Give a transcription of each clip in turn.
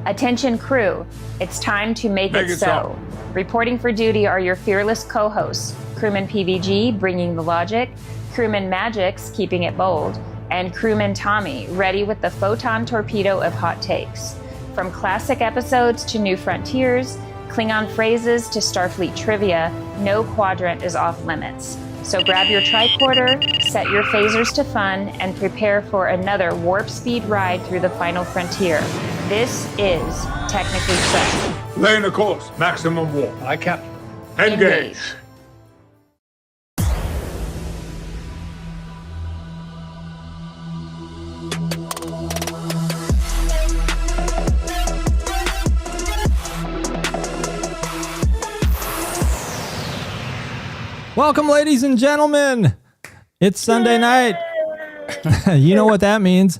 Attention crew, it's time to make it so. Reporting for duty are your fearless co-hosts, Crewman PVG, bringing the logic, Crewman Mgyx, keeping it bold, and Crewman Tommy, ready with the photon torpedo of hot takes. From classic episodes to new frontiers, Klingon phrases to Starfleet trivia, no quadrant is off limits. So grab your tricorder, set your phasers to fun, and prepare for another warp speed ride through the final frontier. This is Technically Correct. Laying a course, maximum warp. I Captain. Engage. Welcome, ladies and gentlemen. It's Sunday night. You know what that means.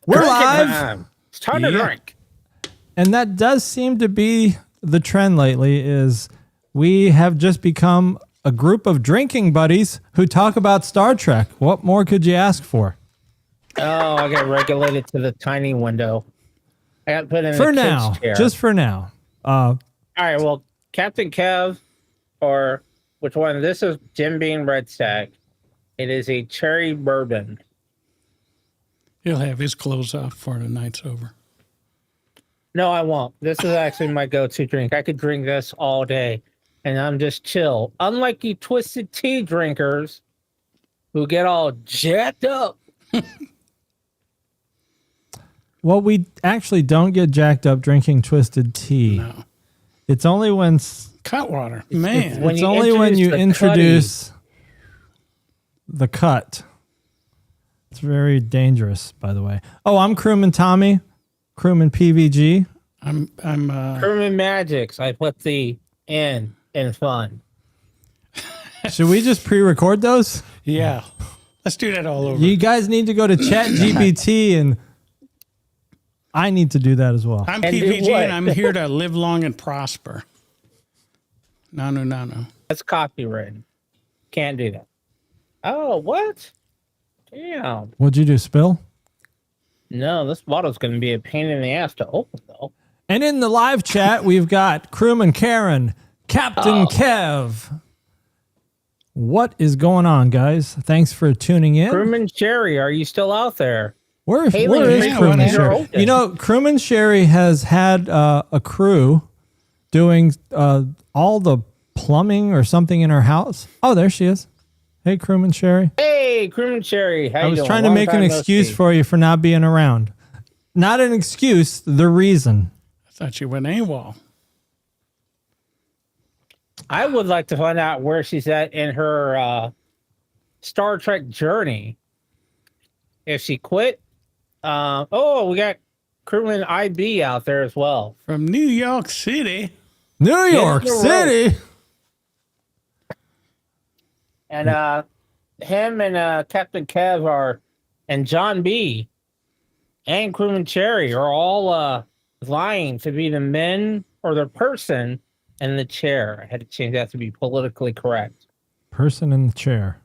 We're live. It's time to drink. And that does seem to be the trend lately, is we have just become a group of drinking buddies who talk about Star Trek. What more could you ask for? Oh, I got regulated to the tiny window. I got put in For the now, kids' chair. just for now. All right, well, Captain Kev, or which one? This is Jim Beam Red Stag. It is a cherry bourbon. He'll have his clothes off before the night's over. No, I won't. This is actually my go-to drink. I could drink this all day, and I'm just chill. Unlike you twisted tea drinkers who get all jacked up. Well, we actually don't get jacked up drinking twisted tea. No. It's only when Cutwater. Man. when it's you only when you introduce the cut. It's very dangerous, by the way. Oh, I'm Crewman Tommy, Crewman PVG. I'm Crewman Mgyx. I put the in fun. Should we just pre-record those? yeah. Let's do that all over. You guys need to go to ChatGPT, and I need to do that as well. I'm And do PVG what? and I'm here to live long and prosper. No. That's copyrighted. Can't do that. Oh, what? Damn. What'd you do, spill? No, this bottle's going to be a pain in the ass to open, though. And in the live chat, we've got Crewman Karen, Captain Kev. What is going on, guys? Thanks for tuning in. Crewman Sherry, are you still out there? Where is man, Crewman when Sherry? open. You know, Crewman Sherry has had a crew doing all the plumbing or something in her house. Oh, there she is. Hey, Crewman Sherry. Hey, Crewman Sherry. How I you was doing? trying to Long make an time no excuse see. for you for not being around. Not an excuse, the reason. I thought you went AWOL. I would like to find out where she's at in her Star Trek journey. If she quit. We got Crewman IB out there as well. From New York City. New York the road. City. And him and Captain Kev are, and John B. and Crewman Cherry are all lying to be the men or the person in the chair. I had to change that to be politically correct. Person in the chair.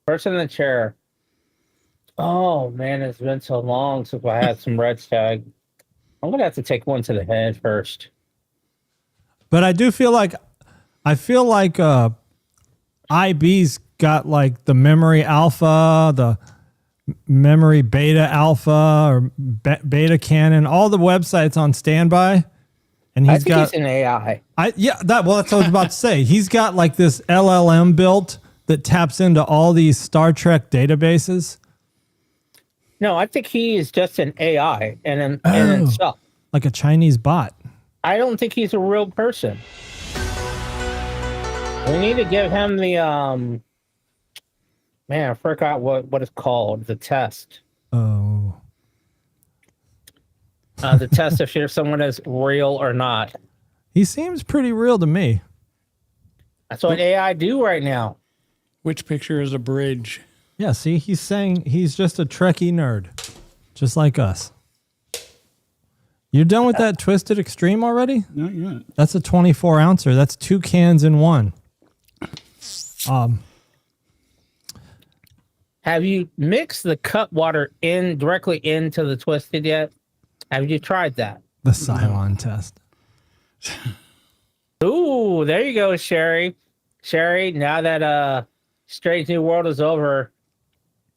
Person in the chair. Oh man, it's been so long since I had some red stag. I'm gonna have to take one to the head first. But I do feel like IB's got like the memory alpha, the memory beta alpha, or beta canon, all the websites on standby. And I he's think got he's an AI. that's what I was about to say. He's got like this LLM built that taps into all these Star Trek databases. No, I think he is just an AI in himself. Like a Chinese bot. I don't think he's a real person. We need to give him the man, I forgot what it's called. The test. Oh. The test if you're someone is real or not. He seems pretty real to me. That's what AI do right now. Which picture is a bridge? Yeah, see, he's saying he's just a Trekkie nerd. Just like us. You're done with that Twisted Extreme already? Not yet. That's a 24 ouncer. That's 2 cans in one. Have you mixed the cut water in directly into the Twisted yet? Have you tried that? The Cylon test. Ooh, there you go, Sherry. Sherry, now that Strange New World is over,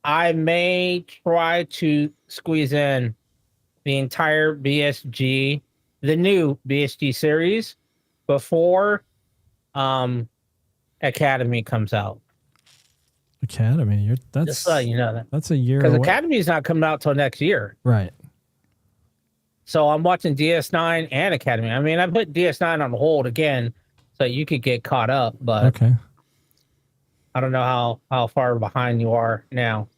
I may try to squeeze in the entire BSG, the new BSG series, before Academy comes out. Academy, that's Just so you know that. that's a year Because away. Academy is not coming out till next year. Right. So I'm watching DS9 and Academy. I mean, I put DS9 on hold again so you could get caught up, but Okay. I don't know how far behind you are now.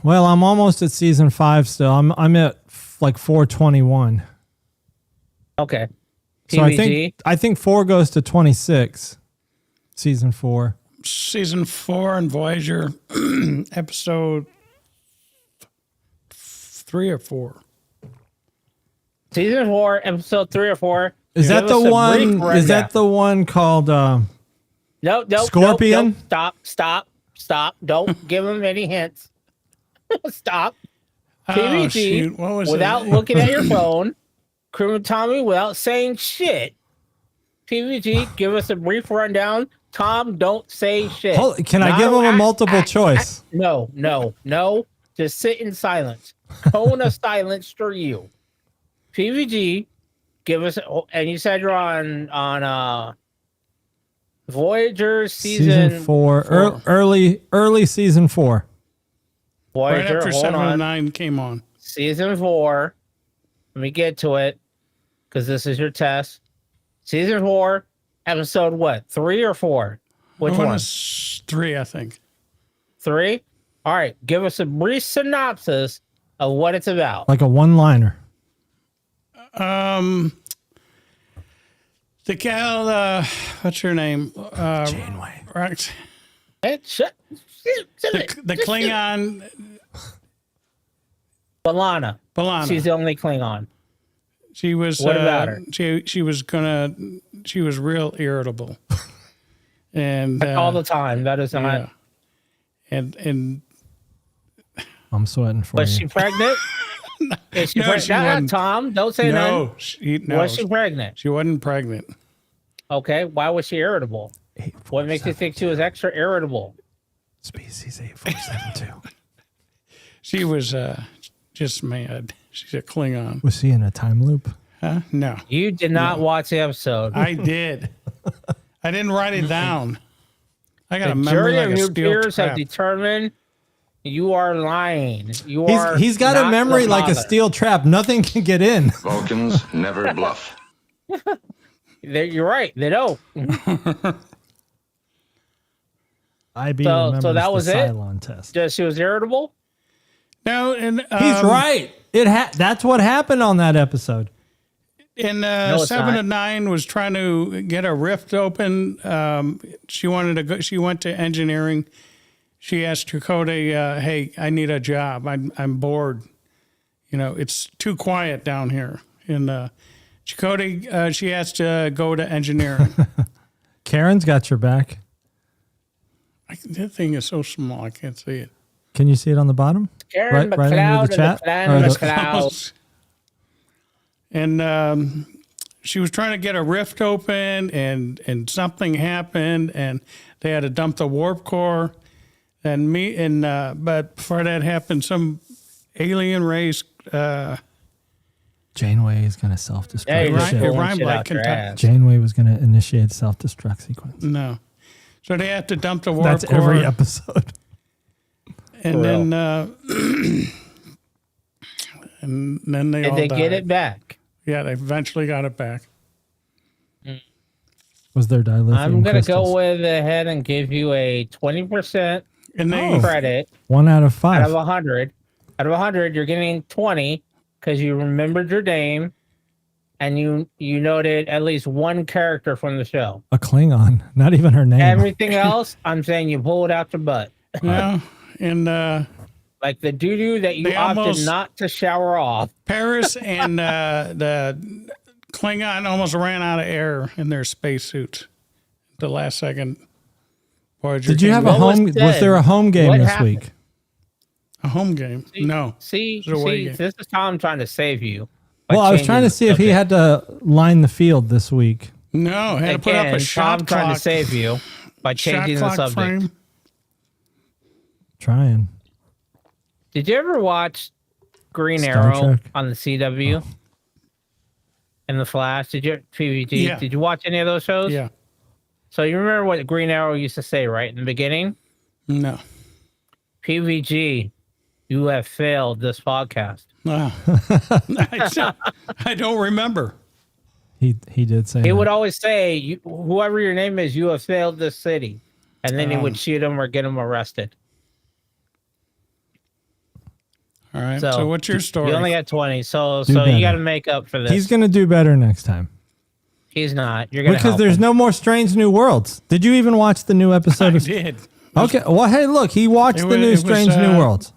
Well, I'm almost at season 5 still. I'm at like 421. Okay. So I think 4 goes to 26. Season 4. Season 4 and Voyager, episode 3 or 4. Season 4, episode 3 or 4. Is Give that the us a brief one? rundown. Is that the one called Nope, Scorpion? Nope. Stop. Don't give him any hints. Stop. Oh, PVG, shoot. What was without it? looking at your phone. Crewman Tommy, without saying shit. PVG, give us a brief rundown. Tom, don't say shit. Can I give him a multiple choice? No. Just sit in silence. Cone of silence for you. PVG, give us, and you said you're on Voyager season 4. Early season 4. Voyager, Right after hold 7 on. and 9 came on. Season 4. Let me get to it because this is your test. Season 4, episode what? 3 or 4? Which one? Is 3, I think. 3? All right. Give us a brief synopsis of what it's about. Like a one-liner. The gal, what's her name? Janeway. Right. Hey, shut The Klingon, B'Elanna. B'Elanna. She's the only Klingon. She was. What about her? She was real irritable, and All the time. That is not. yeah. And I'm sweating for Was you. she pregnant? Is she No, pregnant? she wasn't. Tom, don't say no, nothing. no, Was she pregnant? she wasn't pregnant. Okay. Why was she irritable? What makes you think she was extra irritable? Species 8472. She was just mad. She's a Klingon. Was he in a time loop? Huh? No, You did not watch the episode. I did. I didn't write it down. I got The a memory jury like of a your steel peers have trap. determined you are lying. He's got a not memory the like a father. steel trap. Nothing can get in. Vulcans never bluff. You're right. They don't. IB So remembers that was the it? Cylon test. Just she was irritable. No, and He's right. That's what happened on that episode. And it's 7 not. and 9 was trying to get a rift open. She wanted to go. She went to engineering. She asked Chakotay, "Hey, I need a job. I'm bored. You know, it's too quiet down here." And Chakotay, she asked to go to engineering. Karen's got your back. That thing is so small, I can't see it. Can you see it on the bottom? Karen Right under McLeod the chat? and Or the the- McLeod. And she was trying to get a rift open, and something happened, and they had to dump the warp core. But before that happened, some alien race. Janeway is going to self-destruct. Yeah, you're It just Shit. pulling rhymed shit like out your Kentucky. ass. Janeway was going to initiate self-destruct sequence. No, so they have to dump the warp That's core. every episode. And For then, and then they Did all they died. get it back? Yeah, they eventually got it back. Was there dilithium I'm gonna crystals? go with ahead and give you a 20% And they, credit 1 out of out 5. of 100. Out of 100, you're getting 20 because you remembered your name and you noted at least one character from the show. A Klingon. Not even her name. Everything else, I'm saying you pulled out your butt. yeah, and Like the doo-doo that you They opted almost- not to shower off. Paris and the Klingon almost ran out of air in their spacesuits. The last second. Voyager Did you came have a back. What was home? Was said? there a home game What this happened? week? A home game? No. See, It's a away game. this is Tom trying to save you by Well, I was changing trying to the see if he subject. had to line the field this week. No, had to put up Again, a shot Tom trying clock. to save you by shot changing the clock subject. frame. Trying. Did you ever watch Green Star Arrow Trek? on the CW? And the Flash? Did you PVG? Yeah. Did you watch any of those shows? Yeah. So you remember what Green Arrow used to say, right? In the beginning? No. PVG, you have failed this podcast. Wow. I don't remember. He did say He that. would always say, whoever your name is, you have failed this city. And then he would shoot him or get him arrested. All right. So what's your story? You only got 20. So better. you got to make up for this. He's going to do better next time. He's not. You're going to Because there's no more Strange New Worlds. Did you even watch the new episode? I of did. Okay. Well, hey, look, he watched It the was- new it was, Strange New Worlds.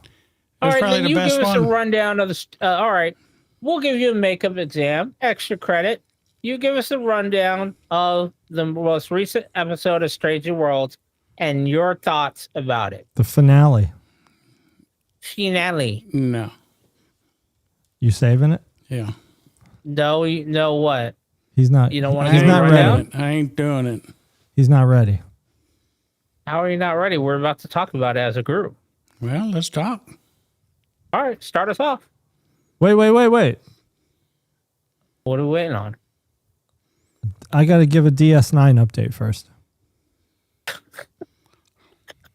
All right, probably then the you best give us a one. rundown of the. All right, we'll give you a makeup exam, extra credit. You give us a rundown of the most recent episode of Strange New Worlds and your thoughts about it. The finale. Finale. No. You saving it? Yeah. No, you know what? He's not. You don't want to He's give not a ready. rundown? I ain't doing it. He's not ready. How are you not ready? We're about to talk about it as a group. Well, let's talk. All right, start us off. Wait. What are we waiting on? I got to give a DS9 update first.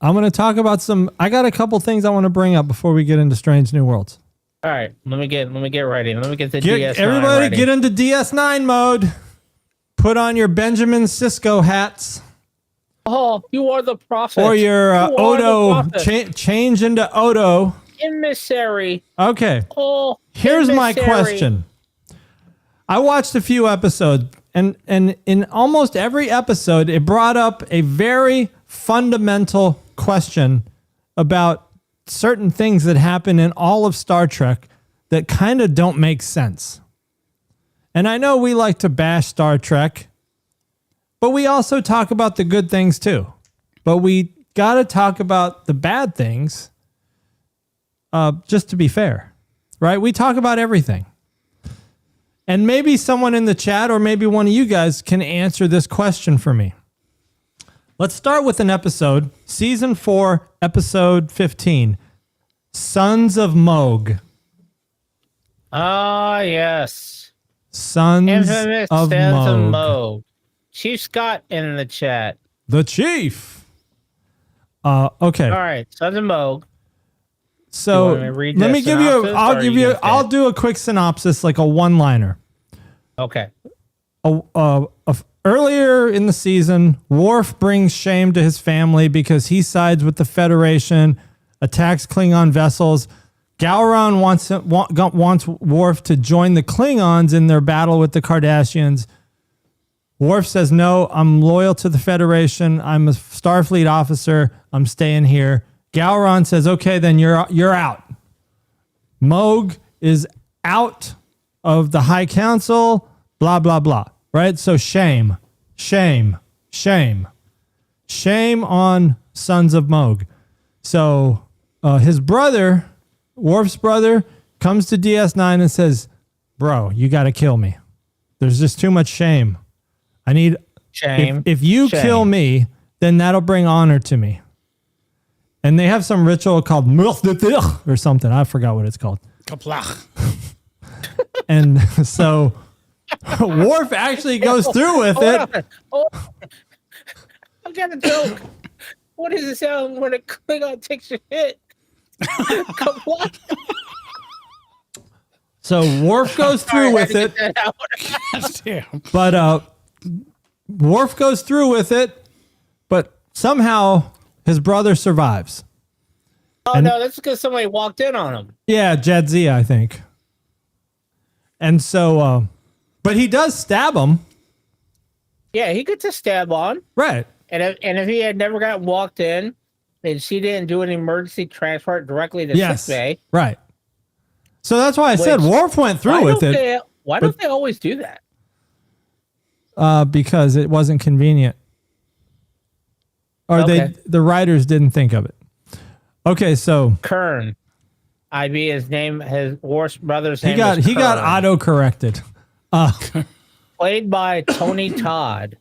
I'm going to talk about I got a couple things I want to bring up before we get into Strange New Worlds. All right, let me get ready. Let me get the Get, DS9 everybody ready. get into DS9 mode. Put on your Benjamin Sisko hats Oh, you are the prophet. or your You are the Odo. prophet. Change into Odo. Emissary. Okay. Oh, Here's my emissary. question. I watched a few episodes, and in almost every episode, it brought up a very fundamental question about certain things that happen in all of Star Trek that kind of don't make sense. And I know we like to bash Star Trek, but we also talk about the good things too. But we got to talk about the bad things just to be fair, right? We talk about everything. And maybe someone in the chat or maybe one of you guys can answer this question for me. Let's start with an episode, season 4, episode 15, Sons of Moog. Ah, yes. Sons Infamous of Sons of Moog. Moog. Chief Scott in the chat. The Chief. Okay. All right, Sons of Moog. So You want me to read let the me give you. synopsis, or I'll are give you you. gonna say I'll it? do a quick synopsis, like a one-liner. Okay. Earlier in the season, Worf brings shame to his family because he sides with the Federation, attacks Klingon vessels. Gowron wants Worf to join the Klingons in their battle with the Cardassians. Worf says, no, I'm loyal to the Federation. I'm a Starfleet officer. I'm staying here. Gowron says, okay, then you're out. Moog is out of the High Council, blah, blah, blah. Right? So shame on Sons of Moog. So his brother, Worf's brother, comes to DS9 and says, bro, you got to kill me. There's just too much shame. I need Shame. If you Shame. kill me, then that'll bring honor to me. And they have some ritual called or something. I forgot what it's called. Kaplach. And so Worf actually goes through with it. Oh, I got a joke. What does it sound when a Klingon takes a hit? What? So Worf goes through with it, Damn. but Worf goes through with it, but somehow his brother survives. Oh, no, that's because somebody walked in on him. Yeah, Jadzia, I think. And so, but he does stab him. Yeah, he gets a stab on. Right. And if he had never got walked in, and she didn't do an emergency transport directly to Yes. sick bay. Right. So that's why I said Which- Worf went through with it Why don't they always do that? because it wasn't convenient. Or Okay. the writers didn't think of it. Okay, so Kern. IB, his worst brother's He name got is auto corrected. played by Tony Todd.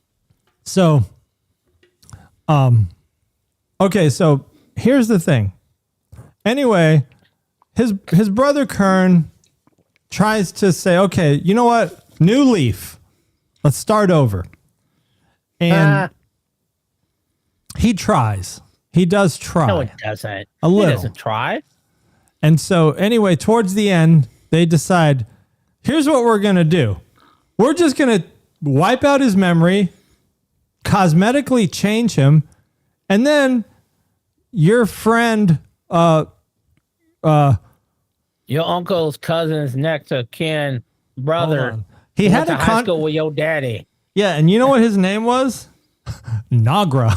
So, okay, so here's the thing. Anyway, his brother Kern tries to say, okay, you know what? New leaf. Let's start over. And he tries. He does try. No, he doesn't. A little. He doesn't try. And so anyway, towards the end, they decide, here's what we're going to do. We're just going to wipe out his memory, cosmetically change him, and then your friend, your uncle's cousin's next of kin brother. He went had to a high school with your daddy. Yeah, and you know what his name was? Nagra.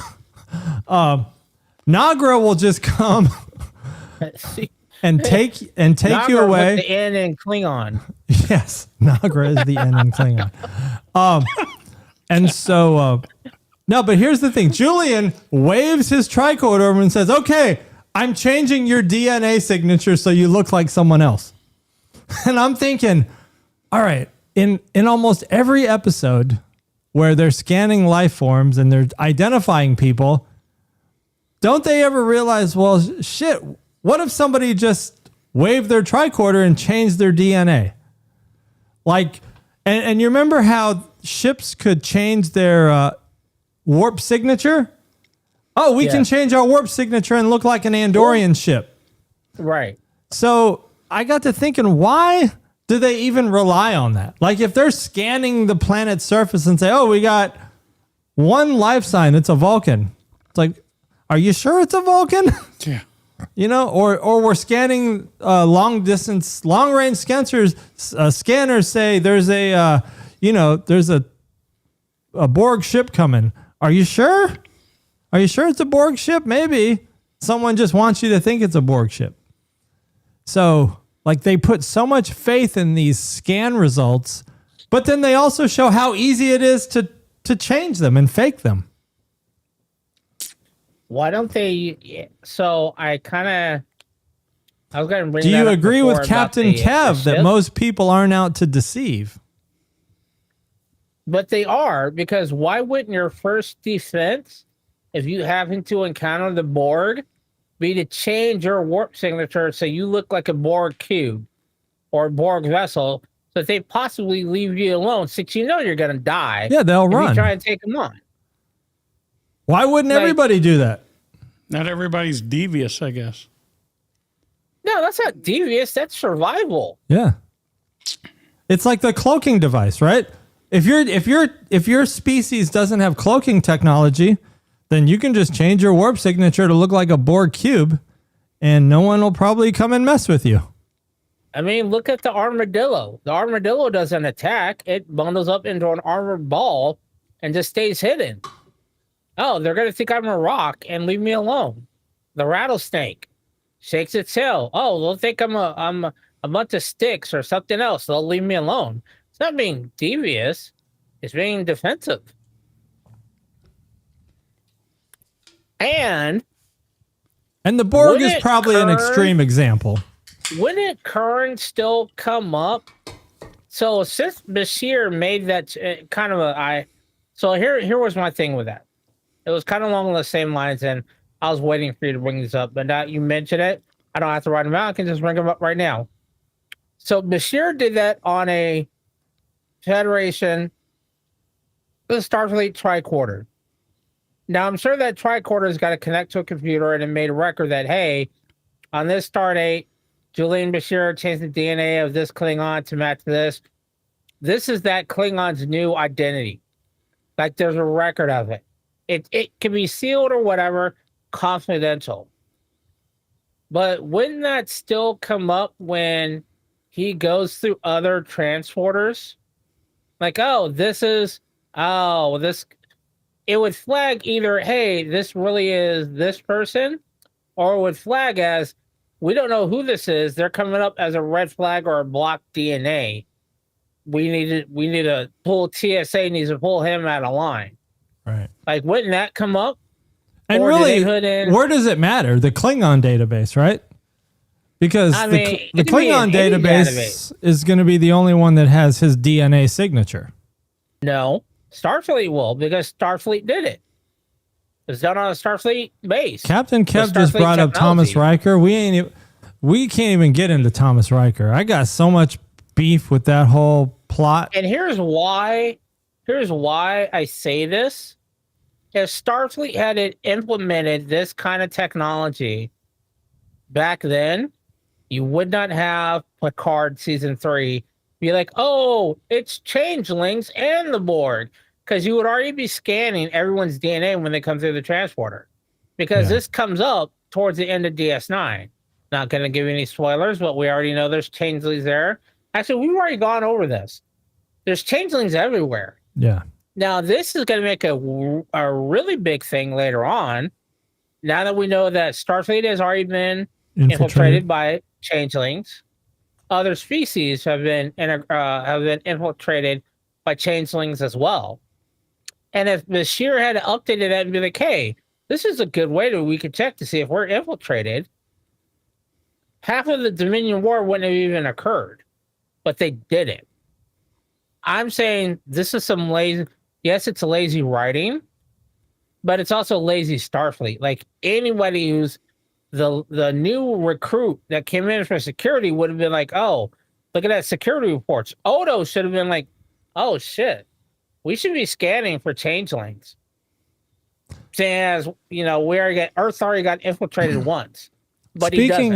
Nagra will just come and take Nagra you away. With the N in Klingon. Yes, Nagra is the N in Klingon. And so, no, but here's the thing. Julian waves his tricorder over and says, okay, I'm changing your DNA signature so you look like someone else. And I'm thinking, all right, in almost every episode where they're scanning life forms and they're identifying people, don't they ever realize, well, shit, what if somebody just waved their tricorder and changed their DNA? Like, and you remember how ships could change their warp signature? Oh, we can change our warp signature and look like an Andorian ship. Right. So I got to thinking, why do they even rely on that? Like, if they're scanning the planet's surface and say, oh, we got one life sign, it's a Vulcan. It's like, are you sure it's a Vulcan? Yeah. You know, or we're scanning long range scanners. Scanners say there's there's a Borg ship coming. Are you sure? Are you sure it's a Borg ship? Maybe someone just wants you to think it's a Borg ship. So, like, they put so much faith in these scan results, but then they also show how easy it is to change them and fake them. Why don't they? So I was going to bring. Do you that up agree before with about Captain Kev that ship? most people aren't out to deceive? But they are, because why wouldn't your first defense, if you happen to encounter the Borg, be to change your warp signature so you look like a Borg cube or a Borg vessel, so that they possibly leave you alone, since you know you're going to die. Yeah, they'll if run. You try and take them on. Why wouldn't everybody do that? Not everybody's devious, I guess. No, that's not devious. That's survival. Yeah. It's like the cloaking device, right? If your species doesn't have cloaking technology, then you can just change your warp signature to look like a Borg cube, and no one will probably come and mess with you. I mean, look at the armadillo. The armadillo doesn't attack. It bundles up into an armored ball and just stays hidden. Oh, they're going to think I'm a rock and leave me alone. The rattlesnake shakes its tail. Oh, they'll think I'm a bunch of sticks or something else. They'll leave me alone. It's not being devious. It's being defensive. And the Borg is probably an extreme example. Wouldn't Kern still come up? So since Bashir made that kind of so here was my thing with that. It was kind of along the same lines, and I was waiting for you to bring this up, but now you mentioned it. I don't have to write them out. I can just bring them up right now. So Bashir did that on a Federation, the Starfleet tricorder. Now, I'm sure that tricorder's got to connect to a computer, and it made a record that, hey, on this star date, Julian Bashir changed the DNA of this Klingon to match this. This is that Klingon's new identity. Like, there's a record of it. It can be sealed or whatever, confidential. But wouldn't that still come up when he goes through other transporters? Like, it would flag either, hey, this really is this person, or it would flag as, we don't know who this is. They're coming up as a red flag or a blocked DNA. We need to pull TSA needs to pull him out of line. Right. Like, wouldn't that come up? And Or really, did they put in- where does it matter? The Klingon database, right? Because I the mean, the it could be Klingon in any database is going to be the only one that has his DNA signature. No, Starfleet will, because Starfleet did it. It's done on a Starfleet base. Captain Kev With just Starfleet brought up Thomas technology. Riker. We can't even get into Thomas Riker. I got so much beef with that whole plot. And here's why I say this. If Starfleet had implemented this kind of technology back then, you would not have Picard season 3 be like, oh, it's changelings and the Borg. Because you would already be scanning everyone's DNA when they come through the transporter. Because this comes up towards the end of DS9. Not going to give you any spoilers, but we already know there's changelings there. Actually, we've already gone over this. There's changelings everywhere. Yeah. Now, this is going to make a really big thing later on. Now that we know that Starfleet has already been infiltrated by changelings, other species have been infiltrated by changelings as well. And if Bashir had updated that and be like, hey, this is a good way that we could check to see if we're infiltrated, half of the Dominion War wouldn't have even occurred. But they did it. I'm saying this is some lazy, yes, it's lazy writing, but it's also lazy Starfleet. Like anybody who's the new recruit that came in for security would have been like, oh, look at that security reports. Odo should have been like, oh shit, we should be scanning for changelings. Saying as we Earth already got infiltrated once. But speaking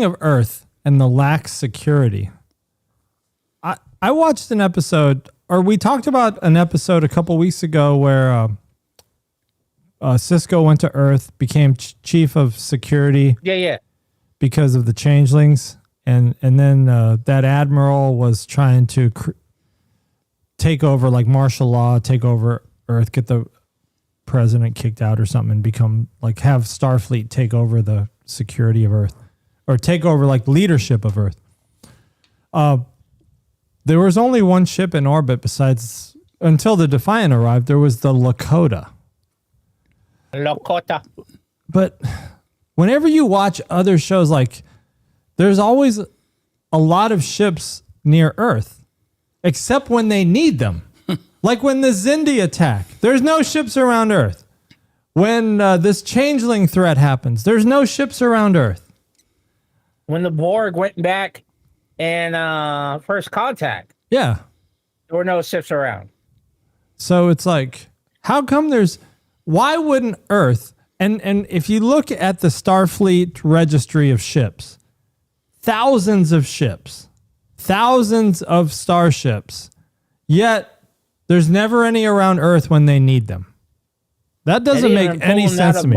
of Earth and the lax security, I watched an episode, or we talked about an episode a couple weeks ago where Cisco went to Earth, became chief of security. Yeah. Because of the changelings, and then that admiral was trying to take over, like martial law, take over Earth, get the president kicked out or something, and become like have Starfleet take over the security of Earth, or take over like leadership of Earth. There was only one ship in orbit besides, until the Defiant arrived, there was the Lakota. But whenever you watch other shows, like there's always a lot of ships near Earth, except when they need them. Like when the Xindi attack, there's no ships around Earth. When this changeling threat happens, there's no ships around Earth. When the Borg went back in First Contact, Yeah. there were no ships around. So it's like, how come why wouldn't Earth, and if you look at the Starfleet registry of ships, thousands of ships, thousands of starships, yet there's never any around Earth when they need them. That doesn't make any sense to me.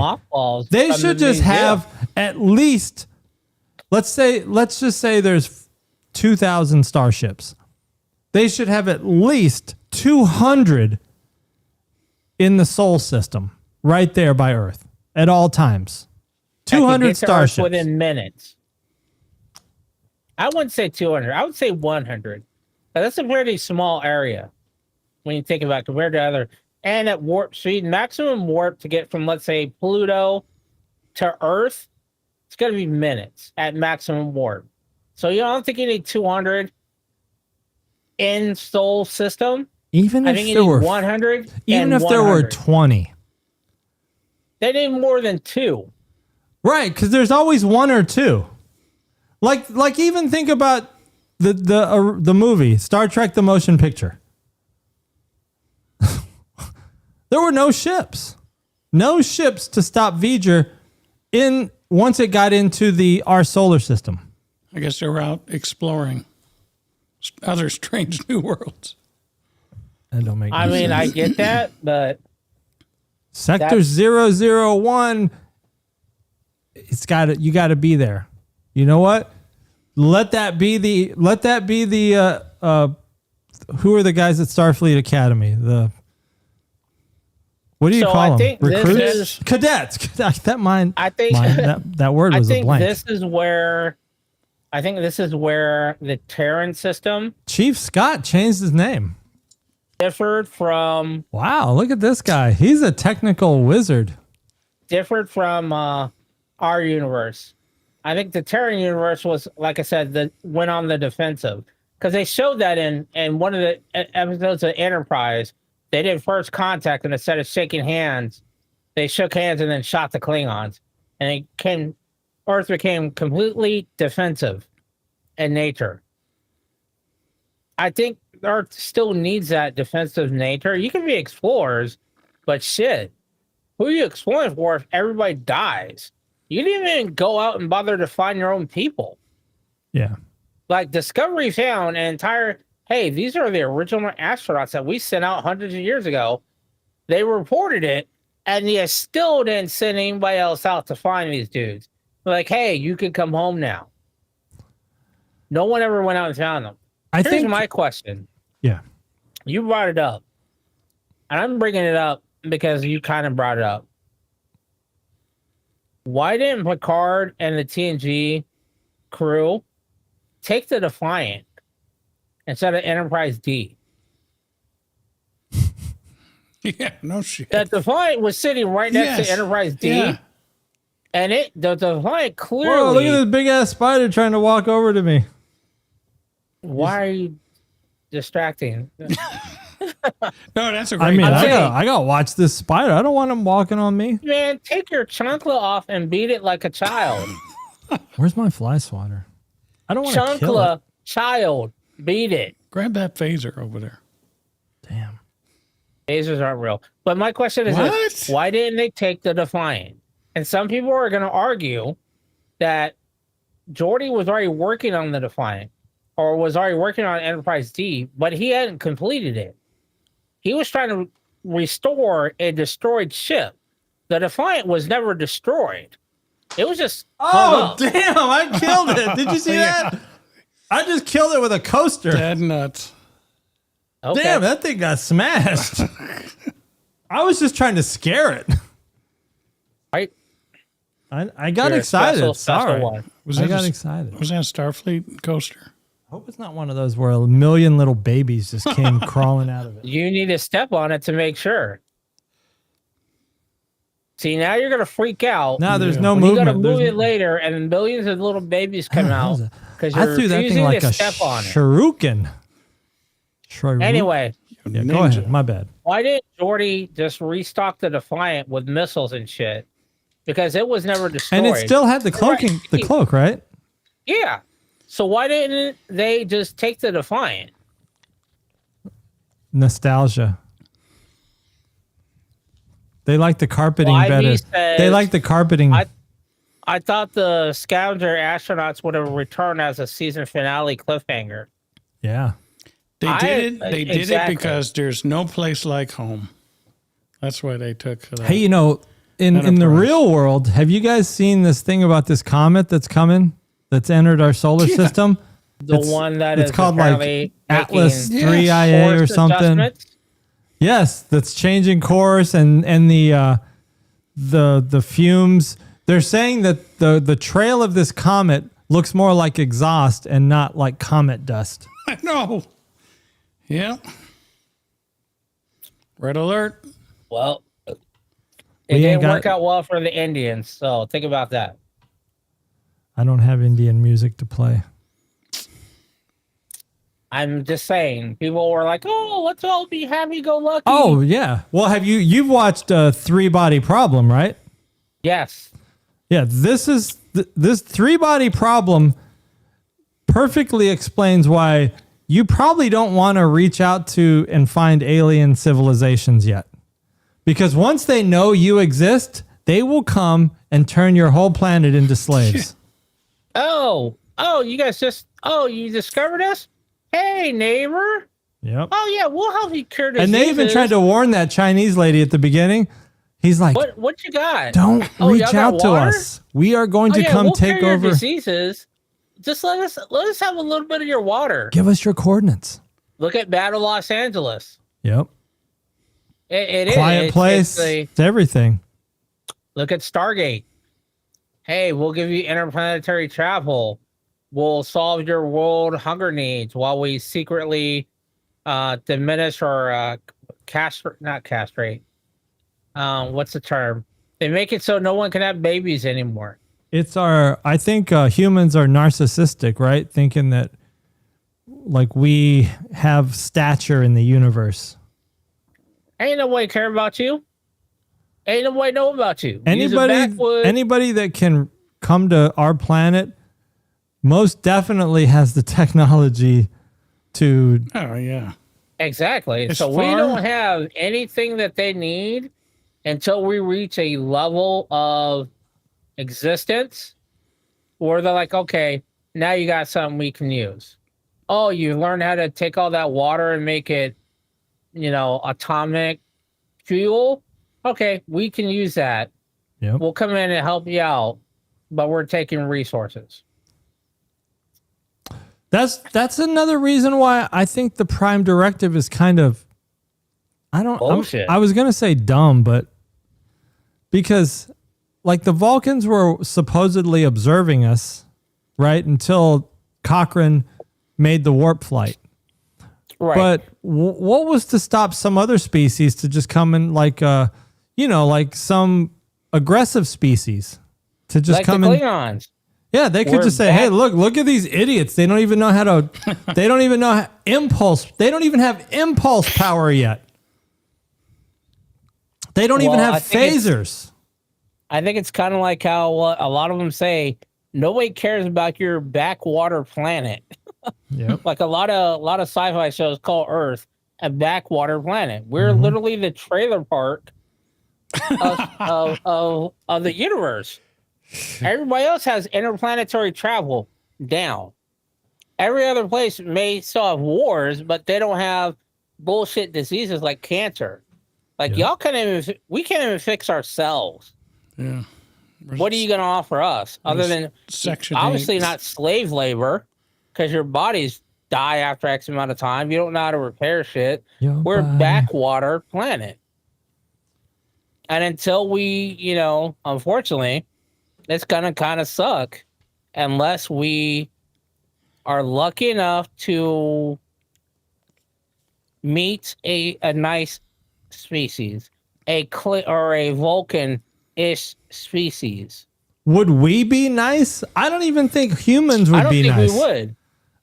They should just have at least, let's just say there's 2,000 starships. They should have at least 200 in the Sol system, right there by Earth, at all times. 200 starships within minutes. I wouldn't say 200. I would say 100. But that's a very small area when you think about it, compared to other. And at warp speed, maximum warp to get from, let's say, Pluto to Earth, it's going to be minutes at maximum warp. So you don't think you need 200 in Sol system? Even I if think you there need were 100. Even and if there were 100. 20. They need more than 2. Right, because there's always 1 or 2. Like even think about the movie Star Trek: The Motion Picture. There were no ships to stop Voyager once it got into our solar system. I guess they were out exploring other strange new worlds. That don't make. I mean, I get that, but Sector 001. You got to be there. You know what? Let that be the who are the guys at Starfleet Academy? What do you call them? Recruits? Cadets. That word was a blank. I think this is where the Terran system, Chief Scott changed his name. differed from Wow, look at this guy. He's a technical wizard. our universe. I think the Terran universe was, like I said, went on the defensive because they showed that in one of the episodes of Enterprise. They did first contact, and instead of shaking hands, they shook hands and then shot the Klingons, and Earth became completely defensive in nature. I think Earth still needs that defensive nature. You can be explorers, but shit, who are you exploring for if everybody dies? You didn't even go out and bother to find your own people. Yeah. Like Discovery found an entire, hey, these are the original astronauts that we sent out hundreds of years ago. They reported it, and you still didn't send anybody else out to find these dudes. Like, hey, you can come home now. No one ever went out and found them. Here's my question. Yeah. You brought it up. And I'm bringing it up because you kind of brought it up. Why didn't Picard and the TNG crew take the Defiant instead of Enterprise D? Yeah, no shit. That Defiant was sitting right next to Enterprise D. Yeah. And the Defiant clearly... Whoa, look at this big-ass spider trying to walk over to me. Why are you distracting? No, that's a great I mean, I'm saying- I got to watch this spider. I don't want him walking on me. Man, take your chancla off and beat it like a child. Where's my fly swatter? I don't want to kill it. Chancla, child, beat it. Grab that phaser over there. Damn. Lasers aren't real. But my question is this, why didn't they take the Defiant? And some people are going to argue that Geordi was already working on the Defiant or was already working on Enterprise D, but he hadn't completed it. He was trying to restore a destroyed ship. The Defiant was never destroyed. It was just Oh, damn. I killed it. Did you see that? I just killed it with a coaster. Dead nuts. Okay. Damn, that thing got smashed. I was just trying to scare it. Right? I got You're a excited. special Sorry. one. I got excited. Was that a Starfleet coaster? I hope it's not one of those where a million little babies just came crawling out of it. You need to step on it to make sure. See, now you're going to freak out. No, there's no when movement. You got to move There's it later, and then millions of little babies come out because I you're threw that refusing thing like to a step on it. shuriken. Anyway, Yeah, go ahead. My bad. why didn't Geordi just restock the Defiant with missiles and shit? Because it was never destroyed. And it still had the cloaking, the cloak, right? Yeah. So why didn't they just take the Defiant? Nostalgia. They like the carpeting Well, better. Ivy says- They like the carpeting. I thought the scavenger astronauts would have returned as a season finale cliffhanger. Yeah. They did it. They did it Exactly. because there's no place like home. That's why they took that. Hey, you know, in the Enterprise. real world, have you guys seen this thing about this comet that's coming, that's entered our solar system? The one that it's is called like apparently Atlas making 3IA or course something. adjustments. Yes, that's changing course and the fumes. They're saying that the trail of this comet looks more like exhaust and not like comet dust. I know. Yeah. Red alert. Well, it We ain't didn't got- work out well for the Indians, so think about that. I don't have Indian music to play. I'm just saying, people were like, "Oh, let's all be happy-go-lucky." Oh yeah. Well, you've watched Three Body Problem, right? yes. Yeah. This Three Body Problem perfectly explains why you probably don't want to reach out to and find alien civilizations yet. Because once they know you exist, they will come and turn your whole planet into slaves. Oh, you guys you discovered us? Hey, neighbor. Yep. Oh yeah, we'll help you cure diseases. And they even tried to warn that Chinese lady at the beginning. He's like, What you got? don't reach y'all got out to water? us. We are going to yeah, come we'll take cure your over. diseases. Just let us have a little bit of your water. Give us your coordinates. Look at Battle Los Angeles. Yep. It is. Quiet place. It's everything. Look at Stargate. Hey, we'll give you interplanetary travel. We'll solve your world hunger needs while we secretly diminish or not castrate. What's the term? They make it so no one can have babies anymore. I think humans are narcissistic, right? Thinking that like we have stature in the universe. Ain't nobody care about you. Ain't nobody know about you. Anybody that can come to our planet most definitely has the technology to. Oh yeah. Exactly. As So we far- don't have anything that they need until we reach a level of existence where they're like, okay, now you got something we can use. Oh, you learned how to take all that water and make it, atomic fuel. Okay, we can use that. Yep. We'll come in and help you out, but we're taking resources. That's another reason why I think the Prime Directive is kind of Bullshit. I was gonna say dumb, but because like the Vulcans were supposedly observing us, right, until Cochrane made the warp flight. Right. But what was to stop some other species to just come in like like some aggressive species to just like come the in? Klingons. Yeah, they could We're just say, back- "Hey, look at these idiots. They don't even know how to. They don't even know impulse. They don't even have impulse power yet. They don't even Well, have I think phasers." I think it's kind of like how a lot of them say, nobody cares about your backwater planet. Yep. Like a lot of sci-fi shows call Earth a backwater planet. We're literally the trailer park of the universe. Everybody else has interplanetary travel down. Every other place may still have wars, but they don't have bullshit diseases like cancer. Like Yeah. we can't even fix ourselves. Yeah. What are you going to offer us other than Section obviously 8. not slave labor, because your bodies die after X amount of time. You don't know how to repair shit. Your We're a body. backwater planet. And until we, unfortunately, it's going to kind of suck unless we are lucky enough to meet a nice species, or a Vulcan-ish species. Would we be nice? I don't even think humans would I don't be think nice. we would.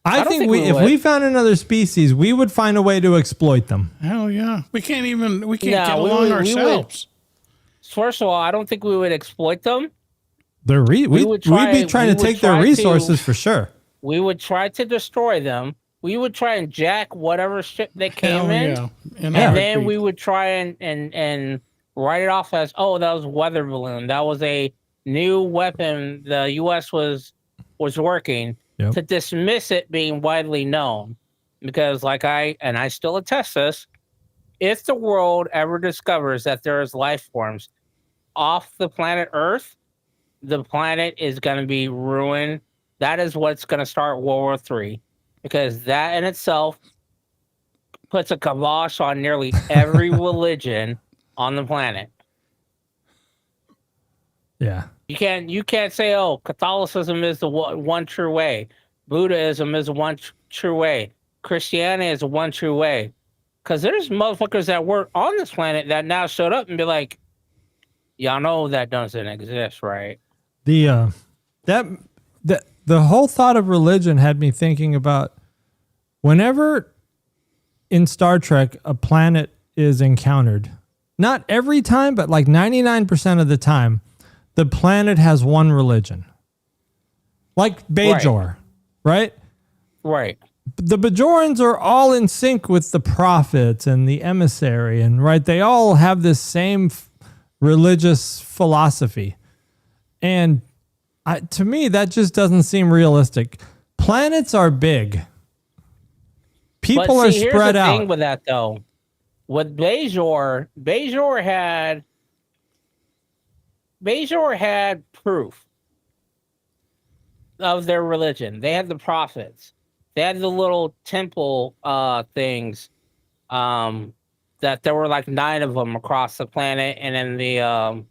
I don't think think we if would. we found another species, we would find a way to exploit them. Hell yeah. We can't No, get we along would- ourselves. First of all, I don't think we would exploit them. We'd be trying to take their resources for sure. We would try to destroy them. We would try and jack whatever ship they came Hell in. yeah. And then we would try and write it off as, oh, that was a weather balloon. That was a new weapon the U.S. was working Yep. to dismiss it being widely known. Because I still attest this, if the world ever discovers that there is life forms off the planet Earth, the planet is going to be ruined. That is what's going to start World War III. Because that in itself puts a kibosh on nearly every religion on the planet. Yeah. You can't say, oh, Catholicism is the one true way. Buddhism is the one true way. Christianity is the one true way. Because there's motherfuckers that work on this planet that now showed up and be like, y'all know that doesn't exist, right? The whole thought of religion had me thinking about whenever in Star Trek a planet is encountered, not every time, but like 99% of the time, the planet has one religion. Like Bajor, right? Right. The Bajorans are all in sync with the prophets and the emissary, and right, they all have this same religious philosophy. And to me, that just doesn't seem realistic. Planets are big. People are Here's spread the out. thing with that, though. With Bajor had proof of their religion. They had the prophets. They had the little temple things that there were like 9 of them across the planet and in the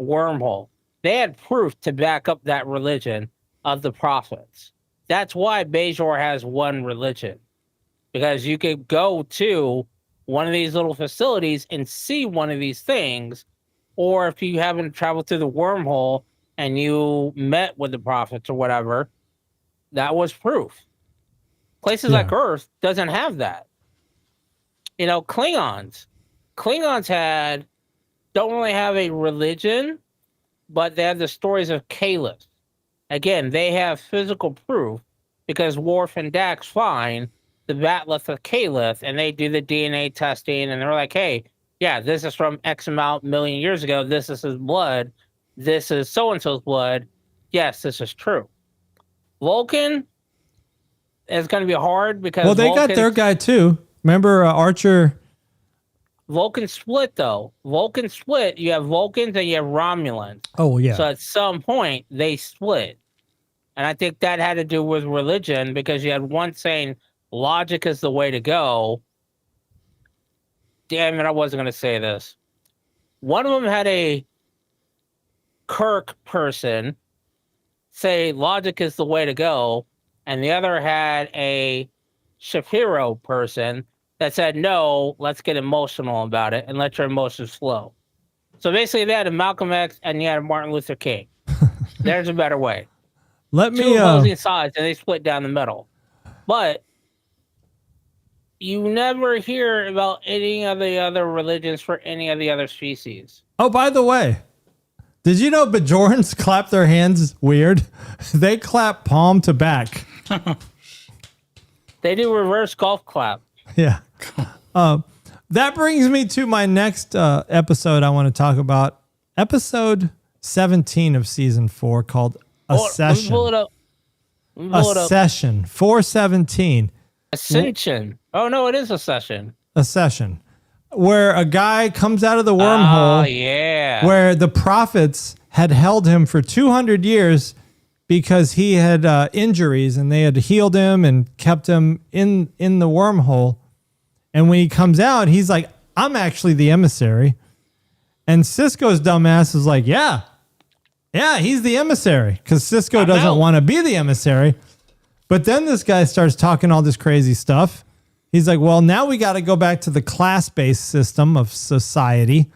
wormhole. They had proof to back up that religion of the prophets. That's why Bajor has one religion. Because you could go to one of these little facilities and see one of these things. Or if you haven't traveled through the wormhole, and you met with the prophets or whatever, that was proof. Places like Earth doesn't have that. You know, Klingons don't really have a religion, but they have the stories of Kalis. Again, they have physical proof because Worf and Dax find the Batleth of Kalis, and they do the DNA testing, and they're like, hey, yeah, this is from X amount million years ago. This is his blood. This is so-and-so's blood. Yes, this is true. Vulcan is going to be hard because they got their guy too. Remember Archer? Vulcan split, though. Vulcan split. You have Vulcans and you have Romulans. Oh, yeah. So at some point, they split. And I think that had to do with religion because you had one saying logic is the way to go. Damn it, I wasn't going to say this. One of them had a Kirk person say logic is the way to go, and the other had a Shapiro person that said, no, let's get emotional about it and let your emotions flow. So basically, they had a Malcolm X and you had a Martin Luther King. There's a better way. Let me Two opposing sides, and they split down the middle. But you never hear about any of the other religions for any of the other species. Oh, by the way, did you know Bajorans clap their hands weird? They clap palm to back. They do reverse golf clap. Yeah. That brings me to my next episode I want to talk about. Episode 17 of season 4 called A Session. Pull it up. A Session. 417. Ascension. Oh, no, it is a session. A Session. Where a guy comes out of the wormhole. Oh, yeah. Where the prophets had held him for 200 years because he had injuries and they had healed him and kept him in the wormhole. And when he comes out, he's like, I'm actually the emissary. And Cisco's dumbass is like, yeah, he's the emissary because Cisco doesn't want to be the emissary. But then this guy starts talking all this crazy stuff. He's like, well, now we got to go back to the class-based system of society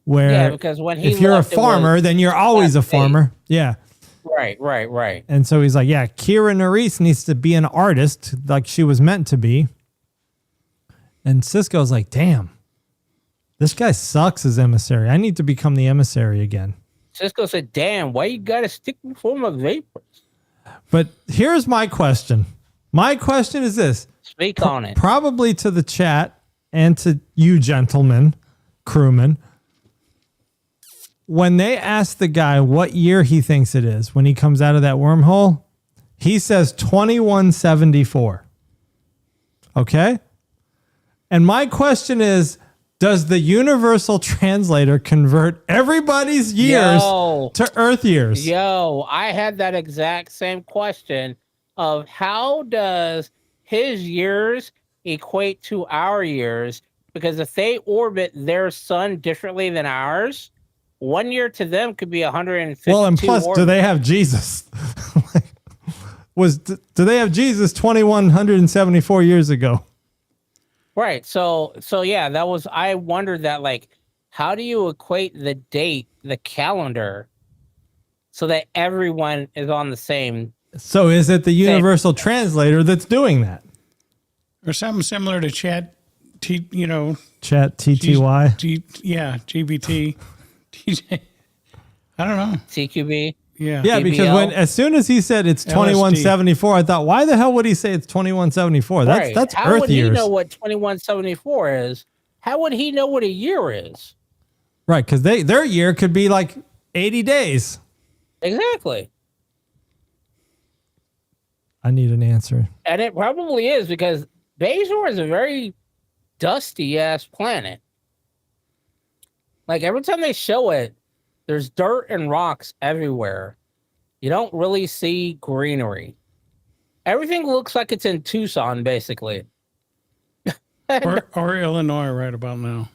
where because when if you're a farmer, then you're always a farmer. Yeah. Right. And so he's like, yeah, Kira Nerys needs to be an artist like she was meant to be. And Cisco's like, damn, this guy sucks as emissary. I need to become the emissary again. Cisco said, damn, why you got to stick before my vapors? But here's my question. My question is this. Speak on it. Probably to the chat and to you gentlemen, crewmen. When they ask the guy what year he thinks it is when he comes out of that wormhole, he says 2174. Okay? And my question is, does the universal translator convert everybody's years to Earth years? Yo, I had that exact same question of how does his years equate to our years? Because if they orbit their sun differently than ours, 1 year to them could be 150. Well, and plus, do they have Jesus? Do they have Jesus 2174 years ago? Right. So yeah, that was, I wondered that, like, how do you equate the date, the calendar, so that everyone is on the same? So is it the universal translator that's doing that? Or something similar to Chat TTY? GBT. TJ. I don't know. CQB. Yeah. Yeah, because as soon as he said it's 2174, I thought, why the hell would he say it's 2174? That's How Earth would years. he know what 2174 is? How would he know what a year is? Right, because their year could be like 80 days. Exactly. I need an answer. And it probably is, because Bajor is a very dusty ass planet. Like, every time they show it, there's dirt and rocks everywhere. You don't really see greenery. Everything looks like it's in Tucson, basically. or Illinois right about now.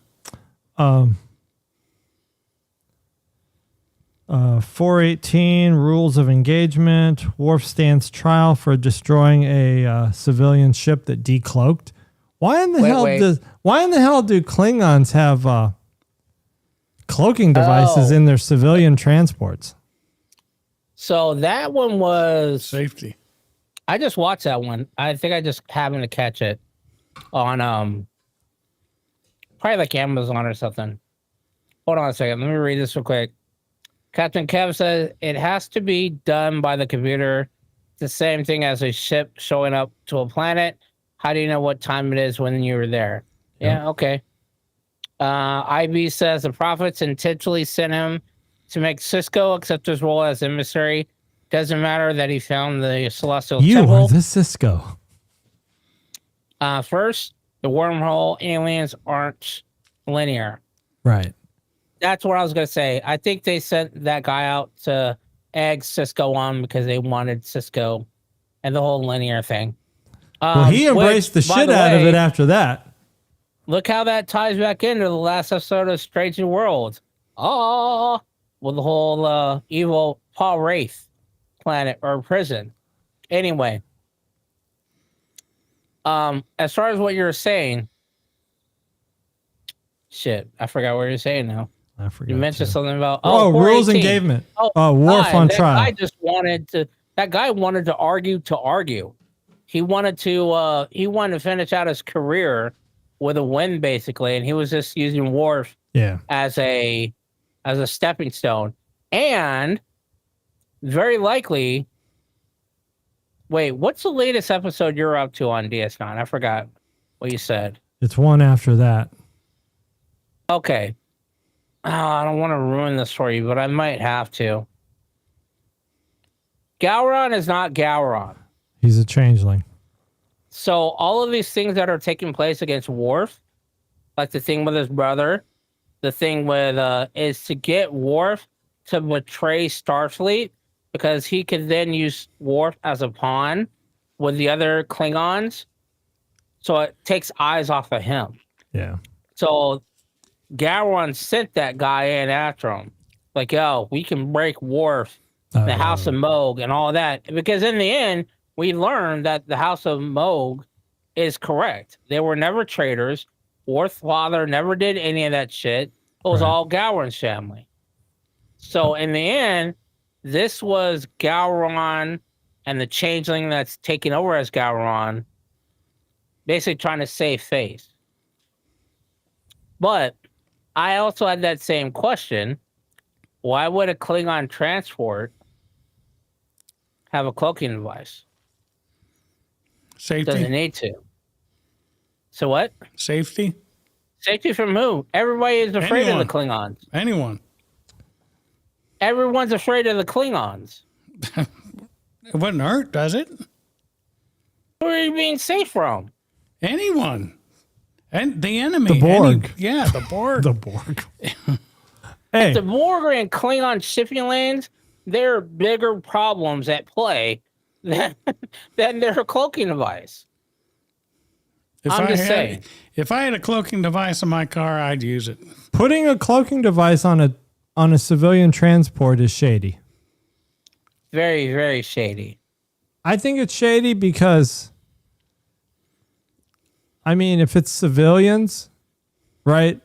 418 rules of engagement. Worf stands trial for destroying a civilian ship that decloaked. Why in the hell do Klingons have cloaking devices in their civilian transports? So that one was. Safety. I just watched that one. I think I just happened to catch it on probably like Amazon or something. Hold on a second. Let me read this real quick. Captain Kev says it has to be done by the computer. It's the same thing as a ship showing up to a planet. How do you know what time it is when you were there? Yeah, okay. IB says the prophets intentionally sent him to make Cisco accept his role as emissary. Doesn't matter that he found the celestial You temple. are the Cisco. First, the wormhole aliens aren't linear. Right. That's what I was going to say. I think they sent that guy out to egg Cisco on because they wanted Cisco and the whole linear thing. Well, he embraced the shit out of it after that. Look how that ties back into the last episode of Strange New Worlds. Oh, with the whole evil Paul Wraith planet or prison. Anyway, as far as what you were saying, shit, I forgot what you're saying now. I forgot. You mentioned something about rules 418. engagement. Oh, Wharf on trial. That guy wanted to argue. He wanted to finish out his career with a win, basically, and he was just using Worf as a stepping stone. And very likely, wait, what's the latest episode you're up to on DS9? I forgot what you said. It's one after that. Okay. Oh, I don't want to ruin this for you, but I might have to. Gowron is not Gowron. He's a changeling. So all of these things that are taking place against Worf, like the thing with his brother, the thing with is to get Worf to betray Starfleet because he could then use Worf as a pawn with the other Klingons. So it takes eyes off of him. Yeah. So Gowron sent that guy in after him. Like, yo, we can break Worf, the House of Moog, and all that. Because in the end, we learned that the House of Moog is correct. They were never traitors. Worf's father never did any of that shit. It was all Gowron's family. So in the end, this was Gowron and the changeling that's taking over as Gowron, basically trying to save face. But I also had that same question. Why would a Klingon transport have a cloaking device? Safety. Doesn't need to. So what? Safety. Safety from who? Everybody is afraid Anyone. of the Klingons. Anyone. Everyone's afraid of the Klingons. It wouldn't hurt, does it? Who are you being safe from? Anyone. And the enemy. The Borg. The Borg. The Borg. Hey, The Borg are in Klingon shipping lanes. There are bigger problems at play than their cloaking device. I'm just saying. If I had a cloaking device in my car, I'd use it. putting a cloaking device on a civilian transport is shady. Very, very shady. I think it's shady because, I mean, if it's civilians, right,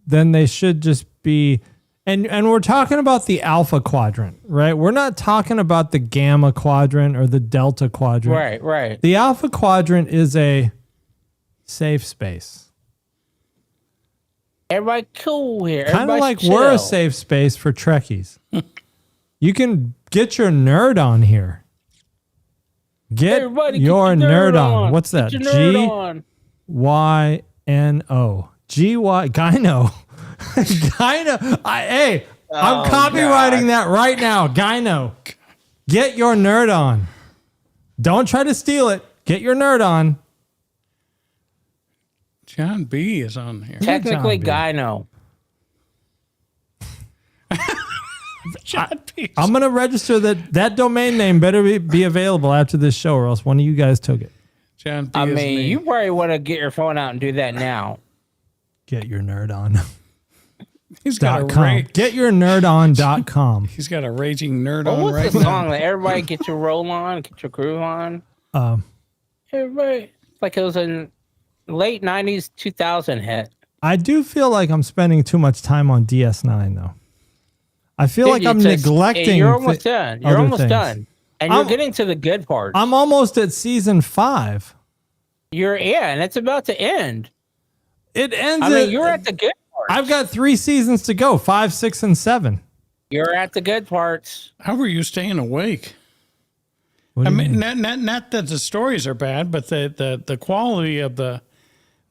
then they should just be, and we're talking about the alpha quadrant, right? We're not talking about the gamma quadrant or the delta quadrant. Right. The alpha quadrant is a safe space. Everybody cool here. Kind of like Everybody's we're a chill. safe space for Trekkies. You can get your nerd on here. Get Everybody your nerd on. on. What's that? Get your nerd on. G-Y-N-O. G-Y, Gyno. Gyno. I'm copywriting that right now. Gyno. Get your nerd on. Don't try to steal it. Get your nerd on. John B is on here. Technically, John B. Gyno. John B. I'm going to register that domain name better be available after this show or else one of you guys took it. John B I is mean, me. you probably want to get your phone out and do that now. Get your nerd on. He's got .com. Getyournerdon.com. He's got a raging nerd But on what's right the now. song that everybody get your roll on, get your groove on? Everybody, like it was a late 90s, 2000 hit. I do feel like I'm spending too much time on DS9 though. I feel like I'm neglecting. You're almost done. You're other almost things. done, and you're getting to the good part. I'm almost at season 5. And it's about to end. It ends. I mean, you're at the good part. I've got 3 seasons to go: 5, 6, and 7. You're at the good parts. How are you staying awake? What do I you mean, mean? not that the stories are bad, but the quality of the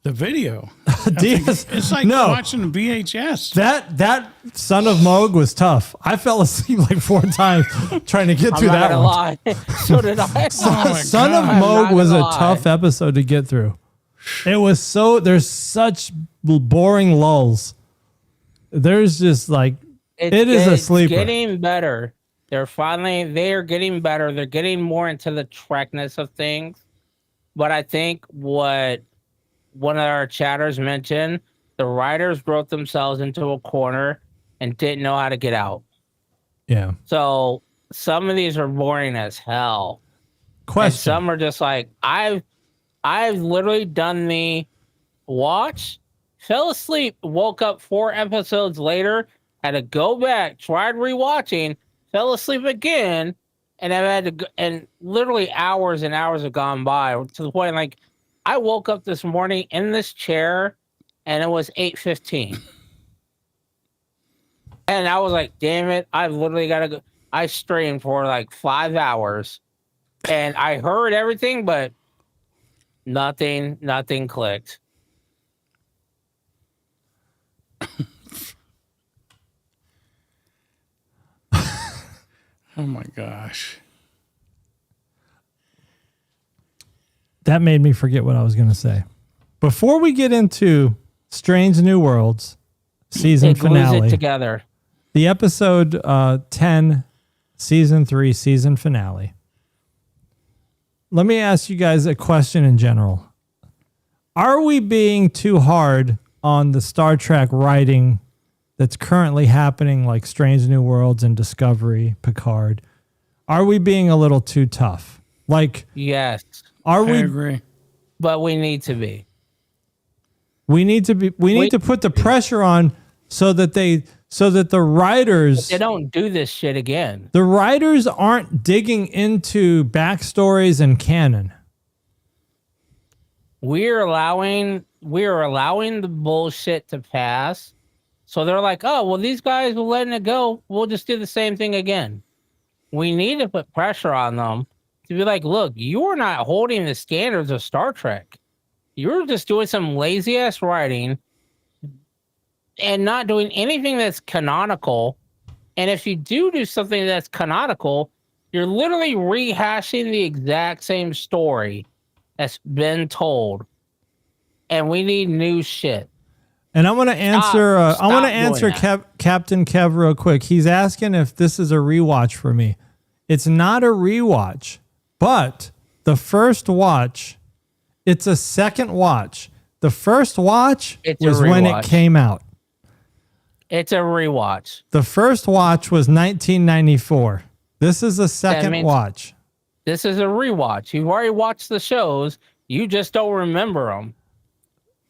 video. It's like watching VHS. That Son of Moog was tough. I fell asleep like 4 times trying to get through I'm not that gonna one. lie. So did I. Son of I'm Moog not was a gonna lie. tough episode to get through. It was there's such boring lulls. There's just like, it is a sleeper. It's getting better. They're getting better. They're getting more into the Trekness of things. But I think what one of our chatters mentioned, the writers wrote themselves into a corner and didn't know how to get out. Yeah. So some of these are boring as hell. Question. And some are just like, I've literally done the watch, fell asleep, woke up 4 episodes later, had to go back, tried rewatching, fell asleep again, and I've had to go, and literally hours and hours have gone by to the point like I woke up this morning in this chair and it was 8:15. And I was like, damn it, I've literally got to go. I streamed for like 5 hours and I heard everything, but nothing clicked. Oh my gosh. That made me forget what I was going to say. Before we get into Strange New Worlds season finale, Glues it together. the episode 10, season 3, season finale. Let me ask you guys a question in general. Are we being too hard on the Star Trek writing that's currently happening, like Strange New Worlds and Discovery, Picard? Are we being a little too tough? Like, Yes, are I we? agree. but we need to be. We need to be. We need to put the pressure on so that the writers. They don't do this shit again. The writers aren't digging into backstories and canon. We're allowing the bullshit to pass. So they're like, oh, well, these guys are letting it go. We'll just do the same thing again. We need to put pressure on them to be like, look, you're not holding the standards of Star Trek. You're just doing some lazy ass writing and not doing anything that's canonical. And if you do something that's canonical, you're literally rehashing the exact same story that's been told. And we need new shit. And I want to answer. I want to Stop doing answer Captain Kev real quick. He's asking if this is a rewatch for me. It's not a rewatch, but the first watch, it's a second watch. The first watch was when it came out. It's a rewatch. The first watch was 1994. This is a second watch. This is a rewatch. You've already watched the shows. You just don't remember them.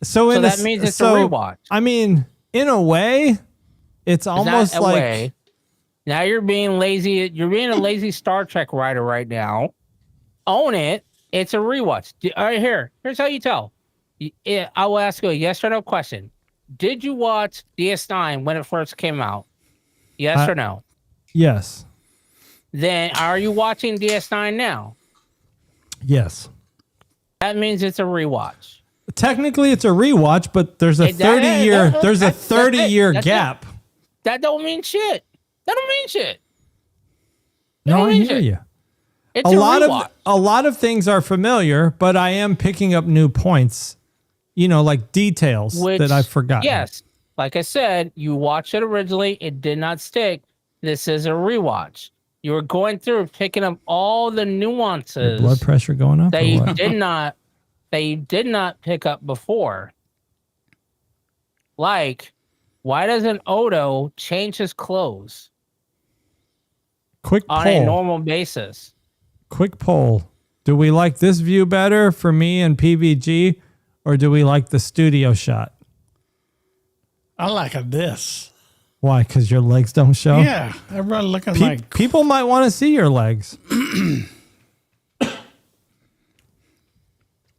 So that means it's a rewatch. I mean, in a way, it's almost not a like way. Now you're being lazy. You're being a lazy Star Trek writer right now. Own it. It's a rewatch. All right, here's how you tell. I will ask you a yes or no question. Did you watch DS9 when it first came out? Yes or no? Yes. Then are you watching DS9 now? Yes. That means it's a rewatch. Technically, it's a rewatch, but there's a 30-year gap. That don't mean shit. That don't mean shit. No, I hear you. It's a lot of things are familiar, but I am picking up new points. You know, like details that I've forgotten. Yes, like I said, you watched it originally. It did not stick. This is a rewatch. You were going through picking up all the nuances. Your blood pressure going up? That you did not pick up before. Like, why doesn't Odo change his clothes? Quick on poll. A normal basis. Quick poll. Do we like this view better for me and PVG, or do we like the studio shot? I like this. Why? Because your legs don't show? Yeah, everybody looking like People might want to see your legs.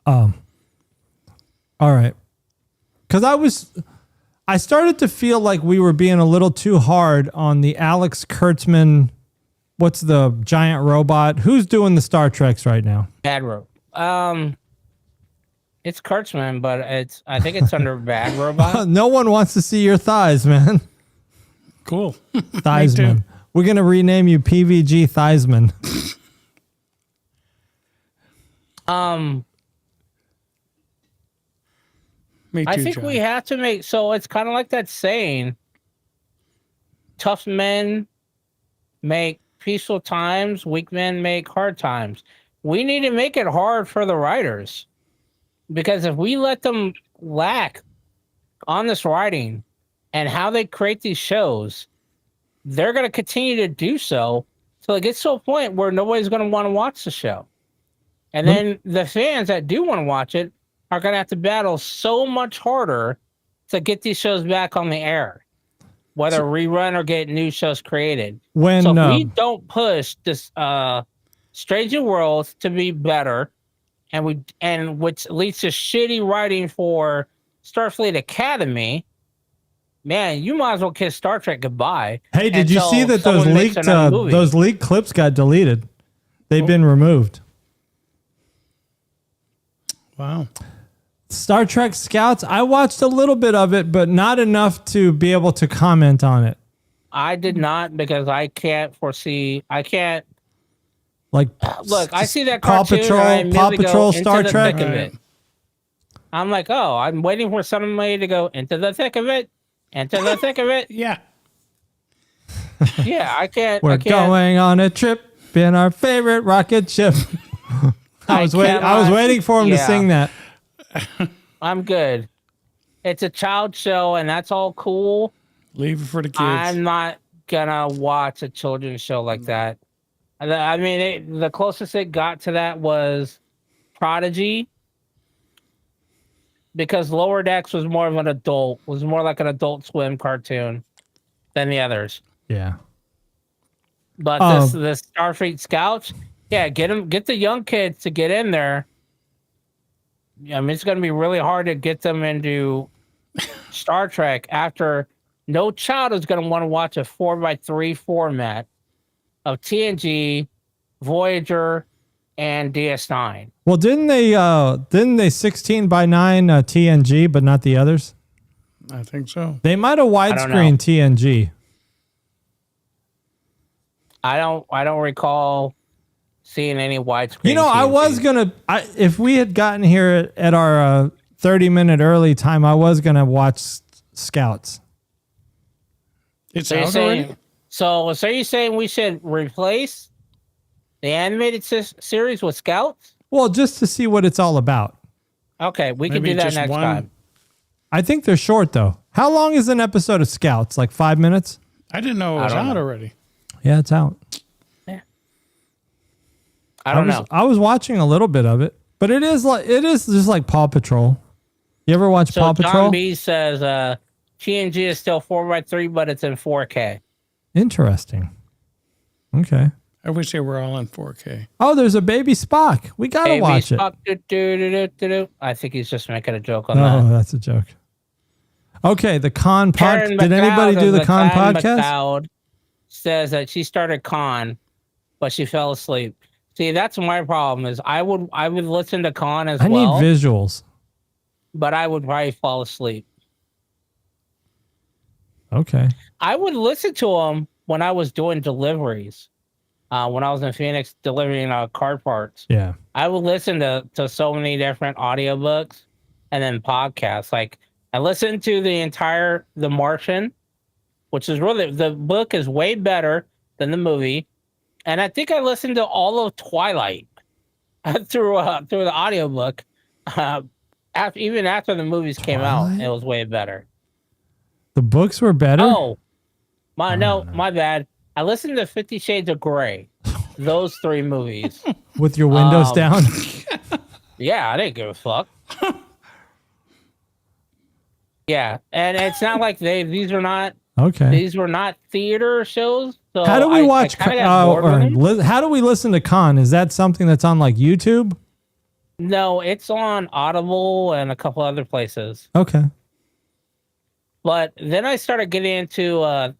All right. Because I started to feel like we were being a little too hard on the Alex Kurtzman. What's the giant robot? Who's doing the Star Treks right now? Bad Robot. It's Kurtzman, but I think it's under Bad Robot. No one wants to see your thighs, man. cool. Thighsman. We're going to rename you PVG Thighsman. Me too, I think John. we have to make, so it's kind of like that saying, tough men make peaceful times, weak men make hard times. We need to make it hard for the writers, because if we let them lack on this writing and how they create these shows, they're going to continue to do so till it gets to a point where nobody's going to want to watch the show. And then the fans that do want to watch it are going to have to battle so much harder to get these shows back on the air, whether rerun or get new shows created. When So if we don't push this Strange New Worlds to be better, and which leads to shitty writing for Starfleet Academy, man, you might as well kiss Star Trek goodbye. Hey, did you see that until those leaked clips got deleted? They've been removed. Wow. Star Trek Scouts, I watched a little bit of it, but not enough to be able to comment on it. I did not, because I can't foresee. I can't. Like, Look, I see that Paw cartoon. Patrol, and I immediately Paw go Patrol, into Star the Trek. thick of it. I'm like, oh, I'm waiting for somebody to go into the thick of it, into the thick of it. Yeah. Yeah, I can't. We're I can't. going on a trip in our favorite rocket ship. I was waiting for him to sing that. I'm good. It's a child show, and that's all cool. Leave it for the kids. I'm not gonna watch a children's show like that. I mean, the closest it got to that was Prodigy, because Lower Decks was more of an adult, was more like an Adult Swim cartoon than the others. Yeah. But this Starfleet Scouts, yeah, get the young kids to get in there. I mean, it's going to be really hard to get them into Star Trek after no child is going to want to watch a 4x3 format of TNG, Voyager, and DS9. Well, didn't they 16 by 9 TNG, but not the others? I think so. They might have widescreen TNG. I don't recall seeing any widescreen. You know, TNG. I was gonna. If we had gotten here at our 30-minute early time, I was gonna watch Scouts. It's So you're out already? saying, so you're saying we should replace the animated series with Scouts? Well, just to see what it's all about. Okay, we can Maybe do that just next one. time. I think they're short though. How long is an episode of Scouts? Like 5 minutes? I didn't know it was don't out know. already. Yeah, it's out. I don't know. I was watching a little bit of it, but it is just like Paw Patrol. You ever watch So Paw Patrol? John B says TNG is still 4x3, but it's in 4K. Interesting. Okay. I wish they were all in 4K. Oh, there's a baby Spock. We gotta Baby watch Spock, do. I think he's just making a joke on it. Oh, that. that's a joke. Okay, the Con Karen podcast. Did anybody McLeod do of the Con Karen podcast? McLeod says that she started Con, but she fell asleep. See, that's my problem. Is I would listen to Con as I need well, visuals. but I would probably fall asleep. Okay. I would listen to him when I was doing deliveries. When I was in Phoenix delivering car parts, Yeah. I would listen to so many different audiobooks and then podcasts. Like I listened to The Martian, which is really, the book is way better than the movie. And I think I listened to all of Twilight through the audiobook. Even after the movies came out, Twilight? it was way better. The books were better? Oh, my bad. I listened to 50 Shades of Grey. Those 3 movies. With your windows down? Yeah, I didn't give a fuck. Yeah, and it's not like these are not Okay. These were not theater shows. So How do we watch? I kinda got bored with them. How do we listen to Con? Is that something that's on like YouTube? No, it's on Audible and a couple other places. Okay. But then I started getting into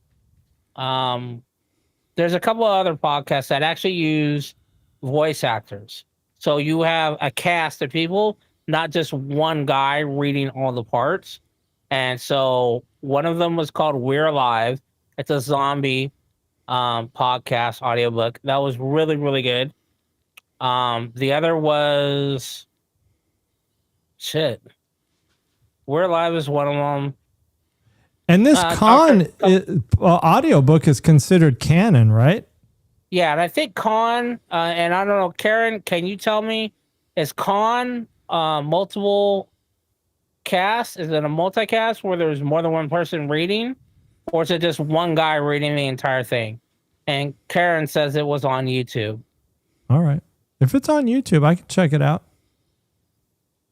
there's a couple of other podcasts that actually use voice actors. So you have a cast of people, not just one guy reading all the parts. And so one of them was called We're Alive. It's a zombie podcast audiobook. That was really, really good. The other was We're Alive is one of them. And this audiobook is considered canon, right? Yeah, and I think Con, and I don't know, Karen, can you tell me, is Con multiple cast? Is it a multicast where there's more than one person reading? Or is it just one guy reading the entire thing? And Karen says it was on YouTube. All right. If it's on YouTube, I can check it out.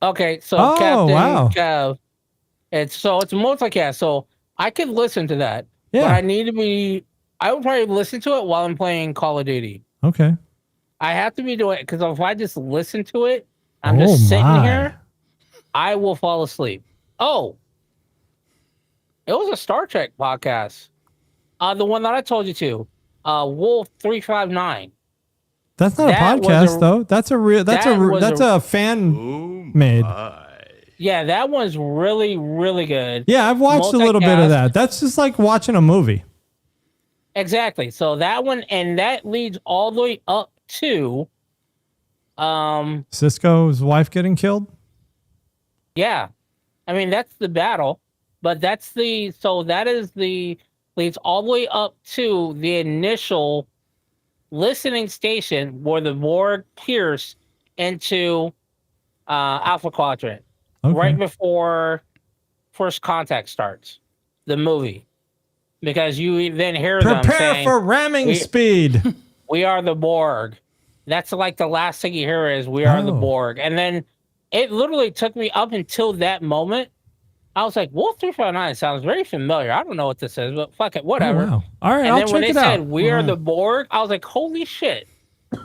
Okay, so Oh, wow. Kev, it's multicast, so I could listen to that. Yeah. But I would probably listen to it while I'm playing Call of Duty. Okay. I have to be doing it because if I just listen to it, I'm just sitting here, I will fall asleep. Oh, it was a Star Trek podcast. The one that I told you to, Wolf 359. That's not a podcast though. That's a fan made. Yeah, that one's really, really good. Yeah, I've watched a little bit of that. That's just like watching a movie. Exactly. So that one, and that leads all the way up to Cisco's wife getting killed. Yeah, I mean that's the battle, but that leads all the way up to the initial listening station where the Borg pierce into Alpha Quadrant right before First Contact starts, the movie, because you then hear them saying, for ramming speed. We are the Borg. That's like the last thing you hear is we are the Borg. And then it literally took me up until that moment. I was like, Wolf 359 sounds very familiar. I don't know what this is, but fuck it, whatever. Oh, wow. All right, and I'll then when check they it said out. we are the Borg, I was like, holy shit.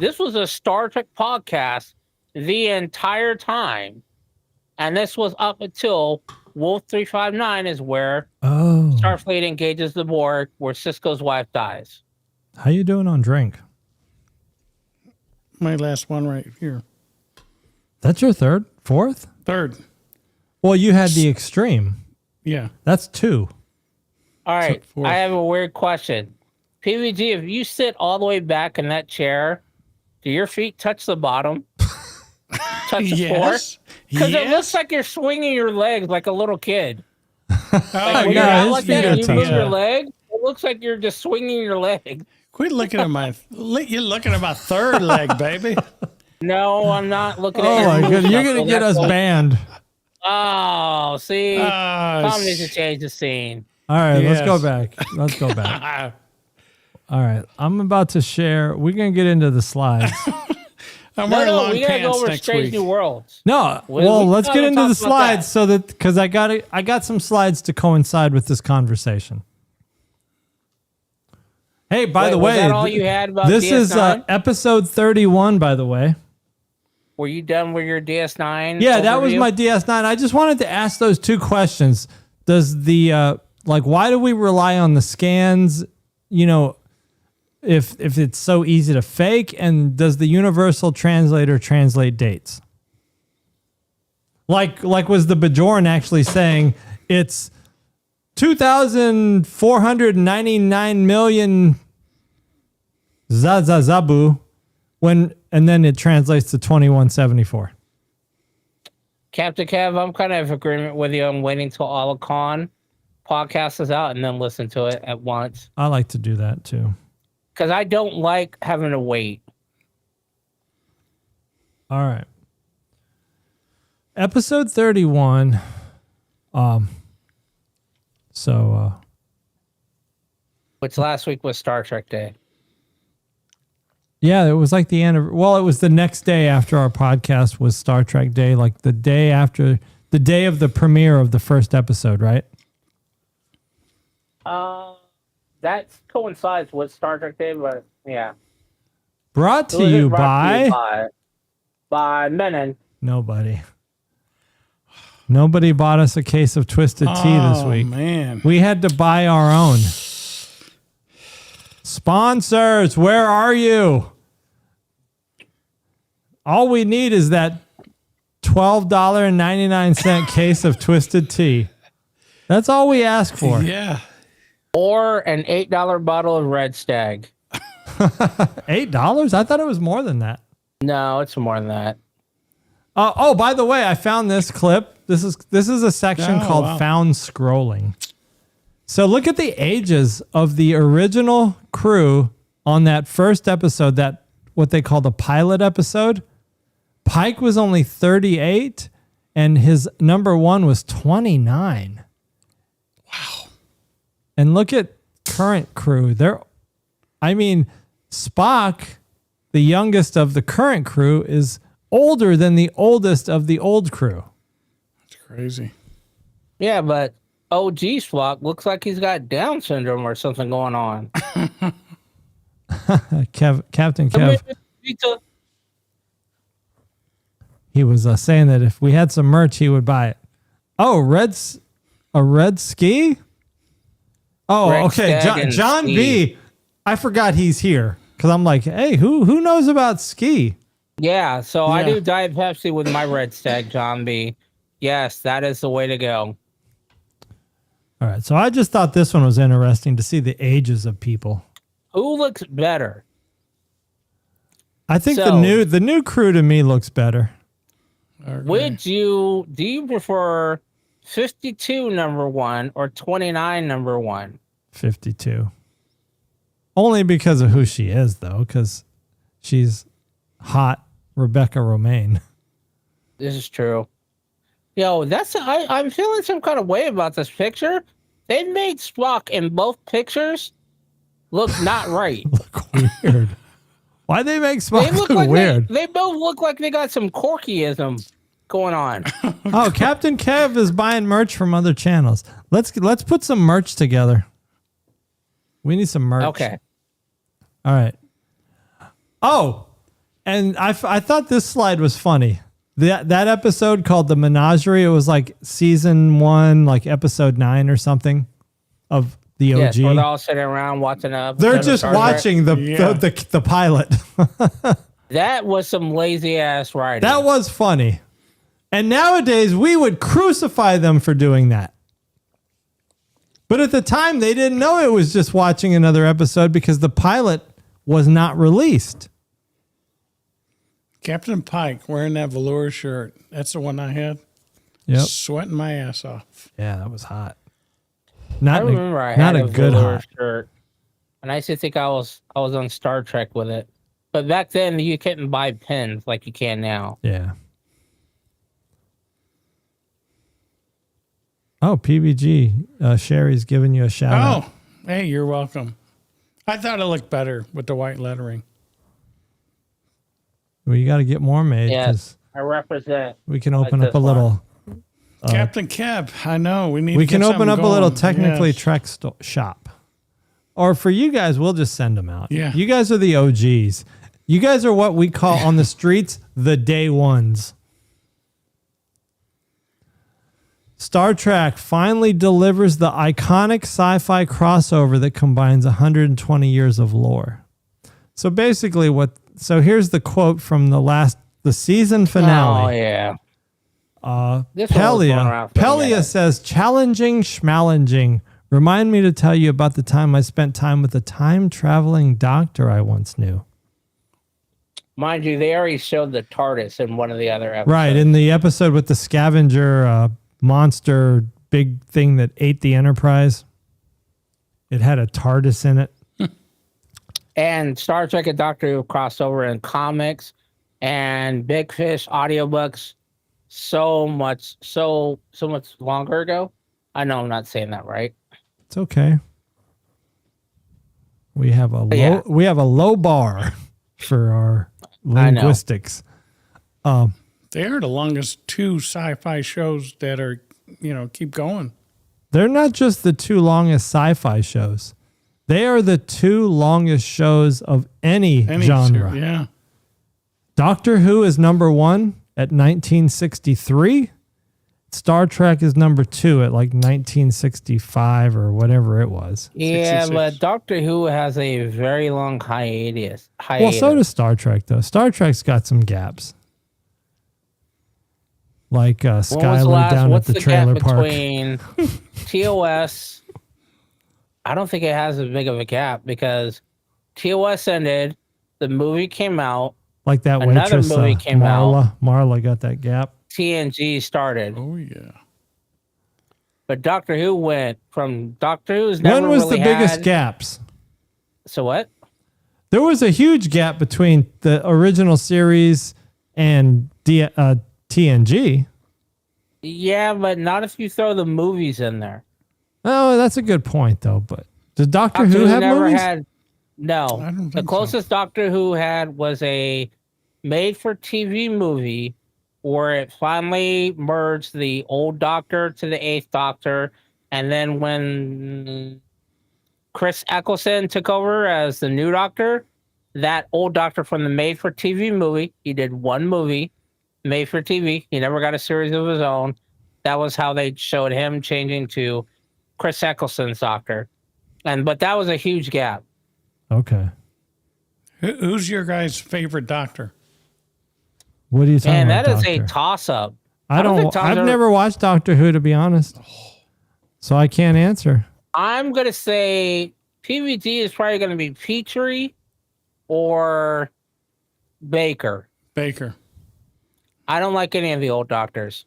This was a Star Trek podcast the entire time. And this was up until Wolf 359 is where Starfleet engages the Borg, where Cisco's wife dies. How you doing on drink? My last one right here. That's your third? Fourth? Third. Well, you had the extreme. Yeah. That's two. All right. fourth. I have a weird question. PVG, if you sit all the way back in that chair, do your feet touch the bottom? Touch the floor? Because it looks like you're swinging your legs like a little kid. Like when you're out like that and you move your leg, it looks like you're just swinging your leg. Quit looking at you're looking at my third leg, baby. No, I'm not looking at Oh my goodness, you're gonna get us banned. Oh, see, Tom needs to change the scene. All right, let's go back. Let's go back. All right, I'm about to share. We're gonna get into the slides. I'm wearing long we gotta pants go over next Strange week. New Worlds. No, We let's gotta get into talk the about slides that. so that because I got some slides to coincide with this conversation. Hey, by the way, was that all you had about this is DS9? episode 31. By the way, Were you done with your DS9? yeah, that was overview? my DS9. I just wanted to ask those two questions. Does the why do we rely on the scans? You know, if it's so easy to fake, and does the universal translator translate dates? Like was the Bajoran actually saying it's 2,499 million zazazabu and then it translates to 2174. Captain Kev, I'm kind of in agreement with you. I'm waiting till all Con podcast is out and then listen to it at once. I like to do that too. Because I don't like having to wait. All right. Episode 31. Which last week was Star Trek Day. Yeah, it was like it was the next day after our podcast was Star Trek Day, like the day of the premiere of the first episode, right? That coincides with Star Trek Day, but yeah. Brought Who to is it you brought to you by by Menon. nobody. Nobody bought us a case of Twisted Tea this week. Man. We had to buy our own. Sponsors, where are you? All we need is that $12.99 case of Twisted Tea. That's all we ask for. Yeah. Or an $8 bottle of Red Stag. $8? I thought it was more than that. No, it's more than that. Oh, by the way, I found this clip. This is a section called Found Scrolling. So look at the ages of the original crew on that first episode, that what they call the pilot episode. Pike was only 38 and his number one was 29. Wow. And look at current crew. Spock, the youngest of the current crew, is older than the oldest of the old crew. That's crazy. Yeah, but OG Spock looks like he's got Down syndrome or something going on. Captain Kev, he was saying that if we had some merch, he would buy it. Oh, a red ski? Oh, Red okay. Stag John ski. B. I forgot he's here because I'm like, hey, who knows about ski? Yeah, so I Yeah. do Diet Pepsi with my Red Stag, John B. Yes, that is the way to go. All right, so I just thought this one was interesting to see the ages of people. Who looks better? I think So- the new crew to me looks better. Okay. Do you prefer 52 number one or 29 number one? 52. Only because of who she is, though, because she's hot Rebecca Romaine. This is true. Yo, I'm feeling some kind of way about this picture. They made Spock in both pictures look not right. Look weird. Why they make They Spock look look like weird? they both look like they got some Corkyism going on. Oh, Captain Kev is buying merch from other channels. Let's put some merch together. We need some merch. Okay. All right. Oh, and I thought this slide was funny. That episode called The Menagerie, it was like season 1, like episode 9 or something of the OG. Yes, where they're all sitting around watching They're just watching the pilot. That was some lazy ass writing. That was funny. And nowadays we would crucify them for doing that. But at the time they didn't know it was just watching another episode because the pilot was not released. Captain Pike wearing that velour shirt. That's the one I had. Yep. Sweating my ass off. Yeah, that was hot. I Not remember I not had a good velour hot. shirt, and I used to think I was on Star Trek with it. But back then you couldn't buy pins like you can now. Yeah. Oh, PVG. Sherry's giving you a shout out. Oh, hey, you're welcome. I thought it looked better with the white lettering. Well, you got to get more made Yes, because I represent. we can open Like up a this little. Captain Kev, I know. We need We to can get open up something a little going. technically Yes. Trek shop. Or for you guys, we'll just send them out. Yeah. You guys are the OGs. You guys are what we call on the streets the day ones. Star Trek finally delivers the iconic sci-fi crossover that combines 120 years of lore. So basically here's the quote from the season finale. Oh yeah. This one was going Pelia around for a Pelia minute. says, challenging schmallenging. Remind me to tell you about the time I spent time with a time-traveling doctor I once knew. Mind you, they already showed the TARDIS in one of the other episodes. Right, in the episode with the scavenger monster big thing that ate the Enterprise. It had a TARDIS in it. And Star Trek and Doctor Who crossed over in comics and Big Fish audiobooks so much longer ago. I know I'm not saying that right. It's okay. We have a Yeah. low bar for our I know. linguistics. They are the longest 2 sci-fi shows that are, keep going. They're not just the 2 longest sci-fi shows. They are the 2 longest shows of any genre. Yeah. Doctor Who is number 1 at 1963. Star Trek is number 2 at like 1965 or whatever it was. Yeah, 66. but Doctor Who has a very long hiatus. Well, so does Star Trek, though. Star Trek's got some gaps. Like Skylar down at the trailer park. Between TOS? I don't think it has as big of a gap because TOS ended, the movie came out, Like that another waitress, movie came Marla. Marla got that gap. TNG started. Oh, yeah. But Doctor Who went from Doctor Who's never When was really the biggest had- gaps? So what? There was a huge gap between the original series and TNG. Yeah, but not if you throw the movies in there. Oh, that's a good point, though. But did Doctor Who have never movies? No. I don't The think closest Doctor Who had was a made-for-TV movie where it finally merged the old Doctor to the 8th Doctor, and then when Chris Eccleston took over as the new Doctor, that old Doctor from the made-for-TV movie, he did one movie, made-for-TV. He never got a series of his own. That was how they showed him changing to Chris Eccleston's Doctor. But that was a huge gap. Okay. Who's your guys' favorite Doctor? What are you talking Man, about? that is a Doctor? toss-up. I don't. think Tom's I've ever- never watched Doctor Who, to be honest, so I can't answer. I'm going to say PVG is probably going to be Petrie or Baker. Baker. I don't like any of the old Doctors.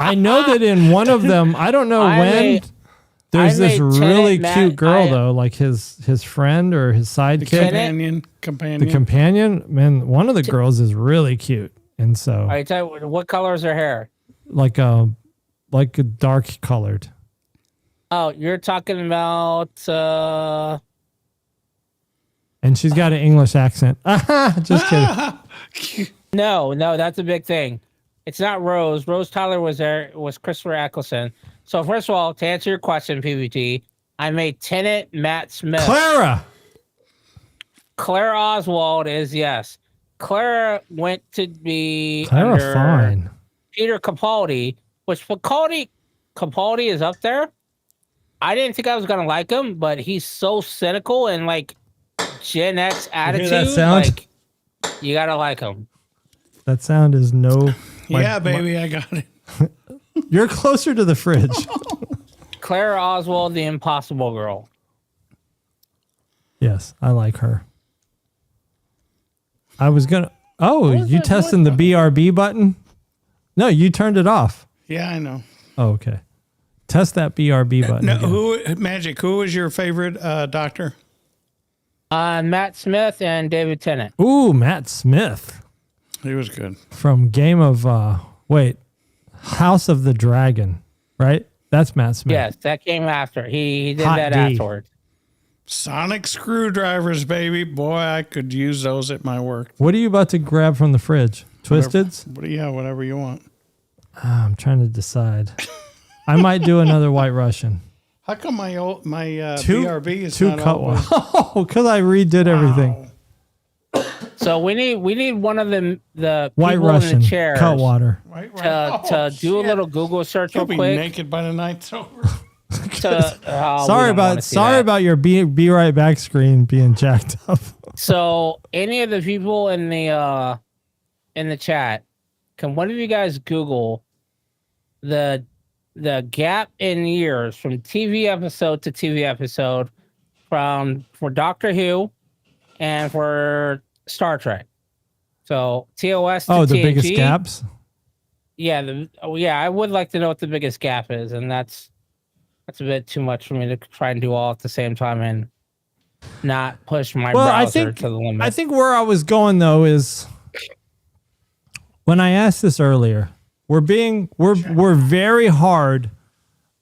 I know that in one of them, I don't know when. There's this made really Tennant, cute Matt, girl though, like his friend or his sidekick, Companion. the companion. Man, one of the girls is really cute, and so All right, tell you, what color is her hair? like a dark colored. Oh, you're talking about And she's got an English accent. Just kidding. no, that's a big thing. It's not Rose. Rose Tyler was there. It was Christopher Eccleston. So first of all, to answer your question, PVT, I made Tennant, Matt Smith. Claire Oswald is yes. Clara went to be under Fine. Peter Capaldi, which Capaldi is up there. I didn't think I was gonna like him, but he's so cynical and like Gen X attitude. that sound? Like you gotta like him. That sound is no. Yeah, baby, I got it. You're closer to the fridge. Claire Oswald, the Impossible Girl. Yes, I like her. I was gonna. Oh, you testing the BRB button? No, you turned it off. Yeah, I know. Oh, okay. Test that BRB button. No, again. Magic? Who was your favorite Doctor? Matt Smith and David Tennant. Ooh, Matt Smith He was good. from Game of House of the Dragon, right? That's Matt Smith. Yes, that came after. He did Hot that D. afterwards. Sonic screwdrivers, baby. Boy, I could use those at my work. What are you about to grab from the fridge? Twisteds? Whatever you want. I'm trying to decide. I might do another White Russian. How come my BRB is two not cut always... Oh, because I redid everything. So we need one of the White people Russian, in the chairs cut water. Right. to do a little Google search real You'll be quick. naked by the night's over. Sorry about your be right back screen being jacked up. So any of the people in the chat, can one of you guys Google the gap in years from TV episode to TV episode for Doctor Who and for Star Trek? So TOS to Oh, the TNG, biggest gaps? Yeah, I would like to know what the biggest gap is, and that's a bit too much for me to try and do all at the same time and not push my browser to the limit. I think where I was going though is when I asked this earlier, we're very hard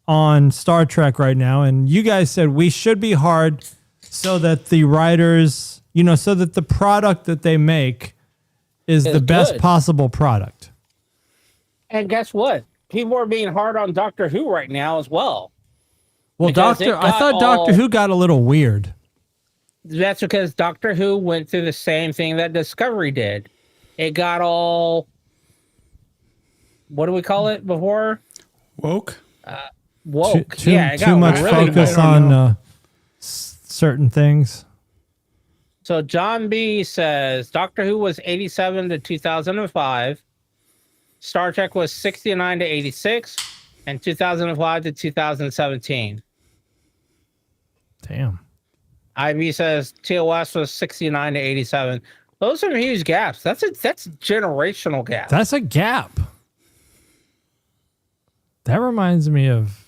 on Star Trek right now, and you guys said we should be hard so that the writers, so that the product that they make is the best good. possible product. And guess what? people are being hard on Doctor Who right now as well. Well, Because I thought Doctor Who got a little weird. That's because Doctor Who went through the same thing that Discovery did. It got all, what do we call it before? Woke? Woke. Too It got too much really focus woke. on certain things. So John B says Doctor Who was 87 to 2005. Star Trek was 69 to 86, and 2005 to 2017. Damn. IB says TOS was 69 to 87. Those are huge gaps. That's generational gap. That's a gap. That reminds me of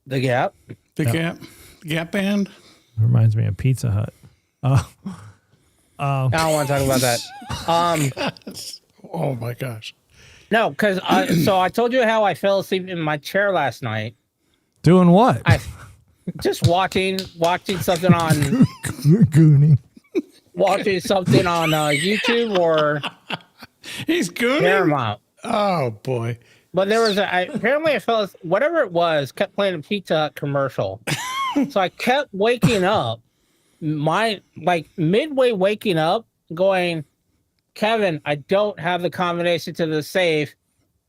The gap. The Gap Band? reminds me of Pizza Hut. I don't want to talk about that. Oh my gosh. No, because so I told you how I fell asleep in my chair last night. Doing what? Just watching something on Gooning. YouTube or He's gooning? Paramount. Oh boy. But there was apparently I fell whatever it was kept playing a Pizza Hut commercial. So I kept waking up, midway waking up, going, Kevin, I don't have the combination to the safe.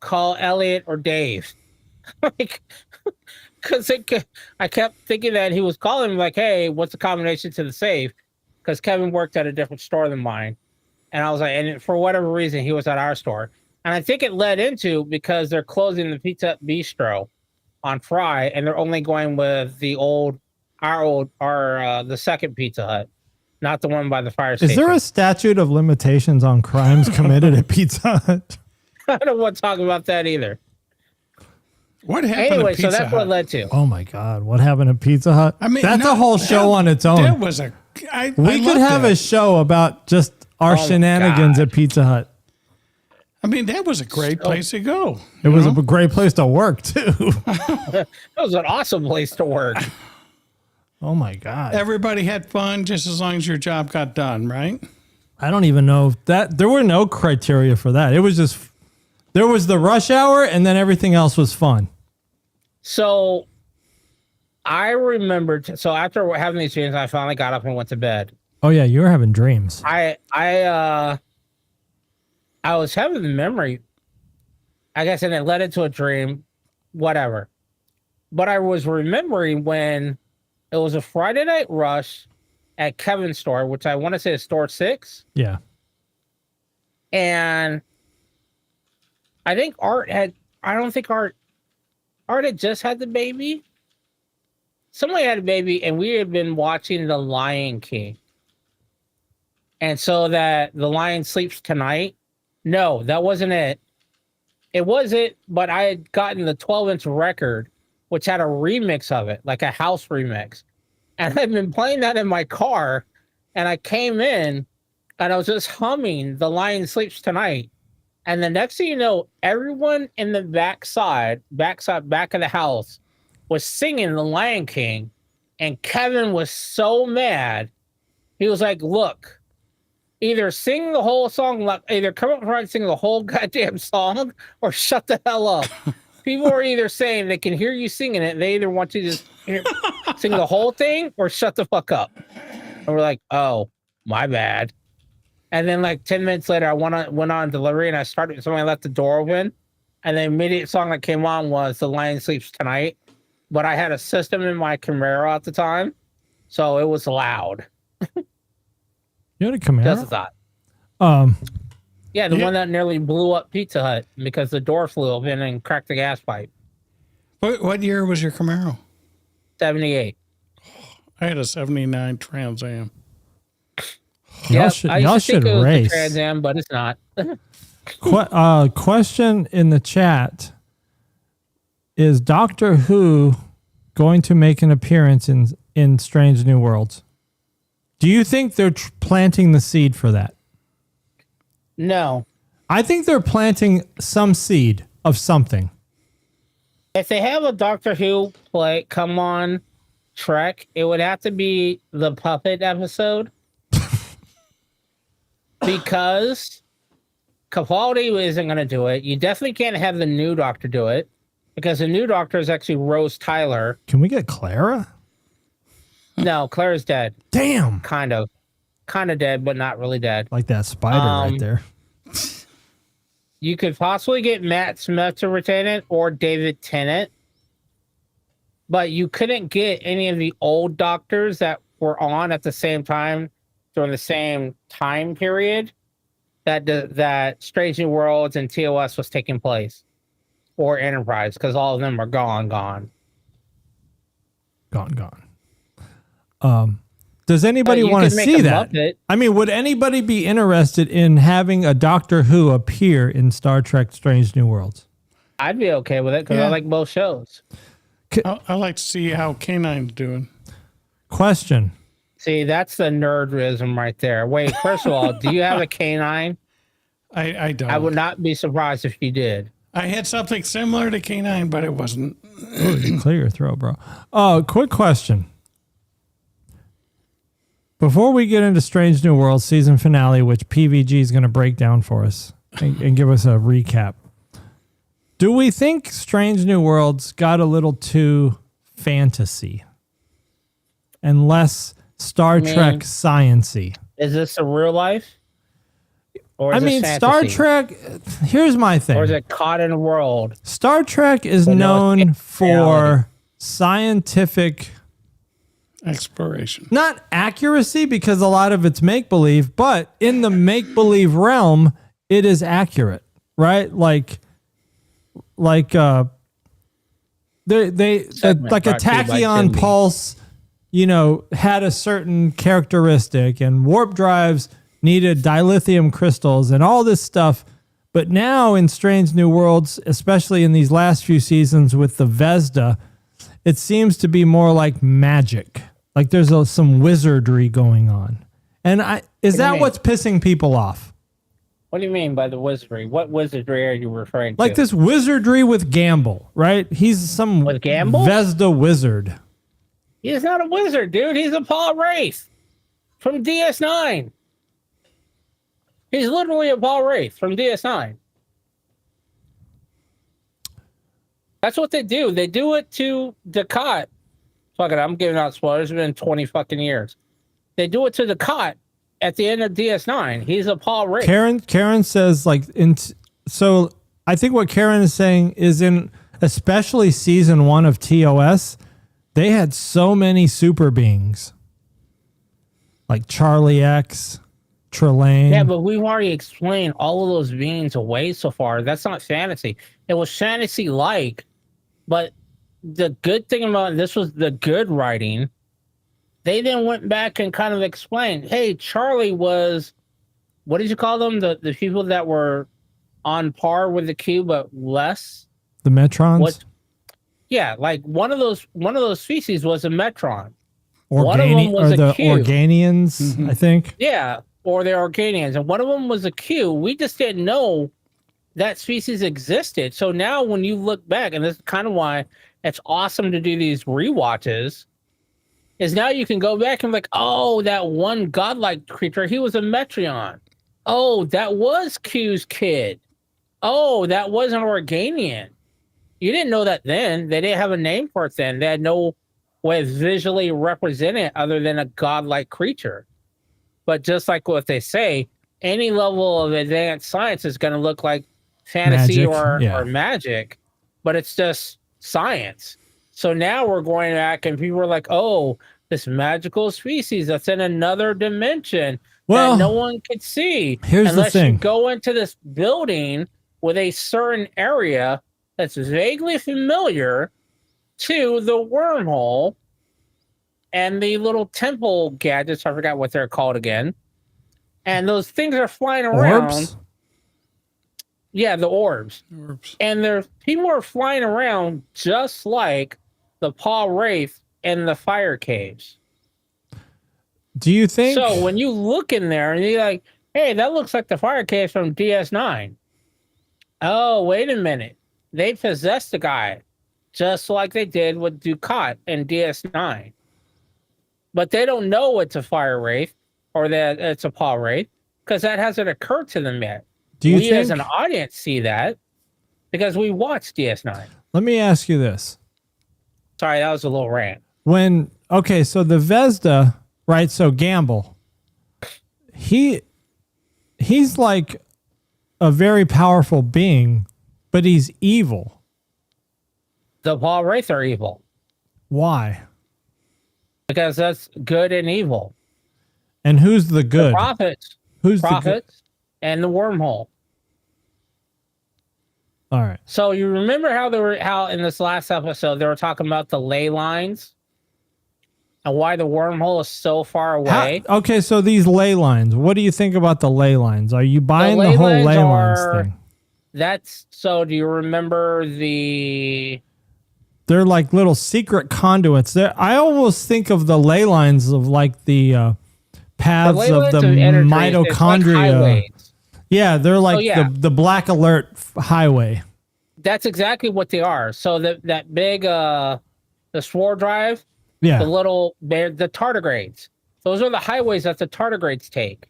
Call Elliot or Dave. Because I kept thinking that he was calling me like, hey, what's the combination to the safe? Because Kevin worked at a different store than mine. And I was like, and for whatever reason, he was at our store. And I think it led into because they're closing the Pizza Hut Bistro on Fry, and they're only going with the second Pizza Hut, not the one by the fire station. Is there a statute of limitations on crimes committed at Pizza Hut? I don't want to talk about that either. What happened Anyway, to Pizza so that's Hut? what led to. Oh my God. What happened at Pizza Hut? I mean, that's no, a whole show on its own. That was We could have a show about just our shenanigans at Pizza Hut. I mean, that was a great place to go. It was a great place to work too. It was an awesome place to work. Oh my God. Everybody had fun just as long as your job got done, right? I don't even know if that there were no criteria for that. It was just there was the rush hour and then everything else was fun. So I remembered. So after having these dreams, I finally got up and went to bed. Oh yeah, you were having dreams. I was having the memory, I guess, and it led into a dream, whatever. But I was remembering when it was a Friday night rush at Kevin's store, which I want to say is store 6. Yeah. And I think Art had just had the baby. Somebody had a baby, and we had been watching The Lion King. And so that The Lion Sleeps Tonight. No, that wasn't it. It wasn't, but I had gotten the 12-inch record, which had a remix of it, like a house remix. And I'd been playing that in my car, and I came in, and I was just humming The Lion Sleeps Tonight. And the next thing you know, everyone in the back of the house was singing The Lion King, and Kevin was so mad. He was like, look, either sing the whole song, either come up front and sing the whole goddamn song, or shut the hell up. People are either saying they can hear you singing it, they either want you to just sing the whole thing or shut the fuck up. And we're like, oh, my bad. And then like 10 minutes later, I went on delivery, and somebody left the door open, and the immediate song that came on was The Lion Sleeps Tonight. But I had a system in my Camaro at the time, so it was loud. You had a Camaro? Just a thought. Yeah, the one that nearly blew up Pizza Hut because the door flew open and cracked the gas pipe. What year was your Camaro? 78. I had a 79 Trans Am. Y'all I should used to think it was race. the Trans Am, but it's not. Question in the chat. Is Doctor Who going to make an appearance in Strange New Worlds? Do you think they're planting the seed for that? No. I think they're planting some seed of something. If they have a Doctor Who come on Trek, it would have to be the puppet episode. Because Capaldi isn't going to do it. You definitely can't have the new Doctor do it. because the new Doctor is actually Rose Tyler. Can we get Clara? No, Clara's dead. Damn. Kind of dead, but not really dead. Like that spider right there. You could possibly get Matt Smith to retain it or David Tennant, but you couldn't get any of the old Doctors that were on at the same time during the same time period that Strange New Worlds and TOS was taking place, or Enterprise, because all of them are gone. Does anybody want to see that? Muppet. I mean, would anybody be interested in having a Doctor Who appear in Star Trek Strange New Worlds? I'd be okay with it because I like both shows. I like to see how K9's doing. Question. See, that's the nerdism right there. Wait, first of all, do you have a K9? I don't. I would not be surprised if you did. I had something similar to K9, but it wasn't. Clear your throat, bro. Quick question. Before we get into Strange New Worlds season finale, which PVG is going to break down for us and give us a recap, do we think Strange New Worlds got a little too fantasy and less Star Trek science-y? Is this a real life? Or is this fantasy? Star Trek, here's my thing. Or is it caught in a world? Star Trek is known for scientific exploration. Not accuracy, because a lot of it's make-believe, but in the make-believe realm, it is accurate, right? Like a tachyon pulse, had a certain characteristic, and warp drives needed dilithium crystals and all this stuff. But now in Strange New Worlds, especially in these last few seasons with the Vesda, it seems to be more like magic. Like there's some wizardry going on. And is that what's pissing people off? What do you mean by the wizardry? What wizardry are you referring to? Like this wizardry with Gamble, right? He's some with Gamble? Vesda wizard. He's not a wizard, dude. He's a Paul Wraith from DS9. He's literally a Paul Wraith from DS9. That's what they do. They do it to Dukat. Fuck it, I'm giving out spoilers. It's been 20 fucking years. They do it to Dukat at the end of DS9. He's a Paul Wraith. Karen says so I think what Karen is saying is in especially season 1 of TOS, they had so many super beings. Like Charlie X, Trelane. Yeah, but we've already explained all of those beings away so far. That's not fantasy. It was fantasy-like, but the good thing about this was the good writing. They then went back and kind of explained, hey, Charlie was, what did you call them? The people that were on par with the Q, but less? The Metrons? Yeah, like one of those species was a Metron. One of them was the Q. Organians, I think. Yeah, or the Organians. And one of them was a Q. We just didn't know that species existed. So now when you look back, and this is kind of why it's awesome to do these rewatches, is now you can go back and be like, oh, that one godlike creature, he was a Metron. Oh, that was Q's kid. Oh, that was an Organian. You didn't know that then. They didn't have a name for it then. They had no way of visually representing it other than a godlike creature. But just like what they say, any level of advanced science is going to look like fantasy or magic, but it's just science. So now we're going back and people are like, oh, this magical species that's in another dimension that no one could see. Here's unless the thing. you go into this building with a certain area that's vaguely familiar to the wormhole and the little temple gadgets. I forgot what they're called again. And those things are flying around. Orbs? Yeah, the orbs. And people are flying around just like the Paul Wraith and the fire caves. Do you think? So when you look in there and you're like, hey, that looks like the fire caves from DS9. Oh, wait a minute. They possessed the guy just like they did with Dukat in DS9. But they don't know it's a fire wraith or that it's a Paul Wraith because that hasn't occurred to them yet. Do you we think, as an audience see that because we watched DS9. let me ask you this. Sorry, that was a little rant. So the Vesda, right? So Gamble, he's like a very powerful being, but he's evil. The Paul Wraith are evil. Why? Because that's good and evil. And who's the good? The prophets. Who's prophets and the wormhole. All right. So you remember how in this last episode they were talking about the ley lines and why the wormhole is so far away? Okay, so these ley lines. What do you think about the ley lines? Are you buying the whole ley lines thing? Do you remember the... They're like little secret conduits. I almost think of the ley lines of like the paths of the mitochondria. Yeah, they're like the black alert highway. That's exactly what they are. So that big the sword drive, yeah, the tardigrades. Those are the highways that the tardigrades take.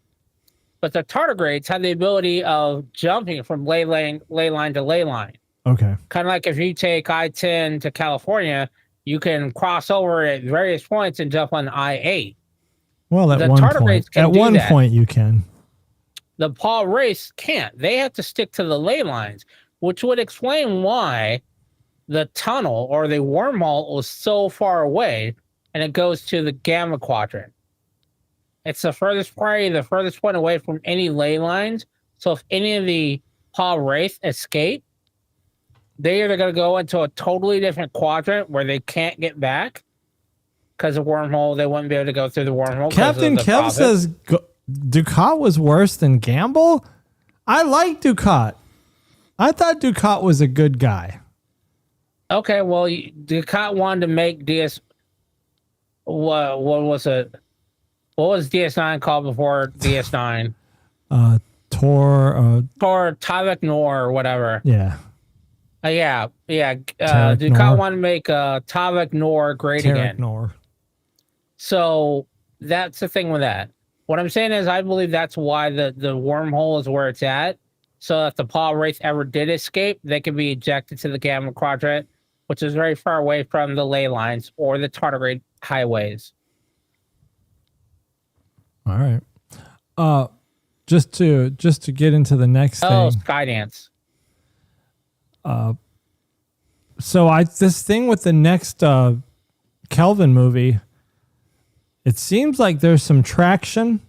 But the tardigrades have the ability of jumping from ley line to ley line. Okay. Kind of like if you take I-10 to California, you can cross over at various points and jump on I-8. Well, at one point you can. The Paul Wraiths can't. They have to stick to the ley lines, which would explain why the tunnel or the wormhole was so far away, and it goes to the Gamma Quadrant. It's the furthest point away from any ley lines. So if any of the Paul Wraith escape, they're either going to go into a totally different quadrant where they can't get back because of wormhole. They wouldn't be able to go through the wormhole. Captain Kev says Ducat was worse than Gamble. I like Ducat. I thought Ducat was a good guy. Okay, well, Ducat wanted to make DS. What was it? What was DS9 called before DS9? Tor Tavik Nor or whatever. Yeah. Ducat wanted to make Tavik Nor great again. Nor. So that's the thing with that. What I'm saying is I believe that's why the wormhole is where it's at. So if the Paul Wraith ever did escape, they could be ejected to the Gamma Quadrant, which is very far away from the ley lines or the tardigrade highways. All right. Just to get into the next thing. Skydance. So this thing with the next Kelvin movie, it seems like there's some traction.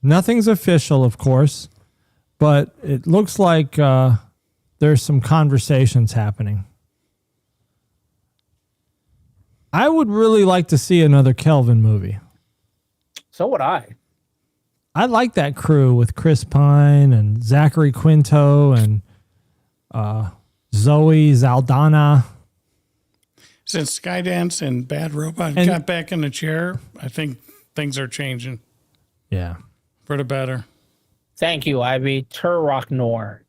Nothing's official, of course, but it looks like there's some conversations happening. I would really like to see another Kelvin movie. So would I. I like that crew with Chris Pine and Zachary Quinto and Zoe Zaldana. Since Skydance and Bad Robot got back in the chair, I think things are changing. Yeah. For the better. Thank you, Ivy. Turrock Nor.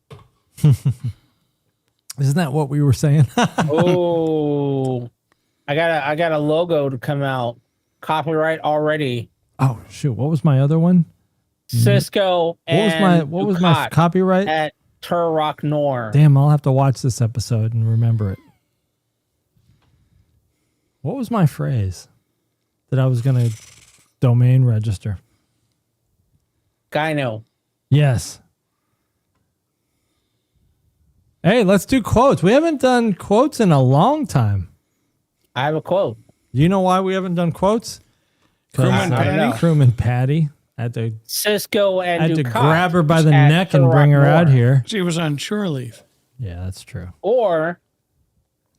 Isn't that what we were saying? Oh, I got a logo to come out. Copyright already. Oh shoot! What was my other one? Cisco. What was my copyright? At Turrock Nor. Damn! I'll have to watch this episode and remember it. What was my phrase that I was gonna domain register? Gyno. Yes. Hey, let's do quotes. We haven't done quotes in a long time. I have a quote. Do you know why we haven't done quotes? Crewman Patty. Cisco and I had Ducat to grab her by the neck and bring her out here. She was on shore leave. Yeah, that's true. Or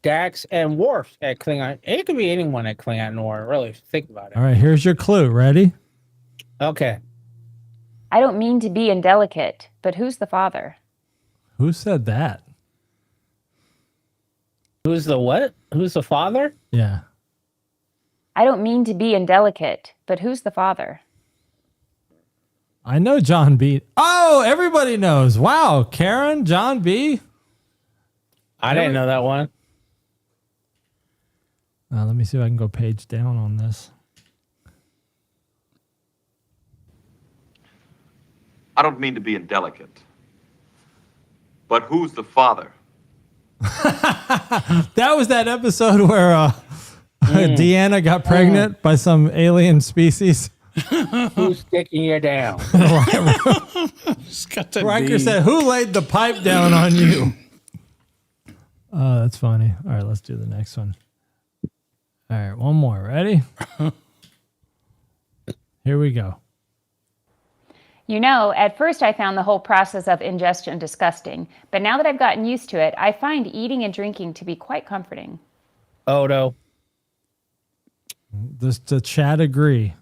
Dax and Worf at Klingon. It could be anyone at Klingon Nor, really, if you think about it. All right, here's your clue. Ready? Okay. I don't mean to be indelicate, but who's the father? Who said that? Who's the what? Who's the father? Yeah. I don't mean to be indelicate, but who's the father? I know John B. Oh, everybody knows. Wow, Karen, John B. I didn't know that one. Let me see if I can go page down on this. I don't mean to be indelicate, but who's the father? That was that episode where Deanna got pregnant by some alien species. Who's sticking you down? It's got the Riker D. said, "Who laid the pipe down on you?" Oh, that's funny. All right, let's do the next one. All right, one more. Ready? Here we go. You know, at first I found the whole process of ingestion disgusting, but now that I've gotten used to it, I find eating and drinking to be quite comforting. Odo. Does the chat agree?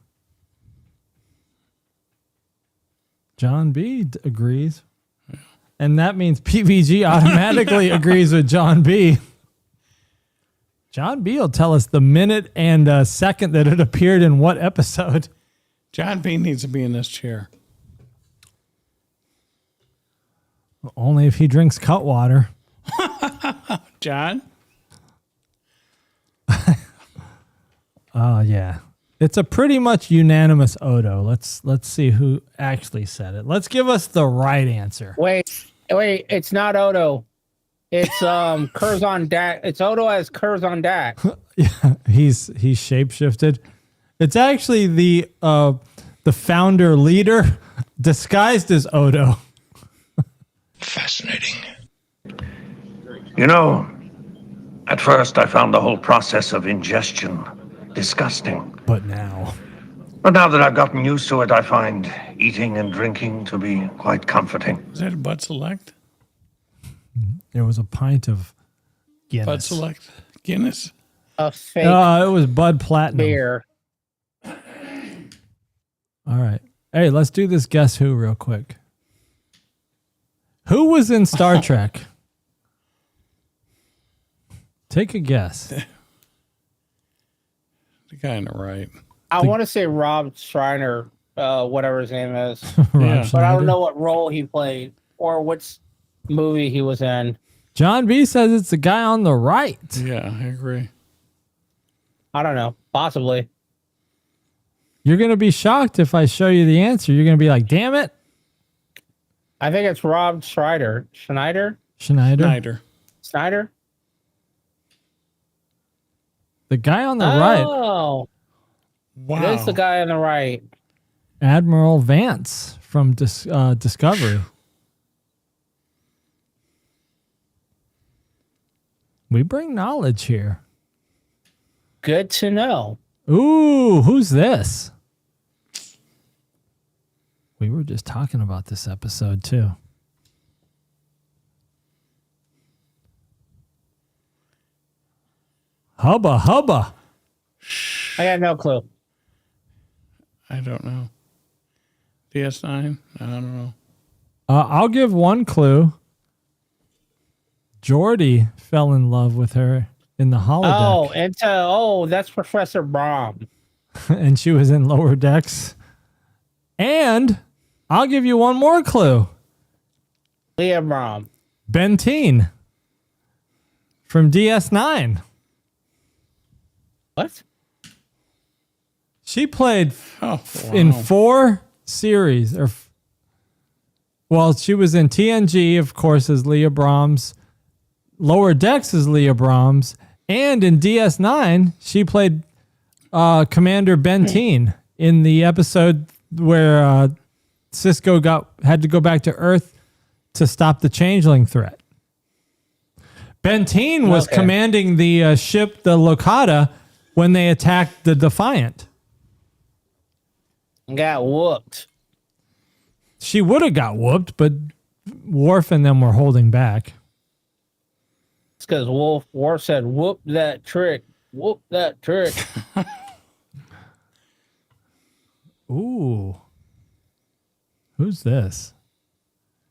John B agrees. And that means PVG automatically agrees with John B. John B will tell us the minute and second that it appeared in what episode. John B needs to be in this chair. Only if he drinks cut water. John? Oh, yeah. It's a pretty much unanimous Odo. Let's see who actually said it. Let's give us the right answer. Wait. It's not Odo. It's Curzon Dak. It's Odo as Curzon Dak. Yeah, he's shapeshifted. It's actually the founder leader disguised as Odo. Fascinating. You know, at first I found the whole process of ingestion disgusting. But now, But now that I've gotten used to it, I find eating and drinking to be quite comforting. Is that a Bud Select? there was a pint of Guinness. Bud Select Guinness? A fake It was Bud Platinum. beer. All right. Hey, let's do this Guess Who real quick. Who was in Star Trek? Take a guess. The guy on the right. I want to say Rob Schreiner, whatever his name is, Rob Yeah. but I Schneider. don't know what role he played or which movie he was in. John B says it's the guy on the right. Yeah, I agree. I don't know. Possibly. You're going to be shocked if I show you the answer. You're going to be like, damn it. I think it's Rob Schreider. Schneider? Schneider. Snyder? The guy on the right, Oh, Wow. it is the guy on the right. Admiral Vance from Discovery. We bring knowledge here. Good to know. Ooh, who's this? We were just talking about this episode too. Hubba hubba. I got no clue. I don't know. DS9? I don't know. I'll give one clue. Geordi fell in love with her in the holodeck, That's Professor Brahm. and she was in Lower Decks. And I'll give you one more clue. Leah Brahm. Bentine from DS9. What? She played Oh, in wow. 4 series. She was in TNG, of course, as Leah Brahms. Lower Decks as Leah Brahms. And in DS9, she played Commander Bentine in the episode where Cisco had to go back to Earth to stop the Changeling threat. Bentine was Okay. commanding the ship, the Locata, when they attacked the Defiant. Got whooped. She would have got whooped, but Worf and them were holding back. It's because Worf said, whoop that trick. Whoop that trick. Ooh. Who's this?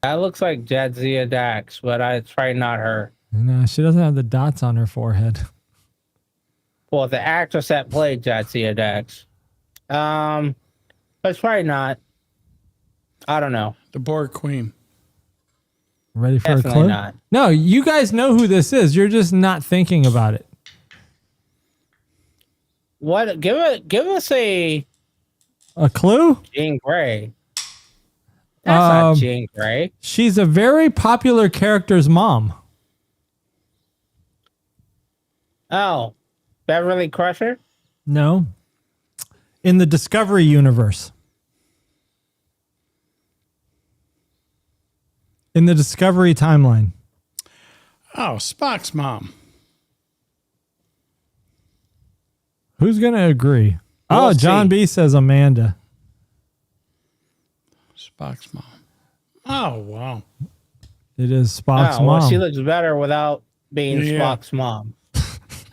That looks like Jadzia Dax, but it's probably not her. No, she doesn't have the dots on her forehead. Well, the actress that played Jadzia Dax. But it's probably not. I don't know. The Borg Queen. Ready for Definitely a clue? not. No, you guys know who this is. You're just not thinking about it. What? Give us a A clue? Jean Grey. That's not Jean Grey. She's a very popular character's mom. Oh, Beverly Crusher? No. In the Discovery universe. In the Discovery timeline. Oh, Spock's mom. Who's going to agree? We'll Oh, John see. B says Amanda. Spock's mom. Oh, wow. It is Spock's Oh, well, mom. she looks better without being Yeah. Spock's mom.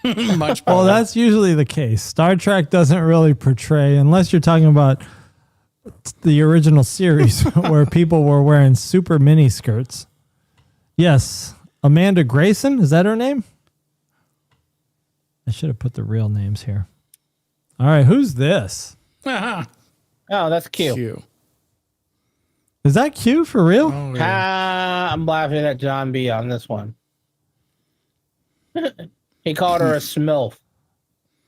Much better. Well, that's usually the case. Star Trek doesn't really portray, unless you're talking about the original series where people were wearing super mini skirts. Yes. Amanda Grayson, is that her name? I should have put the real names here. All right, who's this? Uh-huh. Oh, that's cute. Q. Is that Q for real? Oh, yeah. I'm laughing at John B on this one. He called her a smilf.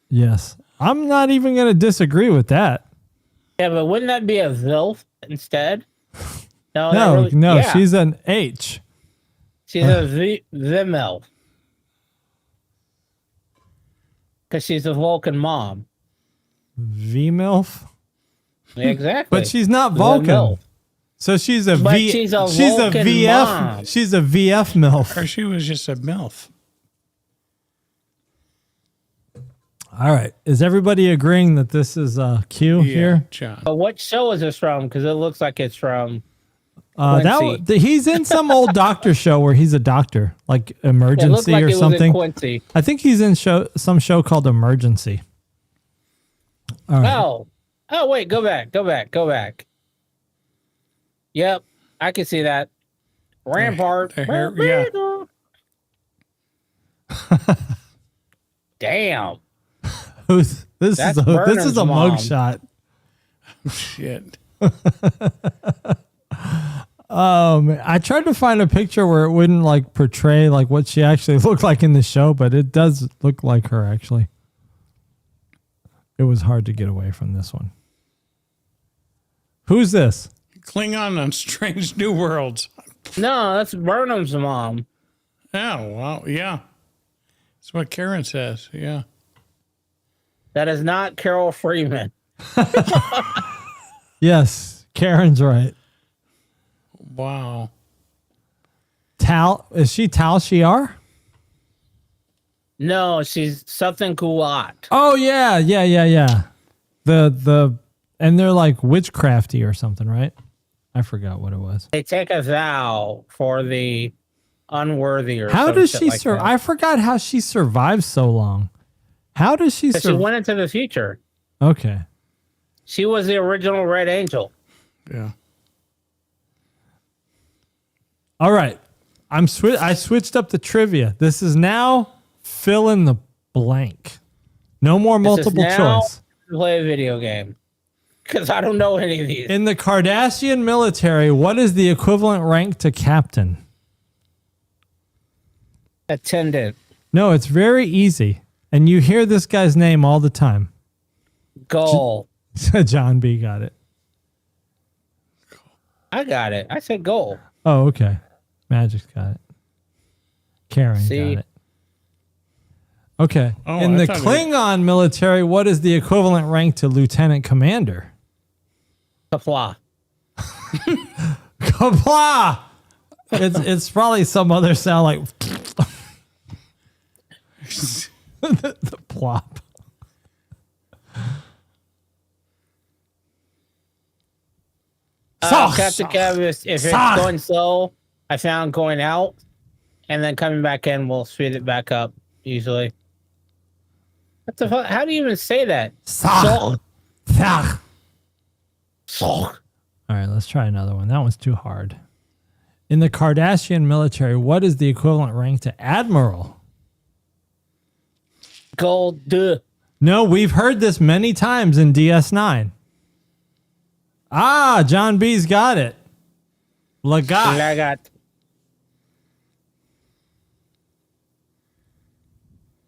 Yes. I'm not even going to disagree with that. Yeah, but wouldn't that be a Zilf instead? No, No, yeah. she's an H. She's a Zimilf. Because she's a Vulcan mom. V-MILF? Exactly. But she's not The Vulcan. MILF. So she's a But V. she's a she's a Vulcan VF. mom. She's a VF MILF. Or she was just a MILF. All right. Is everybody agreeing that this is Q Yeah, here? John. But what show is this from? Because it looks like it's from... That he's in some old doctor show where he's a doctor, like It looked Emergency like or it was in something. Quincy. I think he's in some show called Emergency. All right. Oh, wait, go back. Yep, I can see that. Rampart. the hair- yeah. Damn. This is That's a Burnham's mom. mugshot. Shit. I tried to find a picture where it wouldn't like portray like what she actually looked like in the show, but it does look like her actually. It was hard to get away from this one. Who's this? Klingon on Strange New Worlds. No, that's Burnham's mom. Oh, well, yeah. That's what Karen says. Yeah. That is not Carol Freeman. Yes, Karen's right. Wow. Is she Tal Shiar? No, she's something Kuat. Oh yeah. And they're like witchcrafty or something, right? I forgot what it was. They take a vow for the unworthy or How some does shit she like survive? that. I forgot how she survived so long. How does she 'Cause she survive? went into the future. Okay. She was the original Red Angel. Yeah. All right. I switched up the trivia. This is now fill in the blank. No more multiple This is now choice. Play a video game. Because I don't know any of these. In the Cardassian military, what is the equivalent rank to captain? Attendant. No, it's very easy. And you hear this guy's name all the time. Goal. John B got it. I got it. I said goal. Oh, okay. Magic's got it. Karen See? got it. Okay. Oh, In I the thought it- Klingon military, what is the equivalent rank to lieutenant commander? Kapla. Kapla! It's probably some other sound like the plop. Captain Cavis, if it's Sock. going slow, I found going out and then coming back in will speed it back up usually. What the fuck? How do you even say that? Sock. Sock. Sock. All right, let's try another one. That one's too hard. In the Cardassian military, what is the equivalent rank to admiral? Gold. Duh. No, we've heard this many times in DS9. Ah, John B's got it. Lagat. Lagat.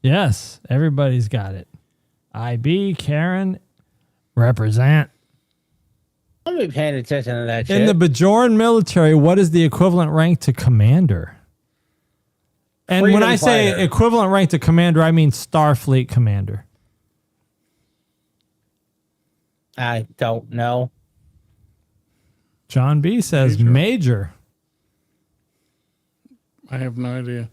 Yes, everybody's got it. IB, Karen, represent. I'll be paying attention to that shit. In the Bajoran military, what is the equivalent rank to commander? And Freedom when I say fighter. equivalent rank to commander, I mean Starfleet commander. I don't know. John B says major. I have no idea.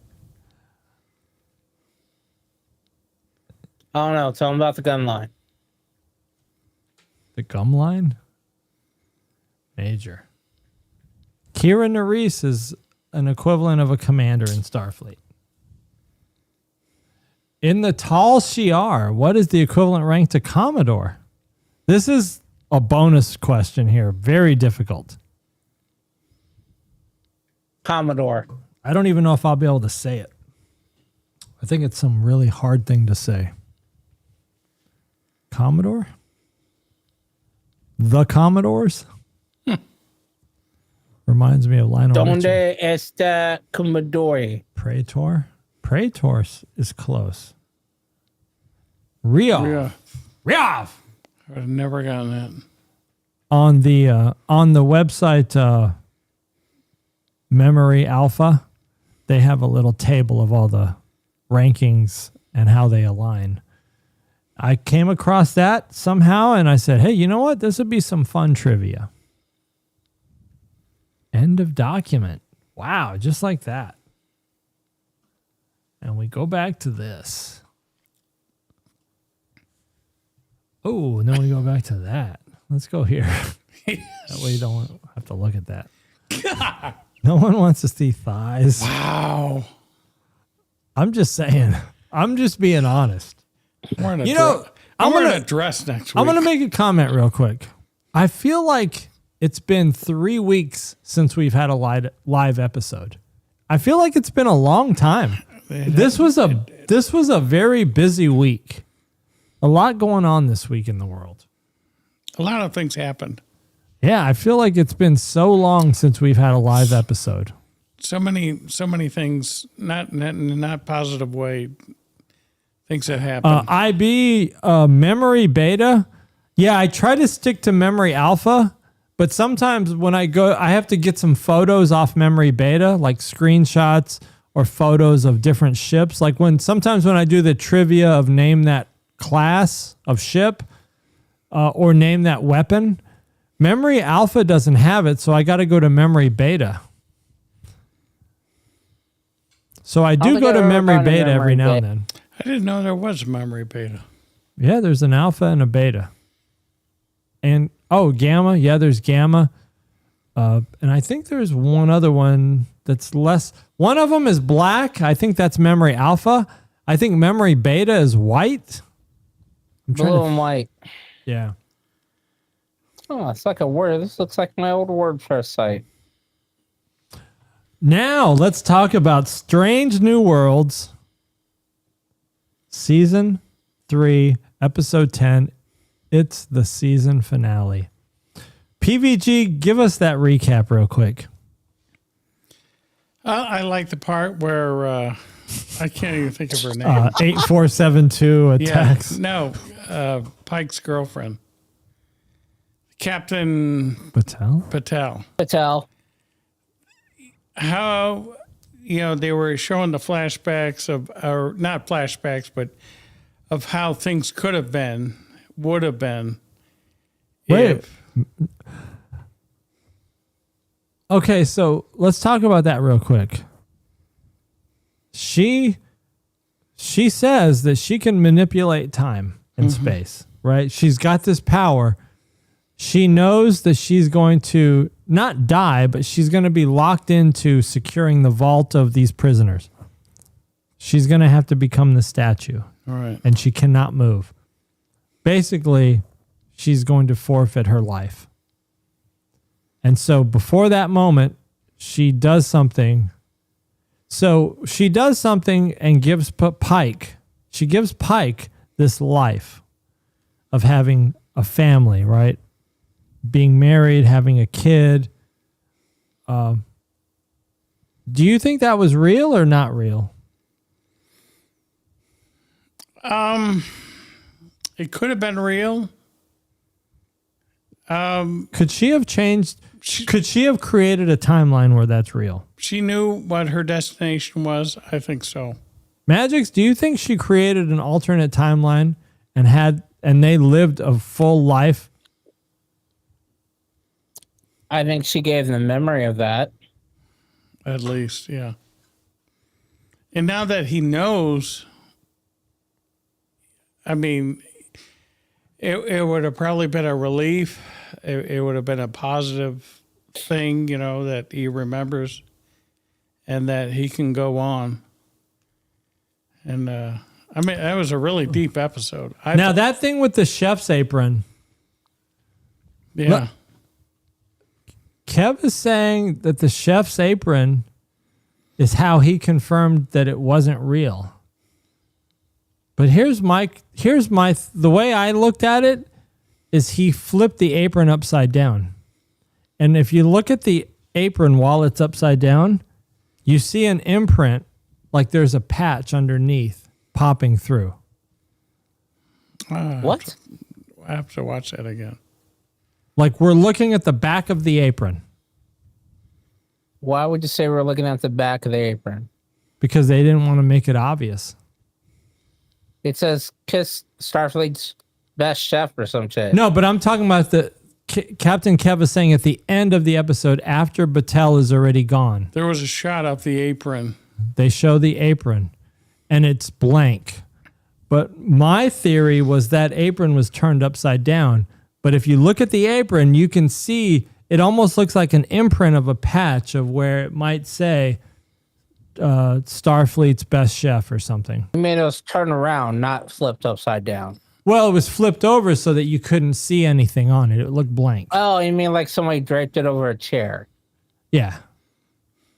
I don't know. Tell them about the gun line. The gum line? Major. Kira Nerys is an equivalent of a commander in Starfleet. In the Tal Shiar, what is the equivalent rank to Commodore? This is a bonus question here. Very difficult. Commodore. I don't even know if I'll be able to say it. I think it's some really hard thing to say. Commodore? The Commodores? Reminds me of Lionel Donde Richie. está Commodore? Praetor? Praetor is close. Rio. Yeah. Rio. I've never gotten that. On the website Memory Alpha, they have a little table of all the rankings and how they align. I came across that somehow and I said, hey, you know what? This would be some fun trivia. End of document. Wow, just like that. And we go back to this. Oh, and then we go back to that. Let's go here. That way you don't have to look at that. God. No one wants to see thighs. Wow. I'm just saying. I'm just being honest. I'm wearing a You know, I'm wearing gonna- a dress next week. I'm going to make a comment real quick. I feel like it's been 3 weeks since we've had a live episode. I feel like it's been a long time. This was a very busy week. A lot going on this week in the world. A lot of things happened. Yeah, I feel like it's been so long since we've had a live episode. So many things, not in a not positive way. Things that happen. IB memory beta. Yeah, I try to stick to memory alpha, but sometimes when I go, I have to get some photos off memory beta, like screenshots or photos of different ships. Like sometimes when I do the trivia of name that class of ship or name that weapon, memory alpha doesn't have it, so I got to go to memory beta. So I do think go I've to ever memory gone to beta every memory now and beta. then. I didn't know there was a memory beta. Yeah, there's an alpha and a beta. And, gamma. Yeah, there's gamma. And I think there's one other one that's less. One of them is black. I think that's memory alpha. I think memory beta is white. I'm trying Blue to. and white. Yeah. Oh, it's like a word. This looks like my old WordPress site. Now, let's talk about Strange New Worlds. Season 3, Episode 10. It's the season finale. PVG, give us that recap real quick. I like the part where I can't even think of her name. 8472 attacks. No, Pike's girlfriend, Captain Patel? Patel. How they were showing the flashbacks or not flashbacks, but of how things could have been, would have been. Wait. Okay, so let's talk about that real quick. She says that she can manipulate time and space, right? She's got this power. She knows that she's going to not die, but she's going to be locked into securing the vault of these prisoners. She's going to have to become the statue. All right. And she cannot move. Basically, she's going to forfeit her life. And so before that moment, she does something. So she does something and gives Pike, she gives Pike this life of having a family, right? Being married, having a kid. Do you think that was real or not real? It could have been real. Could she have changed? Could she have created a timeline where that's real? She knew what her destination was. I think so. Mgyx, do you think she created an alternate timeline and they lived a full life? I think she gave them memory of that. At least, yeah. And now that he knows, I mean, it would have probably been a relief. It would have been a positive thing, you know, that he remembers and that he can go on. And, I mean, that was a really deep episode. That thing with the chef's apron. Yeah. Kev is saying that the chef's apron is how he confirmed that it wasn't real. But the way I looked at it is he flipped the apron upside down. And if you look at the apron while it's upside down, you see an imprint like there's a patch underneath popping through. What? I have to watch that again. Like we're looking at the back of the apron. Why would you say we're looking at the back of the apron? Because they didn't want to make it obvious. It says Kiss Starfleet's best chef or some shit. No, but I'm talking about Captain Kev is saying at the end of the episode after Battelle is already gone. There was a shot of the apron. They show the apron and it's blank. But my theory was that apron was turned upside down. But if you look at the apron, you can see it almost looks like an imprint of a patch of where it might say Starfleet's best chef or something. You mean it was turned around, not flipped upside down? Well, it was flipped over so that you couldn't see anything on it. It looked blank. Oh, you mean like somebody draped it over a chair? Yeah.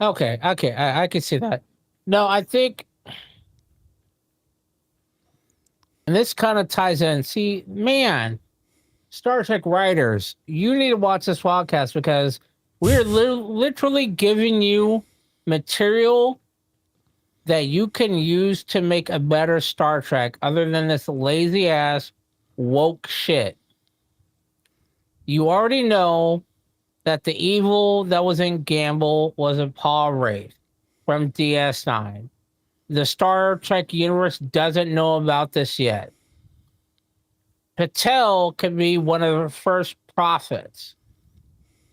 Okay, I can see that. No, I think, and this kind of ties in. See, man, Star Trek writers, you need to watch this podcast because we're literally giving you material that you can use to make a better Star Trek other than this lazy ass woke shit. You already know that the evil that was in Gamble was a Paul Wraith from DS9. The Star Trek universe doesn't know about this yet. Battelle could be one of the first prophets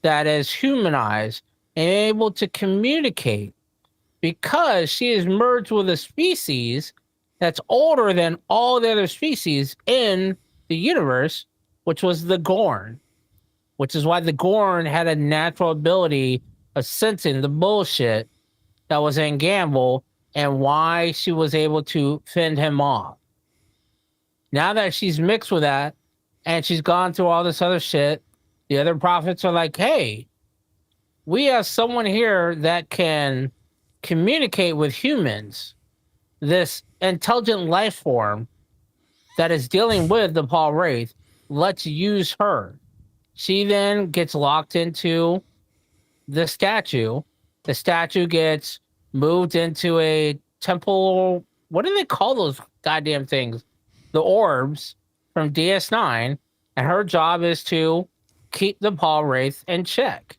that is humanized and able to communicate because she is merged with a species that's older than all the other species in the universe, which was the Gorn, which is why the Gorn had a natural ability of sensing the bullshit that was in Gamble and why she was able to fend him off. Now that she's mixed with that and she's gone through all this other shit, the other prophets are like, hey, we have someone here that can communicate with humans, this intelligent life form that is dealing with the Paul Wraith. Let's use her. She then gets locked into the statue. The statue gets moved into a temple. What do they call those goddamn things? The orbs from DS9. And her job is to keep the Paul Wraith in check.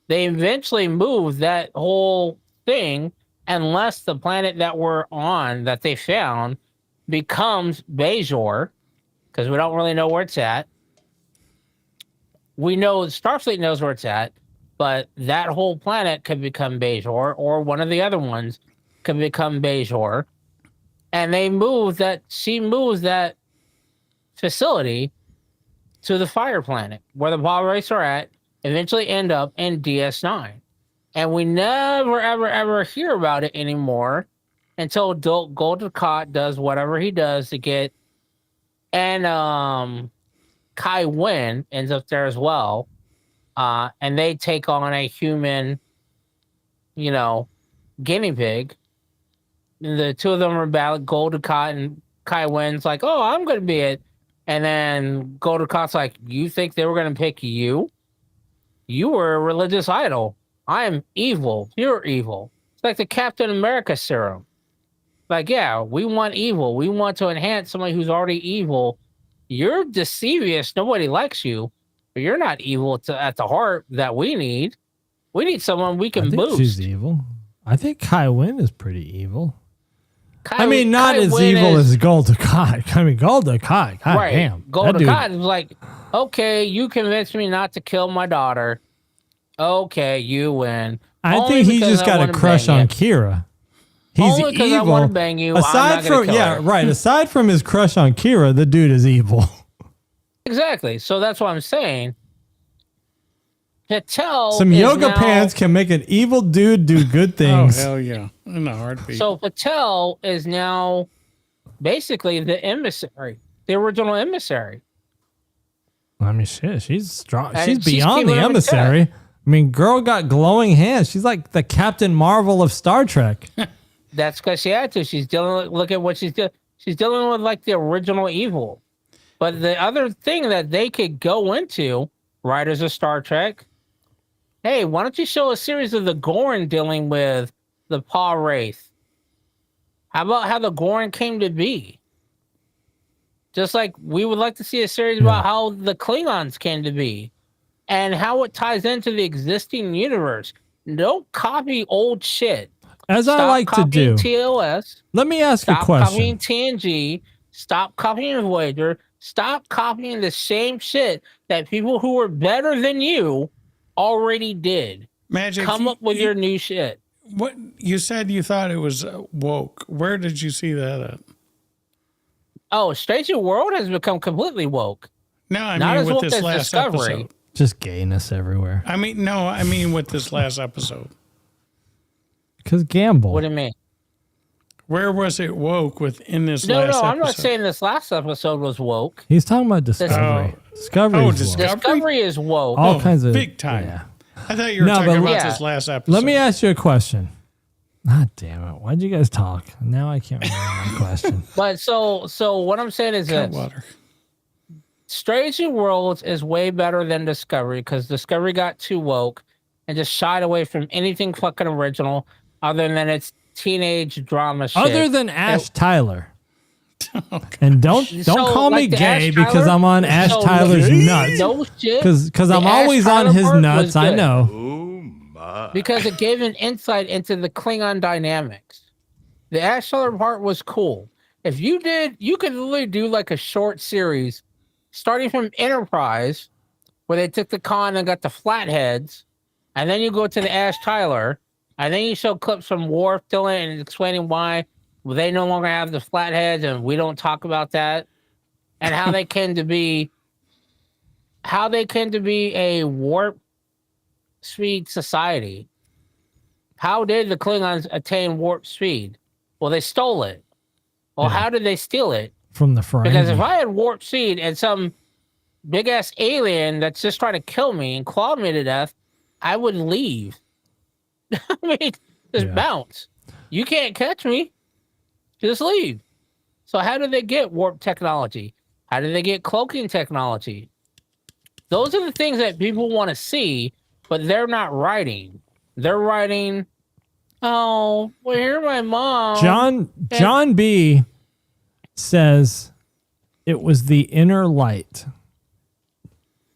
They eventually move that whole thing unless the planet that we're on that they found becomes Bajor, because we don't really know where it's at. We know Starfleet knows where it's at, but that whole planet could become Bajor, or one of the other ones could become Bajor. And she moves that facility to the Fire Planet, where the Paul Wraiths are at, eventually end up in DS9. And we never, ever, ever hear about it anymore until Golden Cot does whatever he does to get, and Kai Wynn ends up there as well. And they take on a human, guinea pig. The two of them are about Golden Cot, and Kai Wynn's like, oh, I'm going to be it. And then Golden Cot's like, you think they were going to pick you? You were a religious idol. I am evil, pure evil. It's like the Captain America serum. Like, yeah, we want evil. We want to enhance somebody who's already evil. You're deceivious. Nobody likes you. but you're not evil at the heart that we need. We need someone we I can think boost. she's evil. I think Kai Wynn is pretty evil. Kai, I mean, not Kai as Wynn evil is, as Golda Kai. I mean, Golda Kai. God right. damn. Golda That dude- Kai is like, okay, you convinced me not to kill my daughter. Okay, you win. I Only think he because just I got a wanna crush bang on you. Kira. He's Only because I evil. want to bang you. I'm Aside not gonna from kill her. right. Aside from his crush on Kira, the dude is evil. Exactly. So that's what I'm saying. Patel Some is yoga now, pants can make an evil dude do good Oh, things. hell yeah. In a heartbeat. So Patel is now basically the emissary, the original emissary. I mean, shit, she's strong. And She's she's beyond the keeping him in emissary. I mean, girl got glowing hands. She's like the Captain Marvel of Star Trek. That's because she had to. She's dealing with, look at what she's doing. She's dealing with like the original evil. But the other thing that they could go into, writers of Star Trek, hey, why don't you show a series of the Gorn dealing with the Pa Wraith? How about how the Gorn came to be? Just like we would like to see a series about how the Klingons came to be and how it ties into the existing universe. Don't copy old shit. As I Stop like to copying do. TOS. Let me ask a Stop question. copying TNG. Stop copying Voyager. Stop copying the same shit that people who were better than you already did. Magic. Come up with your new shit. What you said you thought it was woke. Where did you see that at? Oh, Strange New World has become completely woke. No, I Not mean as with woke this as last Discovery. episode. Just gayness everywhere. I mean with this last episode. Because gamble. What do you mean? Where was it woke within this No, last no, episode? I'm not saying this last episode was woke. He's talking about Discovery. Oh. Discovery. Oh, is woke. Discovery? Discovery is woke. All kinds of big time. Yeah. I thought you were No, talking but- about Yeah. this last episode. Let me ask you a question. God damn it! Why'd you guys talk? Now I can't remember my question. But so what I'm saying is this. Water. Strange New Worlds is way better than Discovery because Discovery got too woke and just shied away from anything fucking original other than its teenage drama shit. Other than Ash Tyler. And don't So, call me like the gay Ash because Tyler? I'm on Ash So, Tyler's nuts. no shit. Because I'm The Ash always on Tyler his part nuts. was I good. know. Because it gave an insight into the Klingon dynamics. The Ash Tyler part was cool. If you did, you could literally do like a short series starting from Enterprise, where they took the con and got the flatheads, and then you go to the Ash Tyler, and then you show clips from Worf, Dylan, and explaining why they no longer have the flatheads, and we don't talk about that, and how they came to be, a warp speed society. How did the Klingons attain warp speed? Well, they stole it. Well, Yeah. how did they steal it? From the Ferengi. Because if I had warp speed and some big ass alien that's just trying to kill me and claw me to death, I would leave. I mean, just Yeah. bounce. You can't catch me. Just leave. So how did they get warp technology? How did they get cloaking technology? Those are the things that people want to see, but they're not writing. They're writing, oh, well, here's my mom. John B says it was the inner light,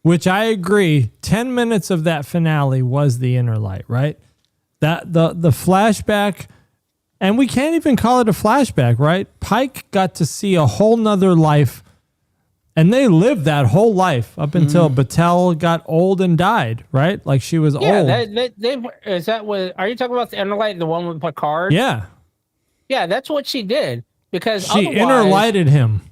which I agree. 10 minutes of that finale was the inner light, right? That the flashback, and we can't even call it a flashback, right? Pike got to see a whole nother life, and they lived that whole life up until Batel got old and died, right? Like she was Yeah, old. are you talking about the inner light, the one with Picard? Yeah. Yeah, that's what she did. Because She otherwise, inner lighted him.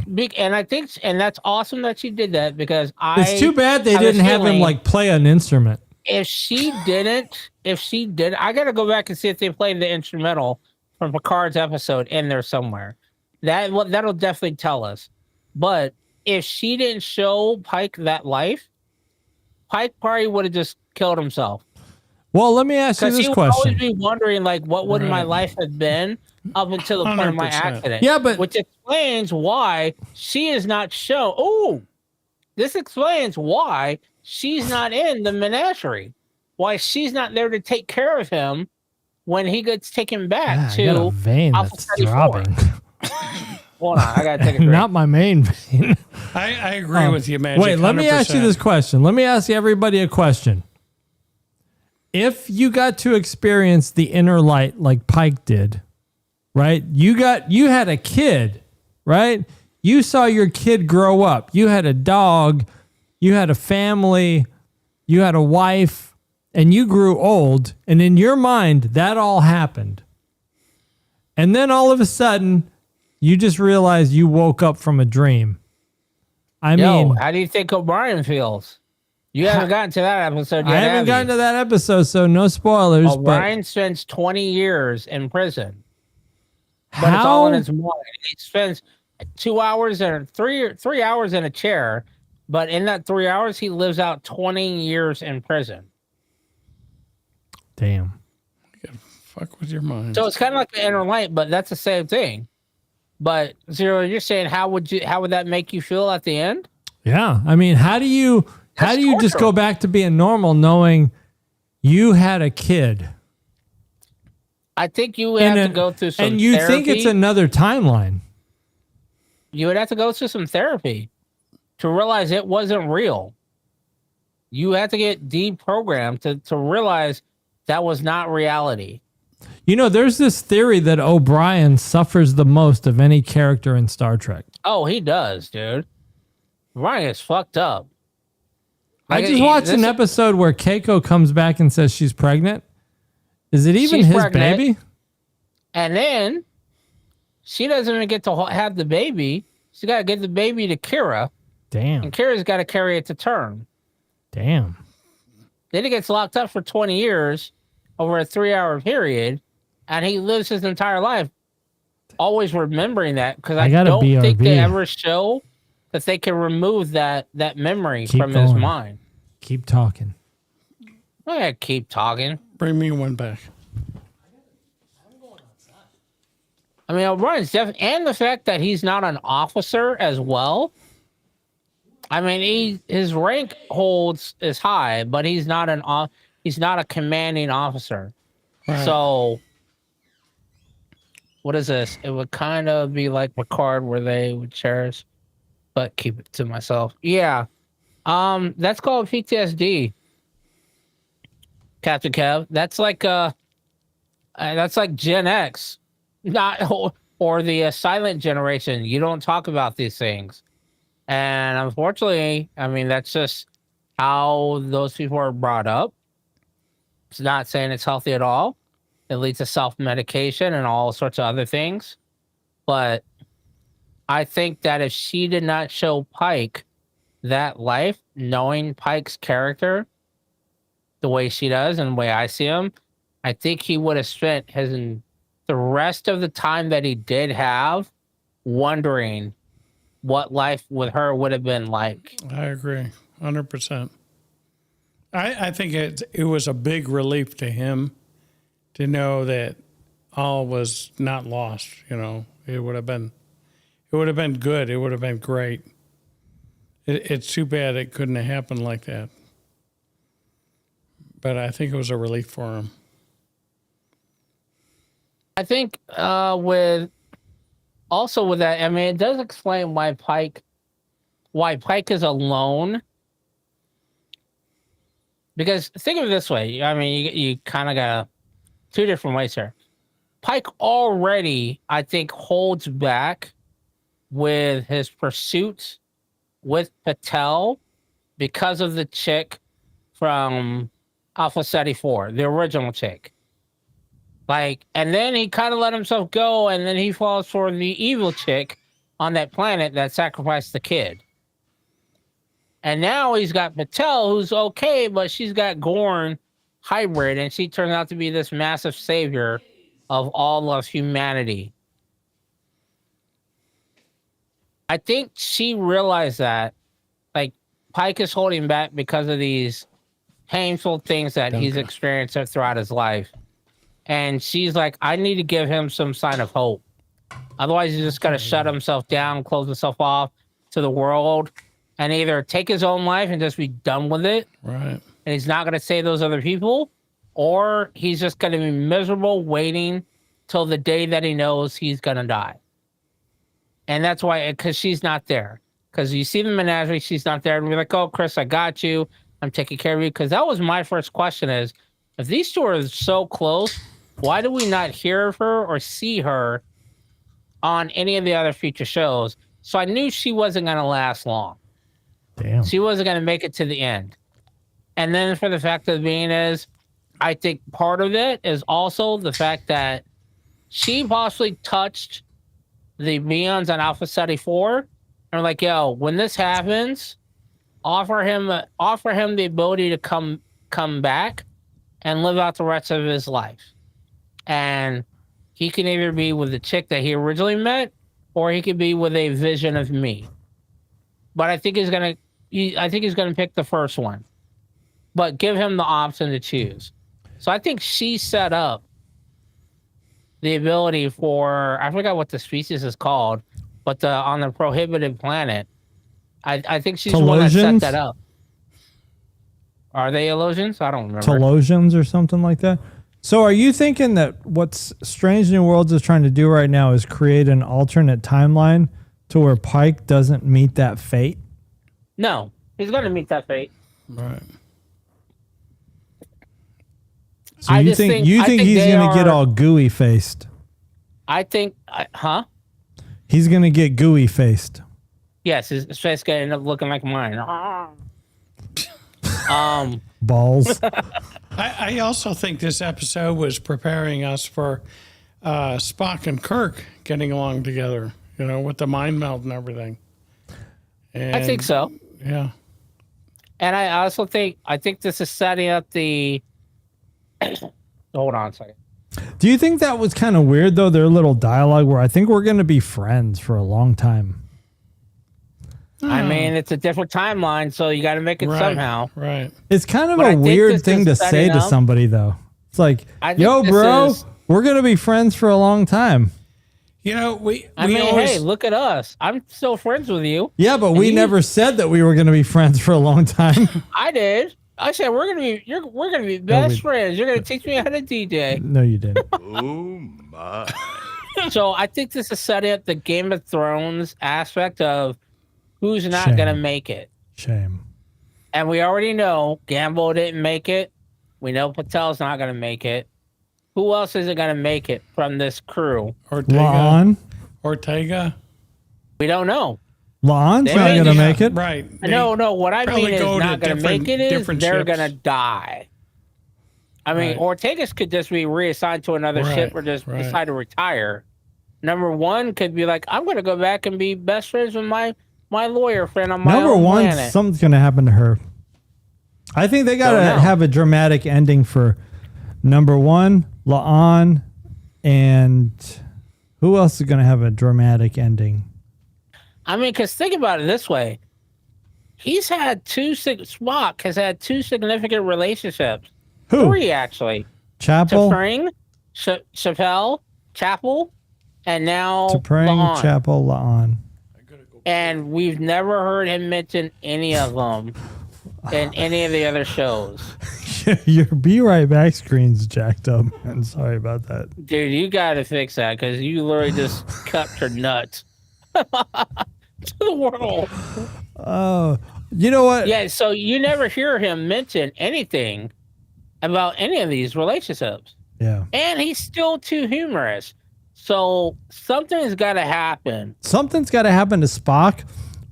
and that's awesome that she did that because It's too bad they have a didn't have him feeling like play an instrument. if she did, I gotta go back and see if they played the instrumental from Picard's episode in there somewhere. That'll definitely tell us. But if she didn't show Pike that life, Pike probably would have just killed himself. Well, let me ask you Because this he would always question. be wondering, like, what would my Right. life have been up until the point of my 100%. accident? Yeah, but Which explains why she is not shown. Oh, this explains why she's not in the menagerie. Why she's not there to take care of him when he gets taken back I got a to vein Alpha that's 34. throbbing. Hold on, I gotta take a drink. Not my main vein. I agree with you, Magic. Wait, let me ask you 100%. this question. Let me ask everybody a question. If you got to experience the inner light like Pike did, right? You had a kid, right? You saw your kid grow up. You had a dog, you had a family, you had a wife, and you grew old. And in your mind, that all happened. And then all of a sudden, you just realized you woke up from a dream. I mean, how do you think O'Brien feels? You haven't gotten to that episode yet. I haven't gotten to that episode, so no spoilers. O'Brien spends 20 years in prison. But it's all in his mind. He spends 2 hours and 3 hours in a chair, but in that 3 hours, he lives out 20 years in prison. Damn. Fuck with your mind. So it's kind of like the inner light, but that's the same thing. But Zero, you're saying how would that make you feel at the end? Yeah, I mean, how do you just go back to being normal knowing you had a kid? I think you would have to go through some and you therapy. think it's another timeline. You would have to go through some therapy to realize it wasn't real. You had to get deprogrammed to realize that was not reality. You know, there's this theory that O'Brien suffers the most of any character in Star Trek. Oh, he does, dude. Ryan is fucked up. I just watched an episode where Keiko comes back and says she's pregnant. Is it even his baby? And then she doesn't even get to have the baby. She's got to get the baby to Kira. Damn. And Kira's got to carry it to term. Damn. Then he gets locked up for 20 years over a 3-hour period. And he lives his entire life always remembering that, because I don't think they ever show that they can remove that memory from his mind. Keep talking. I gotta keep talking. Bring me one back. I mean, O'Brien's definitely, and the fact that he's not an officer as well. I mean, his rank is high, but he's not a commanding officer. Right. So, what is this? It would kind of be like Picard, where they would cherish, but keep it to myself. Yeah, that's called PTSD, Captain Kev. That's like Gen X, or the silent generation. You don't talk about these things, and unfortunately, I mean, that's just how those people are brought up. It's not saying it's healthy at all. It leads to self-medication and all sorts of other things. But I think that if she did not show Pike that life, knowing Pike's character the way she does and the way I see him, I think he would have spent the rest of the time that he did have wondering what life with her would have been like. I agree, 100%. I think it was a big relief to him to know that all was not lost. You know, it would have been good. It would have been great. It's too bad it couldn't have happened like that. But I think it was a relief for him. I think with that, I mean, it does explain why Pike is alone. Because think of it this way. I mean, you kind of got two different ways here. Pike already, I think, holds back with his pursuit with Patel because of the chick from Alpha Ceti 4, the original chick. Like, and then he kind of let himself go, and then he falls for the evil chick on that planet that sacrificed the kid. And now he's got Patel, who's okay, but she's got Gorn hybrid, and she turns out to be this massive savior of all of humanity. I think she realized that, like, Pike is holding back because of these painful things that he's experienced throughout his life. And she's like, I need to give him some sign of hope. Otherwise, he's just going to shut himself down, close himself off to the world, and either take his own life and just be done with it. Right. And he's not going to save those other people, or he's just going to be miserable waiting till the day that he knows he's going to die. And that's why, because she's not there. Because you see the menagerie, she's not there. And we're like, oh, Chris, I got you. I'm taking care of you. Because that was my first question is, if these two are so close, why do we not hear of her or see her on any of the other future shows? So I knew she wasn't going to last long. Damn. She wasn't going to make it to the end. And then for the fact of being is, I think part of it is also the fact that she possibly touched the Meons on Alpha Ceti 4. And like, yo, when this happens, offer him the ability to come back and live out the rest of his life. And he can either be with the chick that he originally met, or he could be with a vision of me. But I think he's gonna pick the first one. But give him the option to choose. So I think she set up the ability for, I forgot what the species is called, but on the prohibited planet, I think she's the one that set that up. Are they illusions? I don't remember. Telosians or something like that. So are you thinking that what's Strange New Worlds is trying to do right now is create an alternate timeline to where Pike doesn't meet that fate? No, he's going to meet that fate. Right. So you think he's going to get all gooey faced? I think, He's going to get gooey faced. Yes, his face going to end up looking like mine. Balls. I also think this episode was preparing us for Spock and Kirk getting along together, with the mind meld and everything. And, I think so. Yeah. And I also think this is setting up the... Hold on a second. Do you think that was kind of weird, though, their little dialogue where I think we're going to be friends for a long time? I mean, it's a different timeline, so you got to make it somehow. Right. It's kind of a weird thing to say to somebody, though. It's like, yo, bro, we're going to be friends for a long time. Hey, look at us. I'm still friends with you. Yeah, but we never said that we were going to be friends for a long time. I did. I said we're gonna be best friends. You're gonna teach me how to DJ. No, you didn't. Oh my. So I think this is setting up the Game of Thrones aspect of who's not gonna make it. Shame. And we already know Gamble didn't make it. We know Patel's not gonna make it. Who else isn't gonna make it from this crew? Ortega. We don't know. La'an's not going to make it. Right. No. What I mean is not going to make it is they're going to die. I mean, Ortega's could just be reassigned to another ship or just decide to retire. Number one could be like, I'm going to go back and be best friends with my lawyer friend on my own planet. Something's going to happen to her. I think they got to have a dramatic ending for number one, La'an, and who else is going to have a dramatic ending? I mean, because think about it this way. Spock has had two significant relationships. Who? 3, actually. Chapel? T'Pring, Chapel, and now T'Pring, La'an. Chapel, La'an. And we've never heard him mention any of them in any of the other shows. Your Be Right Back screen's jacked up. I'm sorry about that. Dude, you got to fix that because you literally just cut your nuts. To the world. Oh, you know what? Yeah, so you never hear him mention anything about any of these relationships. Yeah. And he's still too humorous. So something's got to happen. Something's got to happen to Spock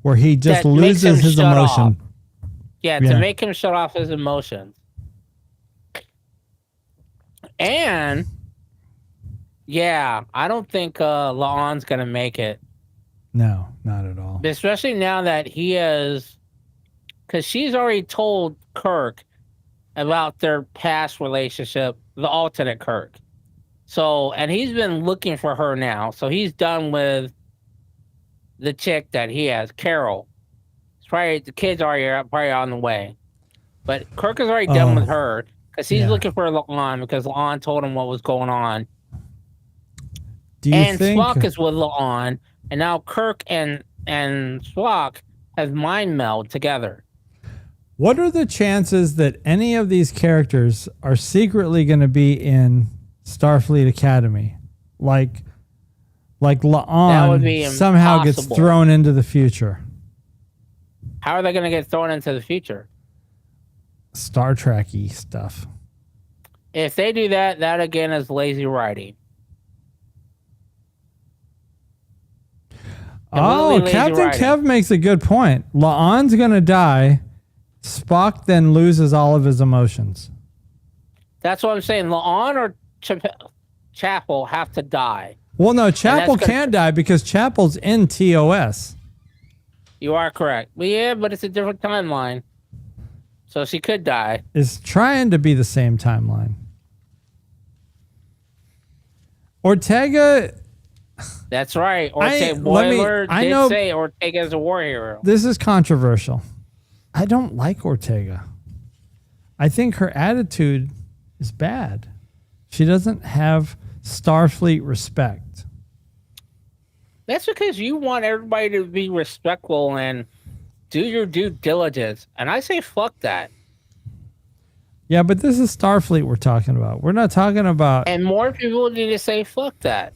where he just loses his emotion. Yeah, to make him shut off his emotions. And, yeah, I don't think La'an's going to make it. No, not at all. Especially now that he is, because she's already told Kirk about their past relationship, the alternate Kirk. So, and he's been looking for her now. So he's done with the chick that he has, Carol. It's probably, the kid's already probably on the way. But Kirk is already done with her because he's looking for La'an because La'an told him what was going on. And Spock is with La'an. And now Kirk and Spock have mind meld together. What are the chances that any of these characters are secretly going to be in Starfleet Academy? Like Like That would be La'an somehow gets impossible. thrown into the future. How are they going to get thrown into the future? Star Trek-y stuff. If they do that, that again is lazy writing. Oh, Completely lazy Captain writing. Kev makes a good point. La'an's going to die. Spock then loses all of his emotions. That's what I'm saying. La'an or Chapel have to die. Well, no, Chapel gonna- can't die because Chapel's in TOS. You are correct. But yeah, but it's a different timeline. So she could die. It's trying to be the same timeline. Ortega, That's right. Ortega let me- Boiler I did know- say Ortega is a war hero. this is controversial. I don't like Ortega. I think her attitude is bad. She doesn't have Starfleet respect. That's because you want everybody to be respectful and do your due diligence. And I say fuck that. Yeah, but this is Starfleet we're talking about. We're not talking about... And more people need to say fuck that.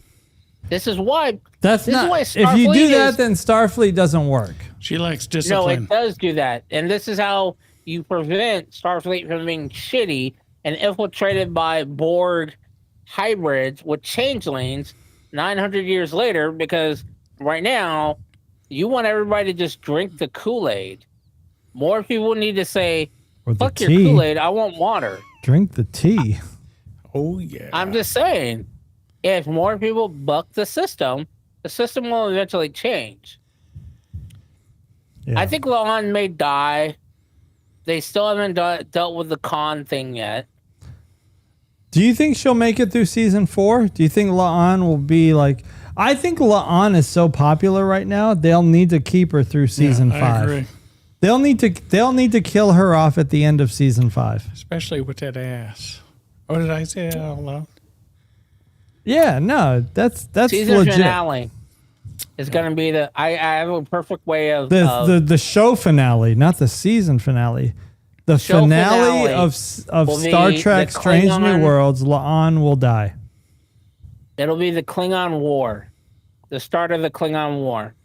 This is why. That's this not... is why If you Starfleet do that, is- then Starfleet doesn't work. She likes No, discipline. it does do that. And this is how you prevent Starfleet from being shitty and infiltrated by Borg hybrids with changelings 900 years later, because right now you want everybody to just drink the Kool-Aid. More people need to say, Or the fuck your tea. Kool-Aid, I want water. Drink the tea. Oh, yeah. I'm just saying, if more people buck the system will eventually change. Yeah. I think La'an may die. They still haven't dealt with the Khan thing yet. Do you think she'll make it through season 4? Do you think La'an will be like... I think La'an is so popular right now, they'll need to keep her through season 5. I agree. They'll need to kill her off at the end of season 5. Especially with that ass. Oh, did I say that out loud? Yeah, no, that's Season legit. finale is going to be the. I have a perfect way of. The show finale, not the season finale. The Show finale finale of will Star be Trek: the Strange New Klingon- Worlds. La'an will die. It'll be the Klingon War, the start of the Klingon War,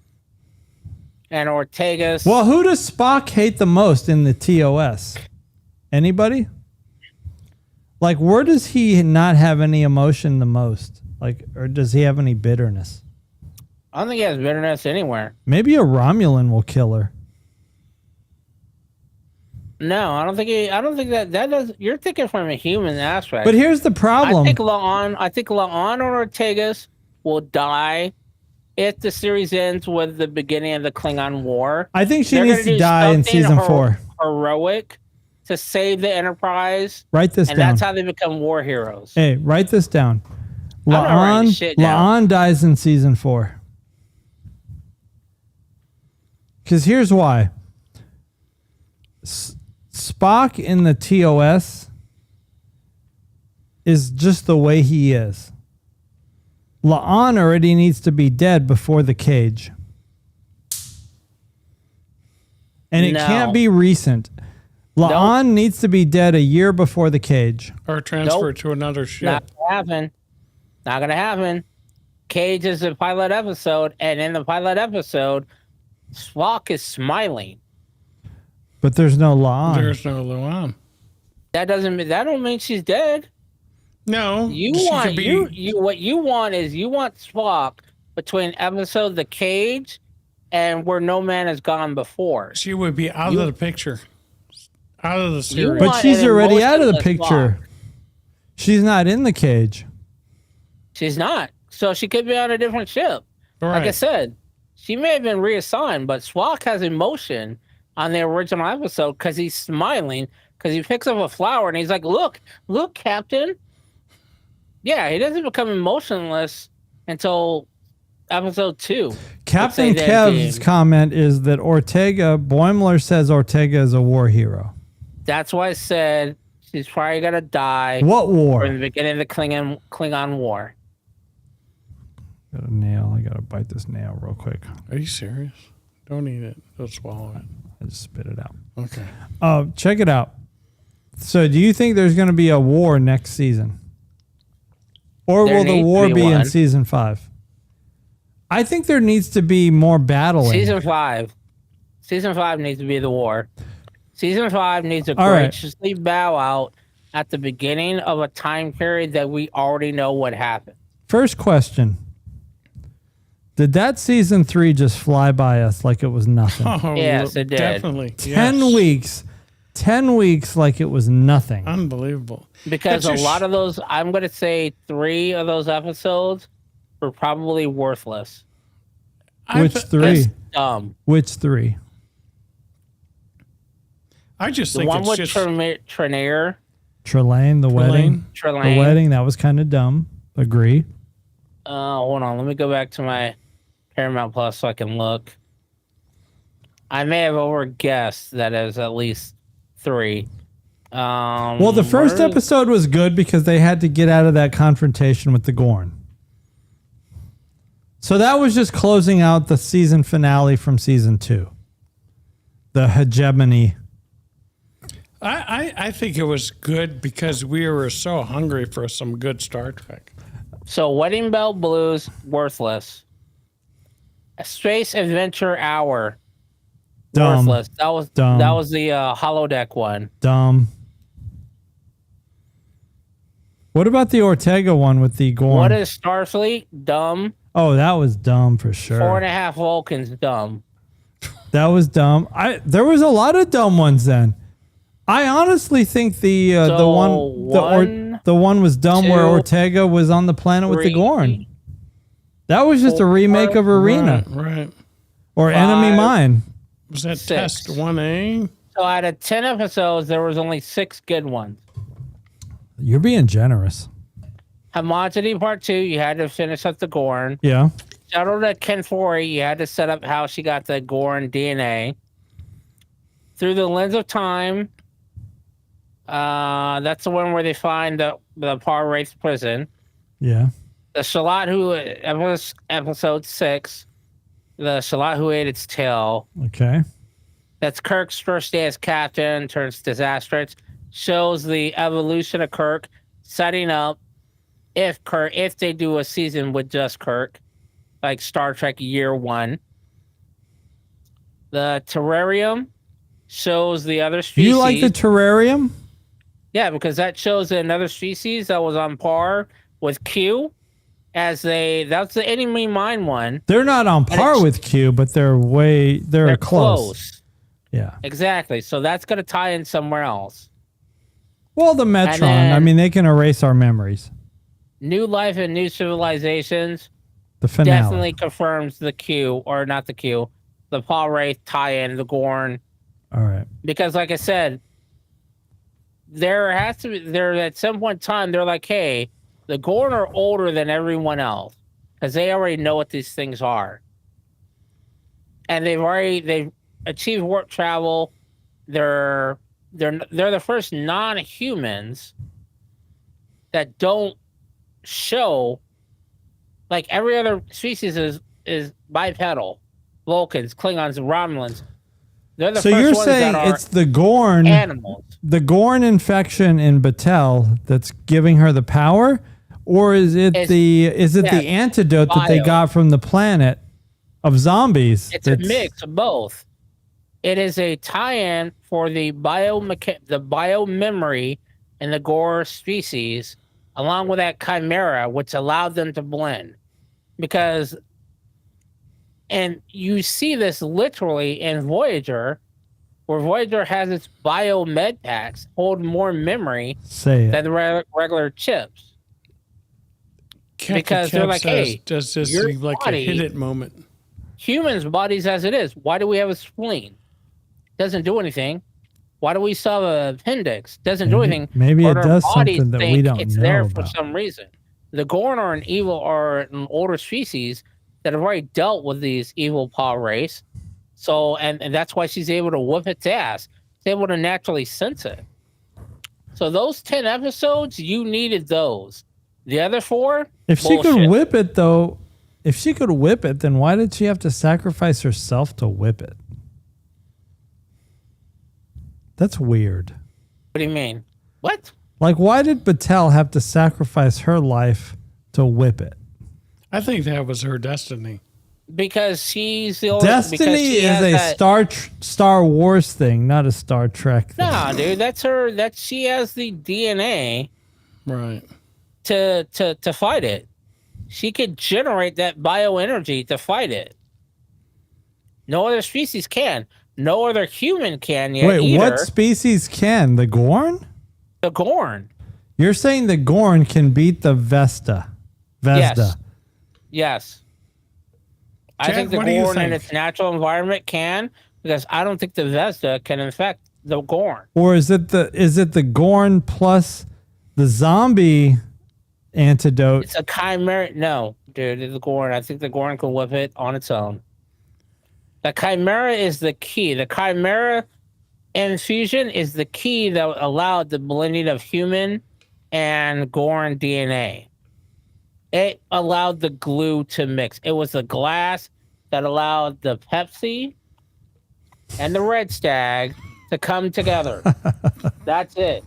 and Ortega's. Well, who does Spock hate the most in the TOS? Anybody? Like, where does he not have any emotion the most? Like, or does he have any bitterness? I don't think he has bitterness anywhere. Maybe a Romulan will kill her. No, I don't think he. I don't think that does. You're thinking from a human aspect. But here's the problem. I think La'an or Ortega's will die if the series ends with the beginning of the Klingon War. I think she They're needs gonna to do die in something season 4. Heroic to save the Enterprise, Write this and down. that's how they become war heroes. Hey, write this down. not writing shit down. La'an dies in season 4. Because here's why. Spock in the TOS is just the way he is. La'an already needs to be dead before the cage. And it No. can't be recent. La'an needs to be dead a year before the cage. Or transferred to another ship. Not gonna happen. Not gonna happen. Cage is the pilot episode, and in the pilot episode, Spock is smiling. But there's no La'an. There's no Luan. That don't mean she's dead. No. You she want could be, what you want is you want Spock between episode The Cage and Where No Man Has Gone Before. She would be out of the picture. Out of the series. But want she's an already out of the emotionless picture. Spock. She's not in the cage. She's not. So she could be on a different ship. Right. Like I said, she may have been reassigned, but Spock has emotion on the original episode because he's smiling because he picks up a flower and he's like, look, Captain. Yeah, he doesn't become emotionless until episode 2. Captain Let's say that Kev's game. comment is that Boimler says Ortega is a war hero. That's why I said she's probably going to die What war? in the beginning of the Klingon War. Got a nail. I gotta bite this nail real quick. Are you serious? Don't eat it. Don't swallow it. I just spit it out. Okay. Check it out. So, do you think there's going to be a war next season, or There will the needs to war be be in one. season 5? I think there needs to be more battling. Season 5 needs to be the war. Season 5 needs to All right. graciously bow out at the beginning of a time period that we already know what happened. First question. Did that season 3 just fly by us like it was nothing? Oh, Yes, it did. Definitely. 10 yes. weeks. 10 weeks like it was nothing. Unbelievable. Because That's a lot of those, I'm going to say 3 of those episodes were probably worthless. Which 3? Dumb. Which 3? I just The think one it's with just Trinair. Trelane, the wedding. Trelane. The wedding, that was kind of dumb. Agree. Hold on. Let me go back to my Paramount Plus so I can look. I may have overguessed that it was at least 3. Well, the first episode was good because they had to get out of that confrontation with the Gorn. So that was just closing out the season finale from season 2. The hegemony. I think it was good because we were so hungry for some good Star Trek. So Wedding Bell Blues, worthless. Space Adventure Hour, Dumb. worthless. That was Dumb. That was the holodeck one. Dumb. What about the Ortega one with the Gorn? What is Starfleet? Dumb. Oh, that was dumb for sure. 4.5 Vulcans. Dumb. That was dumb. There was a lot of dumb ones then. I honestly think the one was dumb where 2, Ortega was on the planet with the 3, Gorn. That was just a remake of Arena Right. or 5, Enemy Mine. Was that 6. test 1A? So out of 10 episodes, there was only 6 good ones. You're being generous. Homogeny Part 2, you had to finish up the Gorn. Yeah. Shuttle to Kenfori, you had to set up how she got the Gorn DNA. Through the Lens of Time, that's the one where they find the Par Wraith prison. Yeah. The Shalat who episode 6, the Shalat who ate its tail. Okay. That's Kirk's first day as captain, turns disastrous. Shows the evolution of Kirk, setting up if they do a season with just Kirk, like Star Trek Year 1. The Terrarium shows the other species. You like the Terrarium? Yeah, because that shows another species that was on par with Q. That's the Enemy Mine one. They're not on par with Q, but they're close. Yeah. Exactly. So that's going to tie in somewhere else. Well, the Metron, I mean, they can erase our memories. New Life and New Civilizations The finale. definitely confirms the Q, or not the Q, the Paul Wraith tie-in, the Gorn. All right. Because, like I said, at some point in time, they're like, hey, the Gorn are older than everyone else because they already know what these things are. And they've achieved warp travel. They're the first non-humans that don't show, like every other species is bipedal. Vulcans, Klingons, Romulans. They're the So first you're ones saying that are it's the Gorn animals. The Gorn infection in Battelle that's giving her the power, or is it the antidote that they got from the planet of zombies? It's a mix of both. It is a tie-in for the biomemory in the Gorn species, along with that chimera, which allowed them to blend. And you see this literally in Voyager, where Voyager has its biomed packs hold more memory than the regular chips. Because they're like, hey, does this your seem like a body- hit it moment? Humans' bodies as it is. Why do we have a spleen? Doesn't do anything. Why do we still have an appendix? Doesn't do anything. Maybe But it our does bodies something that we think don't it's know there for about. some reason. The Gorn are an older species that have already dealt with these evil paw race. So and that's why she's able to whoop its ass. She's able to naturally sense it. So those 10 episodes, you needed those. The other 4, If she bullshit. could whip it, though, then why did she have to sacrifice herself to whip it? That's weird. What do you mean? What? Like, why did Battelle have to sacrifice her life to whip it? I think that was her destiny. Because she's the only. Destiny is a Star Wars thing, not a Star Trek thing. Nah, dude, that's her. She has the DNA, Right. To fight it. She could generate that bioenergy to fight it. No other species can. No other human can yet. Wait, either. what species can? The Gorn? The Gorn. You're saying the Gorn can beat the Vesta? Yes. I Chad, think the what do you Gorn in think? its natural environment can, because I don't think the Vesta can infect the Gorn. Or is it the Gorn plus the zombie antidote? It's a chimera. No, dude, it's the Gorn. I think the Gorn can whip it on its own. The chimera is the key. The chimera infusion is the key that allowed the blending of human and Gorn DNA. It allowed the glue to mix. It was the glass that allowed the Pepsi and the Red Stag to come together. That's it.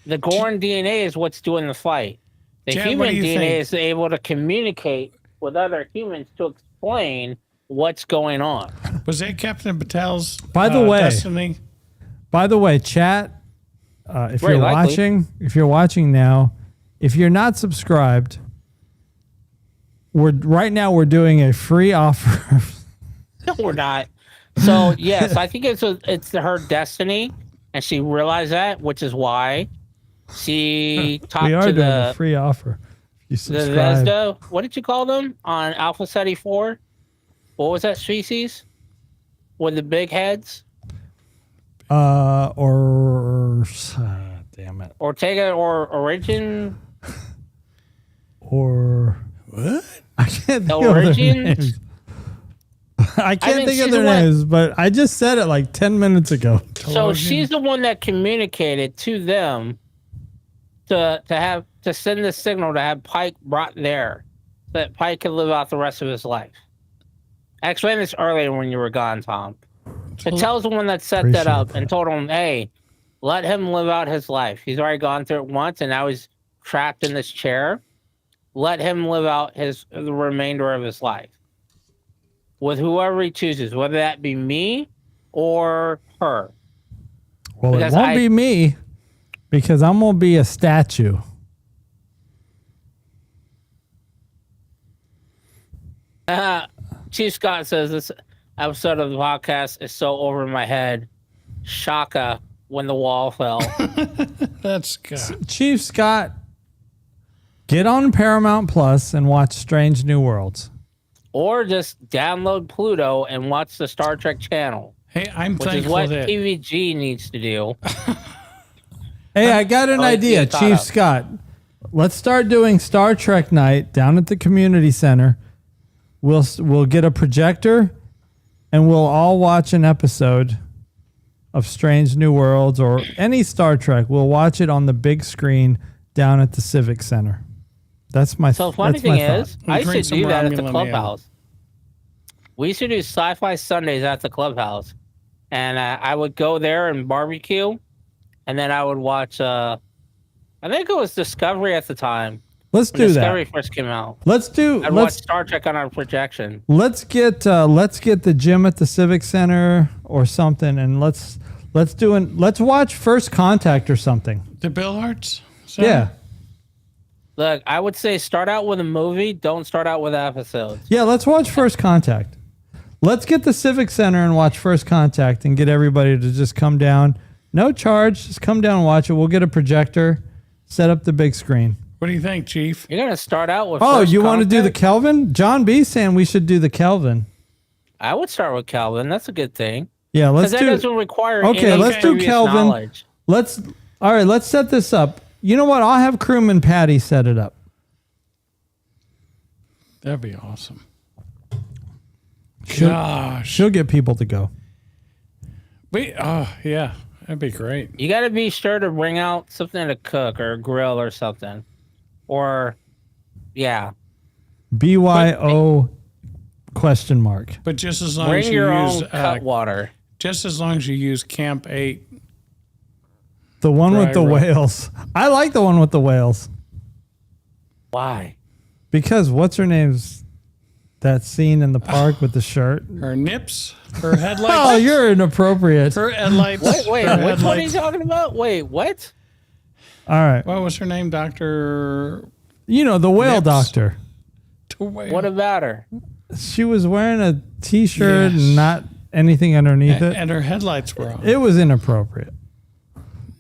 The Gorn DNA is what's doing the fight. The Jen, human what do you DNA think? is able to communicate with other humans to explain what's going on. Was that Captain Patel's By the way- Destiny? By the way, chat, if Very you're likely. watching now, if you're not subscribed, we're doing a free offer. No, we're not. So yes, I think it's her destiny, and she realized that, which is why she talked We are to doing the a free offer. If you the subscribe. Vesda. What did you call them on Alpha Ceti 4? What was that species with the big heads? Damn it. Ortega or Origin? Or What? I can't think The of their Origins? names. I can't think think of she's their the one- names, but I just said it like 10 minutes ago. So she's the one that communicated to them to send the signal to have Pike brought there, so that Pike could live out the rest of his life. I explained this earlier when you were gone, Tom. Patel's the one that set that Appreciate up and that. told him, "Hey, let him live out his life. He's already gone through it once, and now he's trapped in this chair. Let him live out the remainder of his life with whoever he chooses, whether that be me or her." Well, Because it won't I- be me because I'm going to be a statue. Chief Scott says this episode of the podcast is so over my head. Shaka when the wall fell. That's good. Chief Scott, get on Paramount Plus and watch Strange New Worlds. Or just download Pluto and watch the Star Trek channel, Hey, I'm which is thankful what that PVG needs to do. Hey, I got an idea, caught Chief up. Scott. Let's start doing Star Trek night down at the community center. We'll get a projector and we'll all watch an episode of Strange New Worlds or any Star Trek. We'll watch it on the big screen down at the Civic Center. That's my So funny that's my thing thought. is, I used to Drink some do that at the Romulan ale. clubhouse. We used to do sci-fi Sundays at the clubhouse, and I would go there and barbecue, and then I would watch. I think it was Discovery at the time. Let's When do Discovery that. first came out. Let's I'd watch Star Trek on our projection. Let's get the gym at the Civic Center or something, and let's watch First Contact or something. the Bill Arts. Yeah, Look, I would say start out with a movie. Don't start out with episodes. yeah. Let's watch First Contact. Let's get the Civic Center and watch First Contact, and get everybody to just come down. No charge. Just come down and watch it. We'll get a projector, set up the big screen. What do you think, Chief? You're gonna start out with. Oh, First you want to do the Contact? Kelvin? John B saying we should do the Kelvin. I would start with Calvin. That's a good thing Yeah, let's because that do. doesn't require. Okay, any let's do previous Kelvin. knowledge. All right, let's set this up. You know what? I'll have Crewman Patty set it up. That'd be awesome. She'll, Gosh. she'll get people to go. Yeah, that'd be great. You got to be sure to bring out something to cook or grill or something, or yeah, BYO question mark. But just as long bring as you your use own cut water. just as long as you use Camp 8. The one with the Right. whales. I like the one with the whales Why? because what's her name's That scene in the park with the shirt. Her nips, her headlights. Oh, you're inappropriate. Her headlights. Wait, her which one are you headlights. talking about? Wait, what? All right. What was her name? Dr. You know, the whale Nips. doctor. What about her? She was wearing a t-shirt Yes. and not anything underneath it. And her headlights were on. It was inappropriate.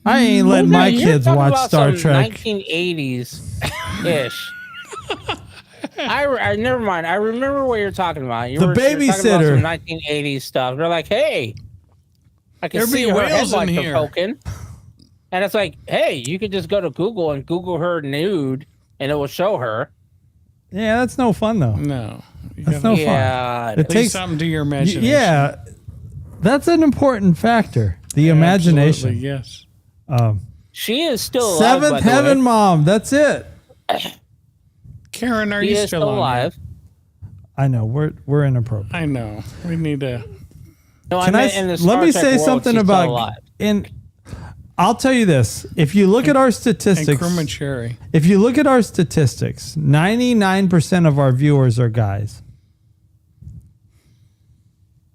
I ain't letting my You're kids talking watch about Star some Trek. 1980s ish. I never mind. I remember what you're talking about. The You're talking about babysitter. some 1980s stuff. They're like, hey, I can There see be her whales in headlights are here. poking. And it's like, hey, you could just go to Google and Google her nude, and it will show her. Yeah, that's no fun though. No. You That's gotta no Yeah, fun. It leave takes something to your imagination. Yeah, that's an important factor. The imagination. Absolutely, yes. she is still alive. Seventh by the Heaven way. Mom. That's it. Karen, are She you is still on? alive. I know we're inappropriate. I know. We need to. No, Can meant in the let Star me Trek say world, something she's still about alive. I'll tell you this. If you look at our And statistics, Crewman Cherry. if you look at our statistics, 99% of our viewers are guys.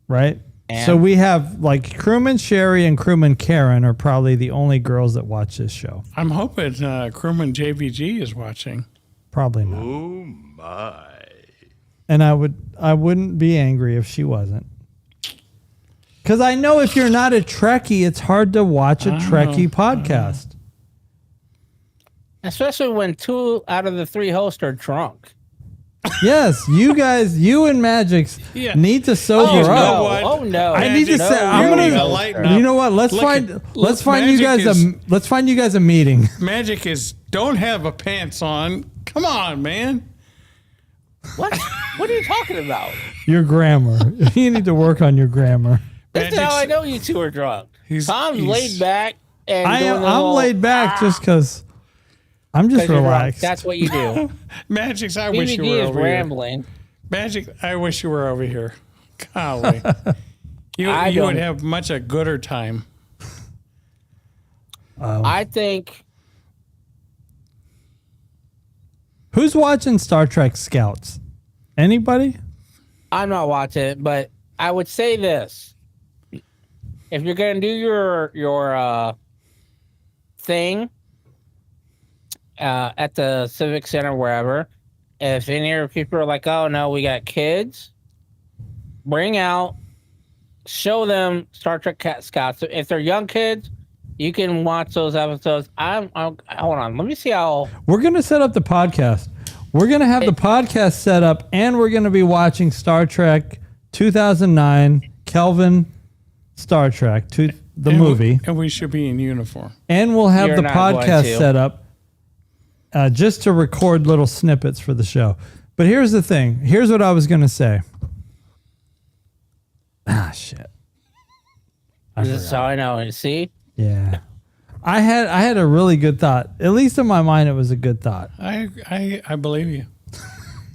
Right? And? So we have like Crewman Sherry and Crewman Karen are probably the only girls that watch this show. I'm hoping Crewman JVG is watching. Probably not. Oh my. And I wouldn't be angry if she wasn't. Because I know if you're not a Trekkie, it's hard to watch a Trekkie podcast. Especially when 2 out of the 3 hosts are drunk. Yes, you guys, you and Mgyx Yeah. need to sober You up. know what? Oh no! I need to No, say, I'm you gonna. need to lighten up. You know what? Let's Look find. at- Let's look, find you guys Magic is- Let's find you guys a meeting. Magic is don't have a pants on. Come on, man. What? What are you talking about? Your grammar. You need to work on your grammar. That's Magic's- how I know you 2 are drunk. Tom's laid back and I'm laid back just because I'm just 'cause you're drunk. relaxed. That's what you do. Magic's. I wish you PVG were is over here. rambling. Magic. I wish you were over here. Golly. You I would don't- have much a gooder time. I think Who's watching Star Trek Scouts? Anybody? I'm not watching it, but I would say this: if you're gonna do your thing at the Civic Center, wherever, if any of people are like, "Oh no, we got kids," bring out, show them Star Trek Scouts. If they're young kids, you can watch those episodes. I'm hold on, let me see how. We're gonna set up the podcast. We're gonna have the podcast set up, and we're gonna be watching Star Trek 2009, Kelvin, Star Trek, the movie, And we should be in uniform. and we'll have You're the not going podcast to. set up just to record little snippets for the show. But here's the thing. Here's what I was gonna say. Ah, shit. This is how I know. See, Yeah. I had a really good thought. At least in my mind, it was a good thought. I believe you.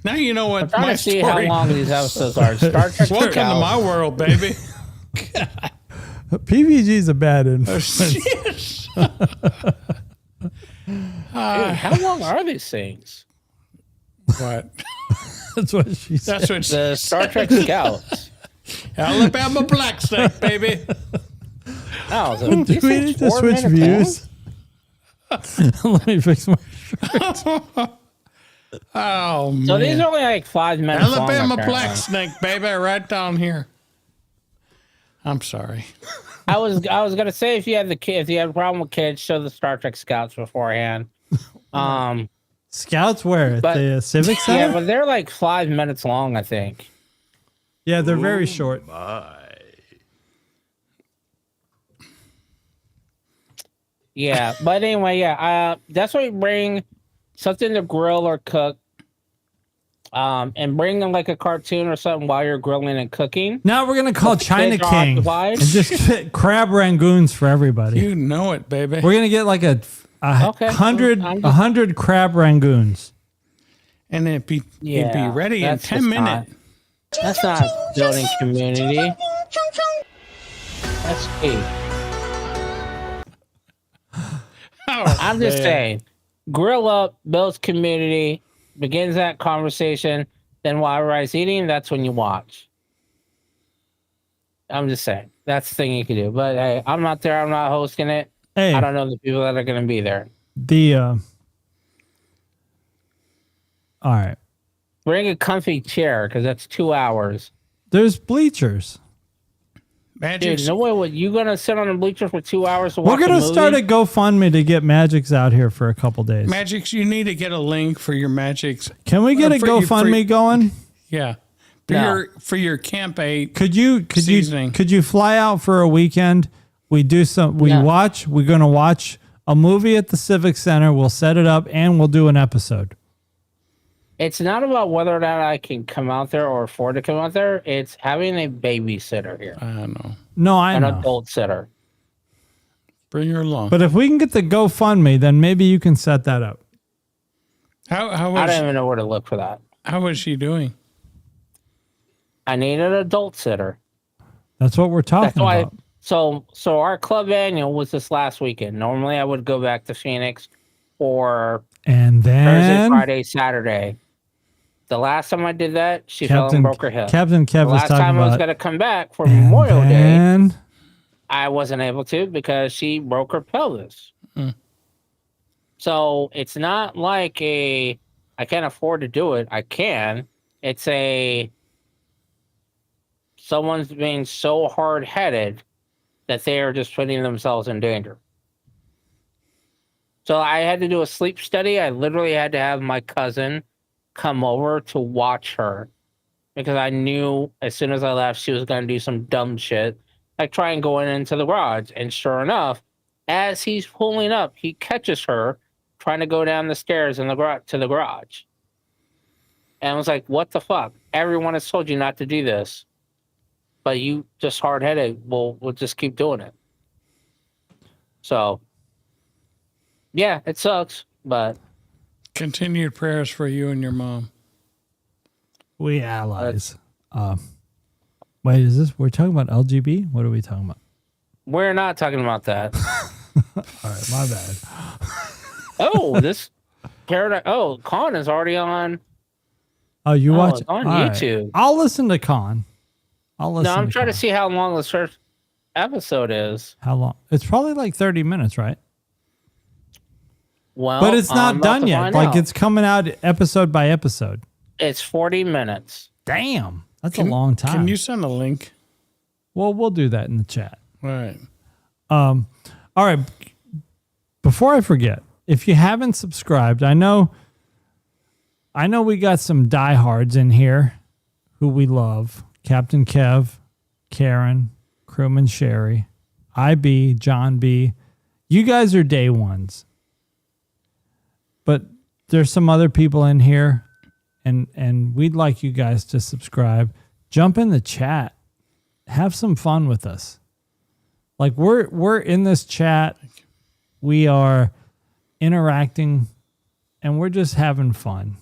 Now you know what I'm trying my to see story. how long these episodes are. Star Trek Welcome to Scouts. my world, baby. PVG's a bad influence. Shit. Dude, how long are these things? What? That's what she said. That's what The Star Trek Scouts. Alabama Black Snake, baby. Oh, so Do these we things need to 4 switch minutes views? Let me fix my. Oh long? So man. these are only like 5 minutes long. Alabama apparently. Black Snake, baby, right down here. I'm sorry. I was gonna say if you had a problem with kids, show the Star Trek Scouts beforehand. Scouts where? At But- the Civic Center? Yeah, but they're like 5 minutes long, I think. Yeah, they're very short. Yeah, but anyway, yeah, that's why we bring something to grill or cook, and bring them like a cartoon or something while you're grilling and cooking. Now we're gonna call China kids are King occupied. and just fit crab rangoons for everybody. You know it, baby. We're gonna get like a Okay. hundred I'm just- 100 crab rangoons. And it'd be ready in that's 10 just minutes. That's not building community. That's key. Oh, I'm just man. saying, grill up, builds community, begins that conversation. Then while everybody's eating, that's when you watch. I'm just saying. That's the thing you can do. But hey, I'm not there. I'm not hosting it. Hey, I don't know the people that are going to be there. All right. Bring a comfy chair because that's 2 hours. There's bleachers. Magic. Dude, no way. What, you going to sit on the bleachers for 2 hours to We're watch going a to movie? start a GoFundMe to get Mgyx out here for a couple days. Mgyx, you need to get a link for your Mgyx. Can we get a for you- GoFundMe going? Yeah. For your Camp 8 Could you seasoning. could you fly out for a weekend? We're going to watch a movie at the Civic Center. We'll set it up and we'll do an episode. It's not about whether or not I can come out there or afford to come out there. It's having a babysitter here. I don't know. No, I An know. adult sitter. Bring her along. But if we can get the GoFundMe, then maybe you can set that up. How I don't was even know where to look for that. how was she doing? I need an adult sitter. That's what we're talking That's why. about. So our club annual was this last weekend. Normally, I would go back to Phoenix for And Thursday, then Friday, Saturday. The last time I did that, she fell and broke her hip. Captain Kev The was last talking time I was about. going to come back for Memorial Day, And I wasn't able to because she broke her pelvis. Mm. So it's not like I can't afford to do it. I can. It's someone's being so hard-headed that they are just putting themselves in danger. So I had to do a sleep study. I literally had to have my cousin come over to watch her because I knew as soon as I left, she was going to do some dumb shit, like try and go into the garage. And sure enough, as he's pulling up, he catches her trying to go down the stairs in the to the garage. And I was like, what the fuck? Everyone has told you not to do this, but you just hard-headed. We'll just keep doing it. So, yeah, it sucks, but Continued prayers for you and your mom. we allies. Wait, is this? We're talking about LGB? What are we talking about? we're not talking about that. All right, my bad. Oh, this paradise. Oh, Con is already on. Oh, you watch it's on all right. YouTube. I'll listen to Con. I'll listen. No, I'm trying to Con. see how long this first episode is. How long? It's probably like 30 minutes, right? Well, But it's I'm not about done to yet. find Like out. it's coming out episode by episode. It's 40 minutes. Damn, that's a long time. Can you send a link? Well, we'll do that in the chat. All right. All right. Before I forget, if you haven't subscribed, I know we got some diehards in here who we love. Captain Kev, Karen, Crewman Sherry, IB, John B. You guys are day ones. But there's some other people in here and we'd like you guys to subscribe. Jump in the chat. Have some fun with us. Like we're in this chat. We are interacting and we're just having fun.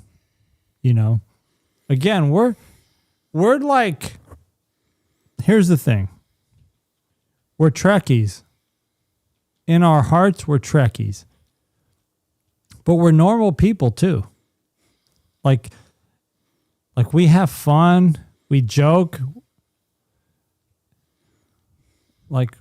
You know? Again, we're like, here's the thing. We're Trekkies. In our hearts, we're Trekkies. But we're normal people too. Like we have fun. We joke. Like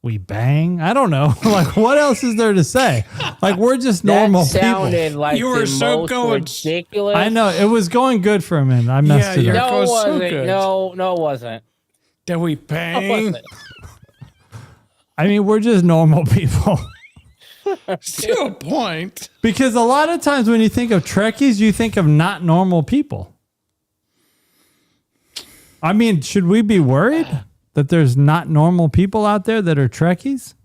we bang. I don't know. Like what else is there to say? Like we're just normal that sounded people. like You were the so most going- ridiculous. I know it was going good for a minute. I messed it you're- up. No, it Goes so wasn't. good. No, it wasn't. Did we It bang? wasn't. I mean, we're just normal people. To a point. Because a lot of times when you think of Trekkies, you think of not normal people. I mean, should we be worried that there's not normal people out there that are Trekkies?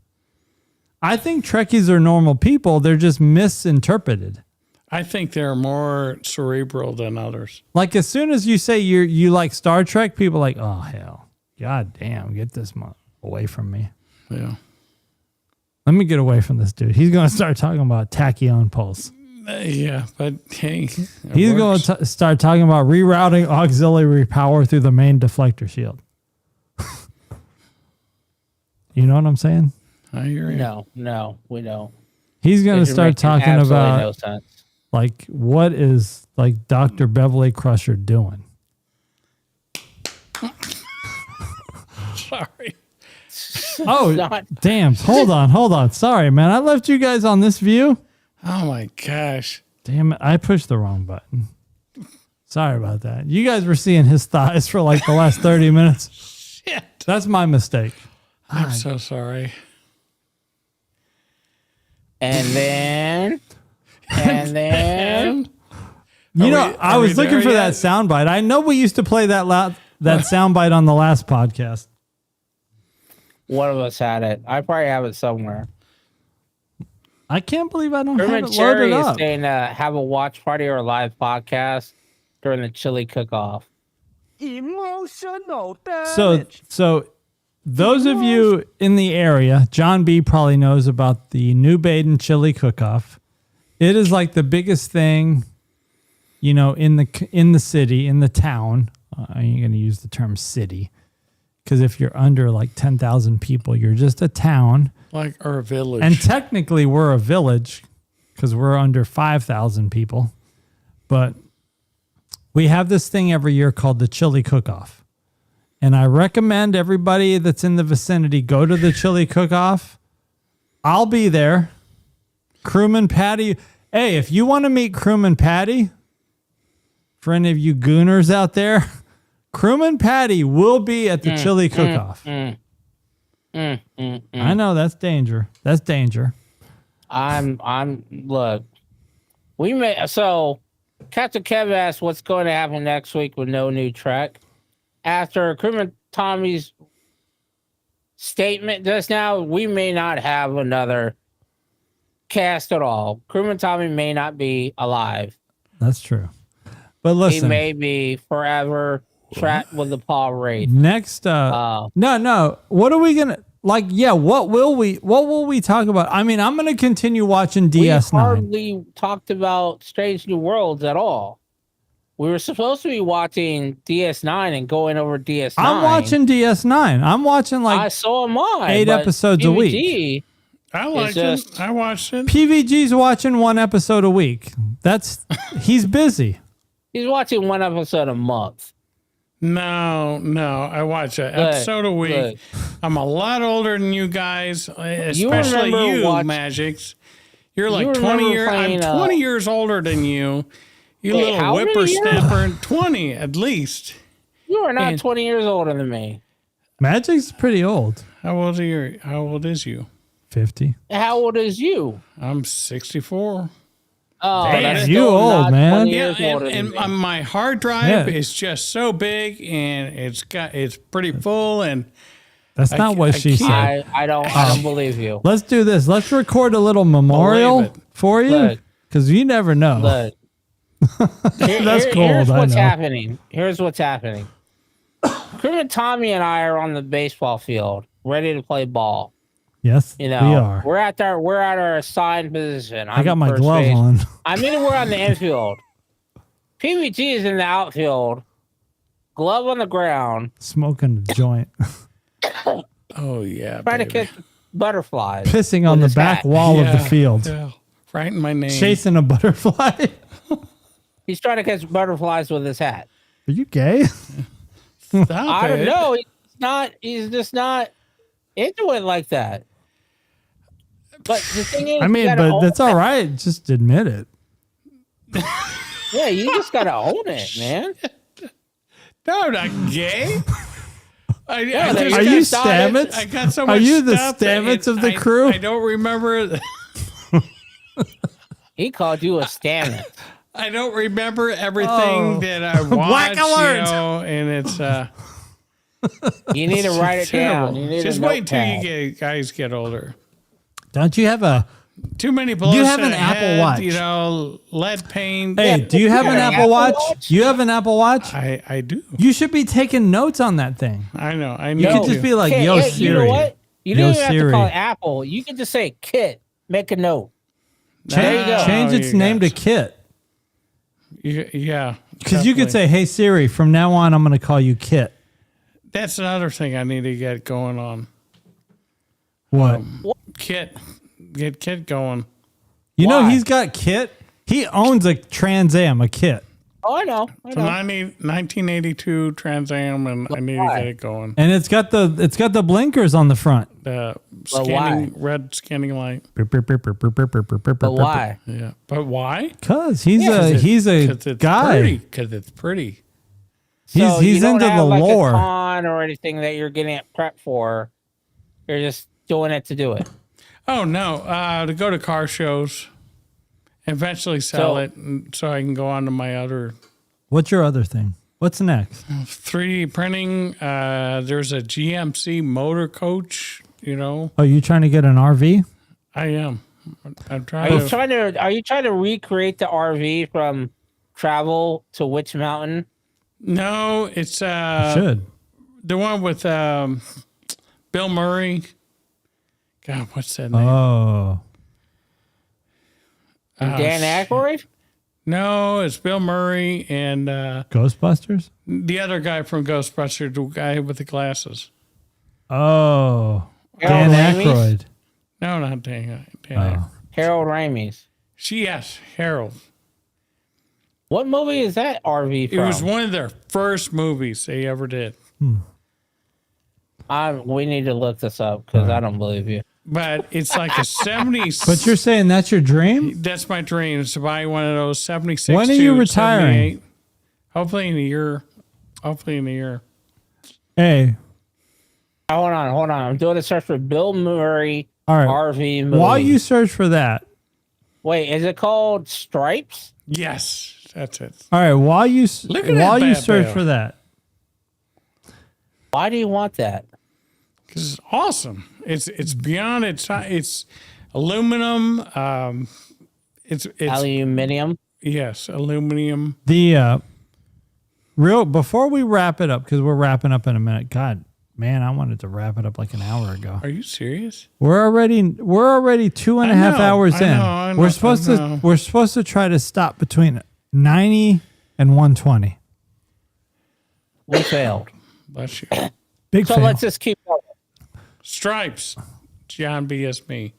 I think Trekkies are normal people. They're just misinterpreted. I think they're more cerebral than others. Like as soon as you say you like Star Trek, people are like, oh hell, god damn, get this away from me. Yeah. Let me get away from this dude. He's going to start talking about tachyon pulse. Yeah, but hey, He's going to start talking about rerouting auxiliary power through the main deflector shield. You know what I'm saying? I hear you. No, we don't. He's going to It start makes talking absolutely about no sense. Like, what is like Dr. Beverly Crusher doing? Sorry. Oh, Not- damn. Hold on. Sorry, man. I left you guys on this view. Oh my gosh. Damn it. I pushed the wrong button. Sorry about that. You guys were seeing his thighs for like the last 30 minutes. Shit. That's my mistake. I'm so sorry. And then. You know, I are was we looking there for yet? that soundbite. I know we used to play that soundbite on the last podcast. One of us had it. I probably have it somewhere. I can't believe I don't Crewman have it Cherry loaded is up. saying have a watch party or a live podcast during the chili cook-off. So those of you in the area, John B probably knows about the New Baden Chili Cook-Off. It is like the biggest thing, you know, in the city, in the town. I ain't going to use the term city, because if you're under like 10,000 people, you're just a town. Like our village. And technically we're a village because we're under 5,000 people. But we have this thing every year called the Chili Cook-Off. And I recommend everybody that's in the vicinity go to the Chili Cook-Off. I'll be there. Crewman Patty. Hey, if you want to meet Crewman Patty, for any of you gooners out there, Crewman Patty will be at the Chili Cook-Off. I know that's danger. That's danger. Look, so Captain Kev asked what's going to happen next week with no new Trek. After Crewman Tommy's statement just now, we may not have another cast at all. Crewman Tommy may not be alive. That's true. But listen, He may be forever trapped with the Paul Wraith. next, no. What are we gonna like? Yeah, what will we talk about? I mean, I'm gonna continue watching We DS9. hardly talked about Strange New Worlds at all. We were supposed to be watching DS9 and going over DS9. I'm watching DS9. I'm watching like so am I. 8 but episodes a week. PVG, I liked just- it. I watched it. PVG's watching 1 episode a week. He's busy. He's watching 1 episode a month. No. I watch an episode a week. Look. I'm a lot older than you guys, especially remember you, watch- Mgyx. You're like you 20 remember years. I'm playing, 20 years older than you. You Wait, little how many whippersnapper. 20 at least. You are not And- 20 years older than me. Magic's pretty old. How old is you? 50. How old is you? I'm 64. Oh, Damn, that's you still old, not man. 20 Yeah, years older than and me. my hard drive Yeah. is just so big and it's pretty full and That's not what I she can't- said. I don't believe you. Let's do this. Let's record a little memorial Believe it. for you, Look. because you never know. Look. That's cold, Here's I what's know. happening. Here's what's happening. Crewman Tommy and I are on the baseball field, ready to play ball. Yes, You know, we are. we're at our assigned position. I got I'm my first glove base. on. I mean, we're on the infield. PVG is in the outfield, glove on the ground, Smoking a joint. oh yeah, trying to baby. catch butterflies. Pissing on with the his back hat. wall of the Yeah, field. yeah. Right in my name. Chasing a butterfly. He's trying to catch butterflies with his hat. Are you gay? Stop I don't it. know. He's not. He's just not into it like that. But the thing is, I you mean, gotta but own that's it. all right. Just admit it. Yeah, you just gotta own it, man. No, I'm not gay. I there just you Are go. you Started- Stamets? I got so Are much you the stuff that Stamets of the I- crew? I don't remember. He called you a Stamets. I don't remember everything that I watched. Black alert! You know, and it's You need to write it terrible. down. You need Just a wait till notepad. guys get older. Don't you have a? Too many blows. You have to an the Apple head, Watch. You know, lead paint. Hey, do you have an Yeah. Apple Watch? Apple Watch? You have an Apple Watch? I do. You should be taking notes on that thing. I know. I You know. could just be like, Okay, "Yo, hey, Siri." You know what? You Yo, don't even have to Siri. call it Apple. You can just say Kit. Make a note. Change, you go. change its you name to guys. Kit. Yeah. Because you could definitely. say, "Hey Siri, from now on, I'm going to call you Kit." That's another thing I need to get going on. What? Get Kit going. You know Why? he's got Kit. He owns a Trans Am, a kit. Oh, I know. It's a 1982 Trans Am, and I need to get it going. And it's got the blinkers on the front. The why? red scanning light. But why? Yeah, but why? Because he's a guy. Because it's pretty. So He's you don't into have the like lore. a con or anything that you're getting it prepped for. You're just doing it to do it. Oh no! To go to car shows, eventually sell it, so I can go on to my other What's your other thing? What's next? 3D printing. There's a GMC motor coach. You know, Oh, you trying to get an RV? I am. I'm Are trying you trying to recreate the RV from Travel to Witch Mountain? No, it's Should. the one with Bill Murray. God, what's that name? Oh. And Dan Aykroyd? No, it's Bill Murray and Ghostbusters? the other guy from Ghostbusters, the guy with the glasses. Oh. Harold Dan Ramis? Aykroyd. No, not Dan. Oh. Harold Ramis. Yes, Harold. What movie is that RV from? It was one of their first movies they ever did. We need to look this up because I don't believe you. But it's like a 70s. But you're saying that's your dream? That's my dream, is to buy one of those 76. When are you to retiring? 78. Hopefully in a year. Hey, Hold on. I'm doing a search for Bill Murray all right. RV movie. While you search for that, Wait, is it called Stripes? Yes, that's it. all right. While you Look at that bad search boy. for that, Why do you want that? Because it's awesome. It's beyond it's aluminum. It's Aluminium. yes, aluminum. the before we wrap it up, because we're wrapping up in a minute. God, man, I wanted to wrap it up like an hour ago. Are you serious? We're already 2.5 know, hours I in. know, I know, we're supposed to try to stop between 90 and 120. We failed. Bless you. Big So fail. let's just keep going. Stripes. John B is me.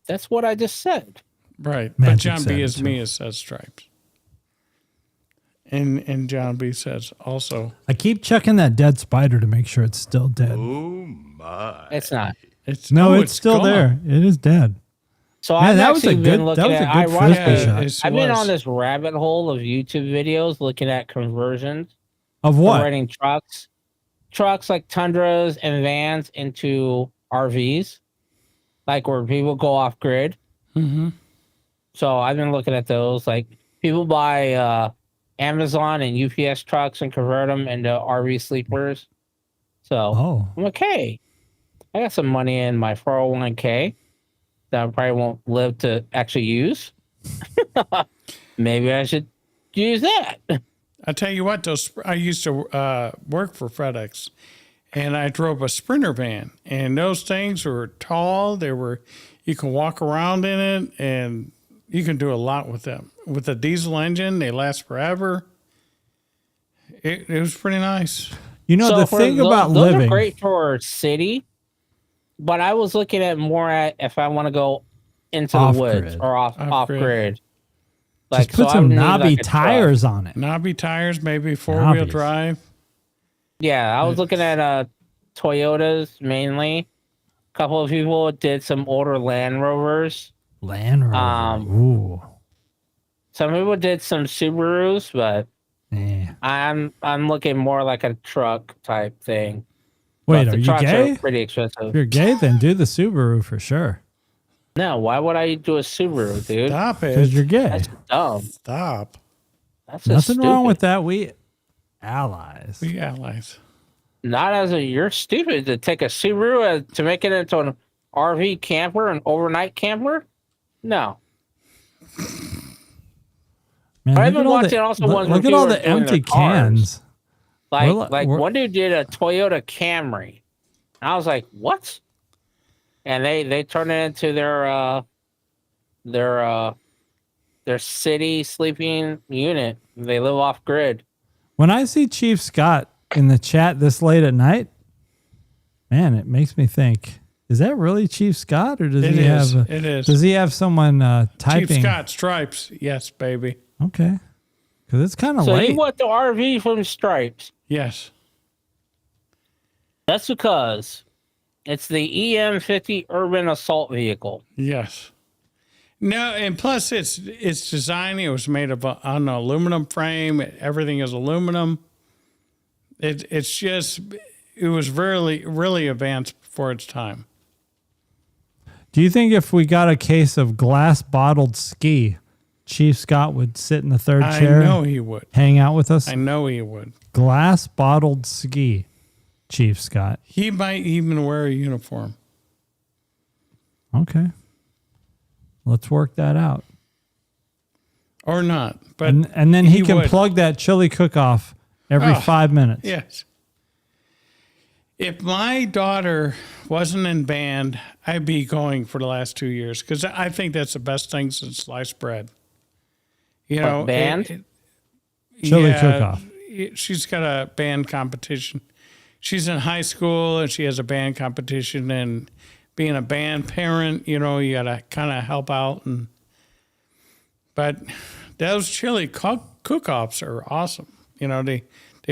That's what I just said. Right. Magic But John said B it is too. me. It says stripes. And John B says also. I keep checking that dead spider to make sure it's still dead. It's not. It's It's still gone. there. It is dead. So Man, I've that was a actually been good- looking that was a at. good I watched frisbee it. shot. Yes, it I've been was. on this rabbit hole of YouTube videos looking at conversions Of of what? renting trucks like Tundras and vans into RVs, like where people go off grid. Mm-hmm. So I've been looking at those. Like people buy Amazon and UPS trucks and convert them into RV sleepers. So Oh, I'm like, hey, I got some money in my 401k that I probably won't live to actually use. Maybe I should use that. I tell you what, I used to work for FedEx, and I drove a Sprinter van, and those things were tall. You can walk around in it, and you can do a lot with them. With a diesel engine, they last forever. It was pretty nice. you know the for thing those- about those living. are great for city, but I was looking at more at if I want to go into Off the woods grid. or off grid. grid. Just put I some would need, knobby like, a truck. tires on it. Knobby tires, maybe four-wheel Knobbies. drive. Yeah, I was looking at Toyotas mainly. A couple of people did some older Land Rovers. Land Rover. Ooh. Some people did some Subarus, but Yeah. I'm looking more like a truck type thing. Wait, But are the you trucks gay? are pretty expensive. If you're gay, then do the Subaru for sure. No, why would I do a Subaru, dude? Stop Because it. you're gay. That's dumb. Stop. That's just Nothing wrong stupid. with that. We allies. We allies. Not as a you're stupid to take a Subaru to make it into an RV camper, an overnight camper. No, Man, I've look been at all watching the- also ones where look at all people the are doing empty their cars. cans. like we're- one dude did a Toyota Camry. And I was like, what? And they turned it into their city sleeping unit. They live off grid. When I see Chief Scott in the chat this late at night, man, it makes me think Is that really Chief Scott, or does It he is. have? It is. Does he have someone typing? Chief Scott Stripes. Yes, baby. Okay, because it's kind of So late. you want the RV from Stripes? Yes. That's because it's the EM50 Urban Assault Vehicle. Yes. No, and plus it's design. It was made of on an aluminum frame. Everything is aluminum. It was really advanced for its time. Do you think if we got a case of glass bottled ski, Chief Scott would sit in the third chair? I know he would. Hang out with us. I know he would. Glass bottled ski, Chief Scott. He might even wear a uniform. Okay. Let's work that out. Or not. But And then he can would. plug that chili cook-off every 5 minutes. Yes. If my daughter wasn't in band, I'd be going for the last 2 years because I think that's the best thing since sliced bread. You know, band? Chili cook-off. She's got a band competition. She's in high school and she has a band competition. And being a band parent, you know, you got to kind of help out. But those chili cook-offs are awesome. You know, they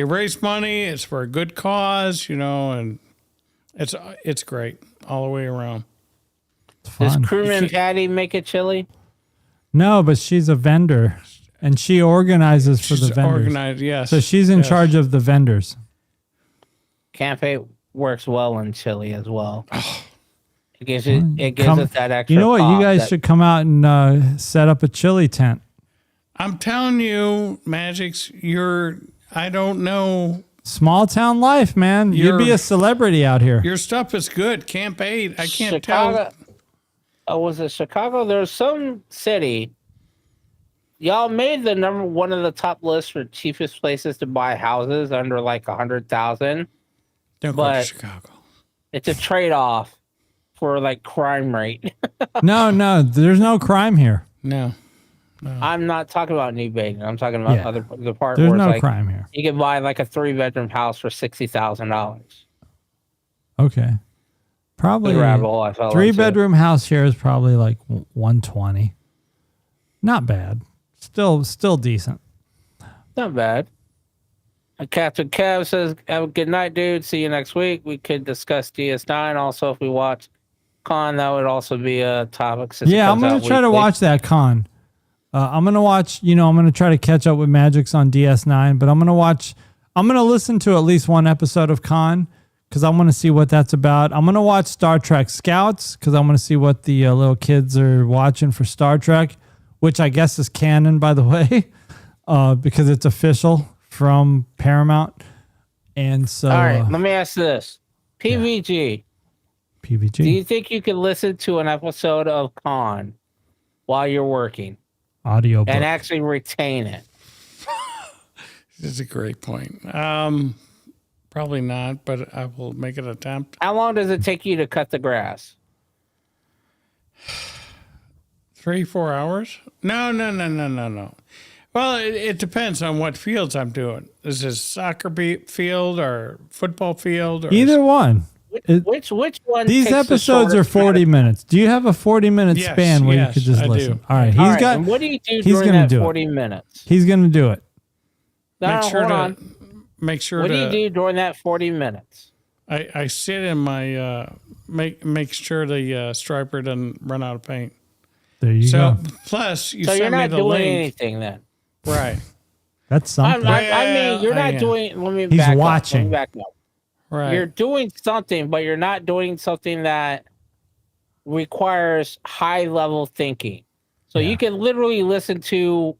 raise money. It's for a good cause, you know, and it's great all the way around. It's Does fun. Crewman Patty make a chili? No, but she's a vendor, and she organizes for She's the vendors. organized, yes. So she's in yes. charge of the vendors. Cafe works well in chili as well. It gives Come- it that extra. You know what? You pop guys that- should come out and set up a chili tent. I'm telling you, Mgyx, I don't know. Small town life, man. You'd be You're- a celebrity out here. Your stuff is good. Camp 8, I can't Chicago. tell. Oh, was it Chicago? There's some city. Y'all made the number one of the top lists for cheapest places to buy houses under like 100,000. Don't go to but- Chicago. It's a trade-off for like crime rate. No, there's no crime here. No. I'm not talking about New Baden. I'm talking about Yeah. the part There's where it's no like crime here. you can buy like a 3-bedroom house for $60,000. Okay. Probably The rabbit hole I fell into. 3-bedroom house here is probably like 120. Not bad. Still decent. Not bad. Captain Kev says, "Have a good night, dude. See you next week. We could discuss DS9. Also, if we watch Con, that would also be a topic. Since it Yeah, I'm comes going out to try to weekly. watch that con. I'm going to watch, I'm going to try to catch up with Mgyx on DS9, but I'm going to listen to at least one episode of Con because I want to see what that's about. I'm going to watch Star Trek Scouts because I want to see what the little kids are watching for Star Trek, which I guess is canon, by the way, because it's official from Paramount. And so, All right, let me ask this. PVG, PVG. do you think you can listen to an episode of Con while you're working Audio book. and actually retain it? This is a great point. Probably not, but I will make an attempt. How long does it take you to cut the grass? 3-4 hours? No. Well, it depends on what fields I'm doing. Is this soccer field or football field? Or Either one. Which one? These takes the episodes are shortest 40 minutes. Do you have a 40-minute Yes, span where you yes, could just I listen? do. All right, All right, and what do you do he's during gonna that do it. 40 minutes? He's going to do it. No, Make sure hold to on. make sure What do to you do during that 40 minutes? I sit in my make sure the striper doesn't run out of paint. There you So go. plus you So you're sent me not the doing link. anything then. Right. That's something. I mean, you're I not am. doing. Let me He's back watching. Up. Let me back up. Right. You're doing something, but you're not doing something that requires high level thinking. So Yeah. you can literally listen to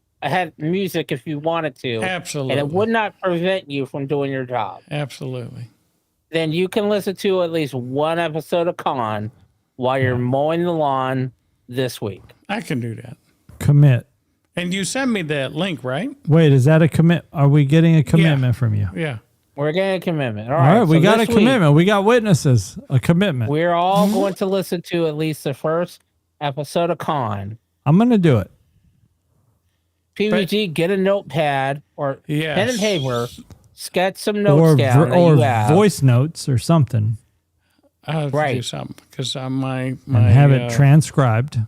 music if you wanted to, Absolutely. and it would not prevent you from doing your job. Absolutely. Then you can listen to at least one episode of Con while you're mowing the lawn this week. I can do that. Commit. And you sent me that link, right? Wait, is that a commit? Are we getting a commitment from you? Yeah. We're getting a commitment. All All right, right, we so got a this week, commitment. We got witnesses. A commitment. We're all going to listen to at least the first episode of Con. I'm going to do it. PVG, get a notepad or Yes. pen and paper, sketch some notes down that Or you have. voice notes or something. I have to do Right. something because my And have it transcribed.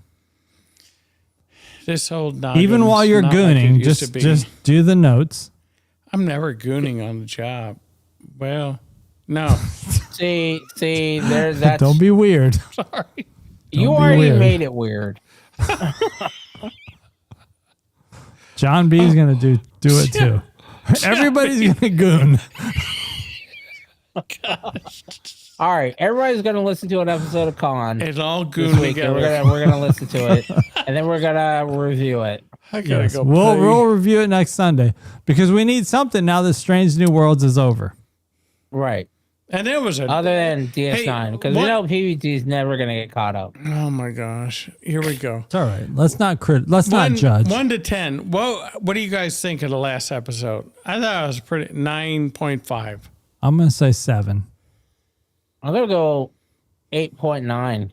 this old Even while you're gooning, just do the notes. I'm never gooning on the job. Well, no. See, that's Don't be weird. Sorry. you be already weird. made it weird. John B's gonna do it too. Everybody's gonna goon. All right, everybody's gonna listen to an episode of Con It's all this goon week, and together. we're gonna listen to it, and then we're gonna review it. I gotta Yes, go. we'll review it next Sunday because we need something now that Strange New Worlds is over. Right. And it was a. Other than DS9, because we what- know PVG is never gonna get caught up. Oh my gosh! Here we go. It's all right. Let's not not judge. 1 to 10. What do you guys think of the last episode? I thought it was pretty 9.5. I'm gonna say 7. I'm gonna go 8.9.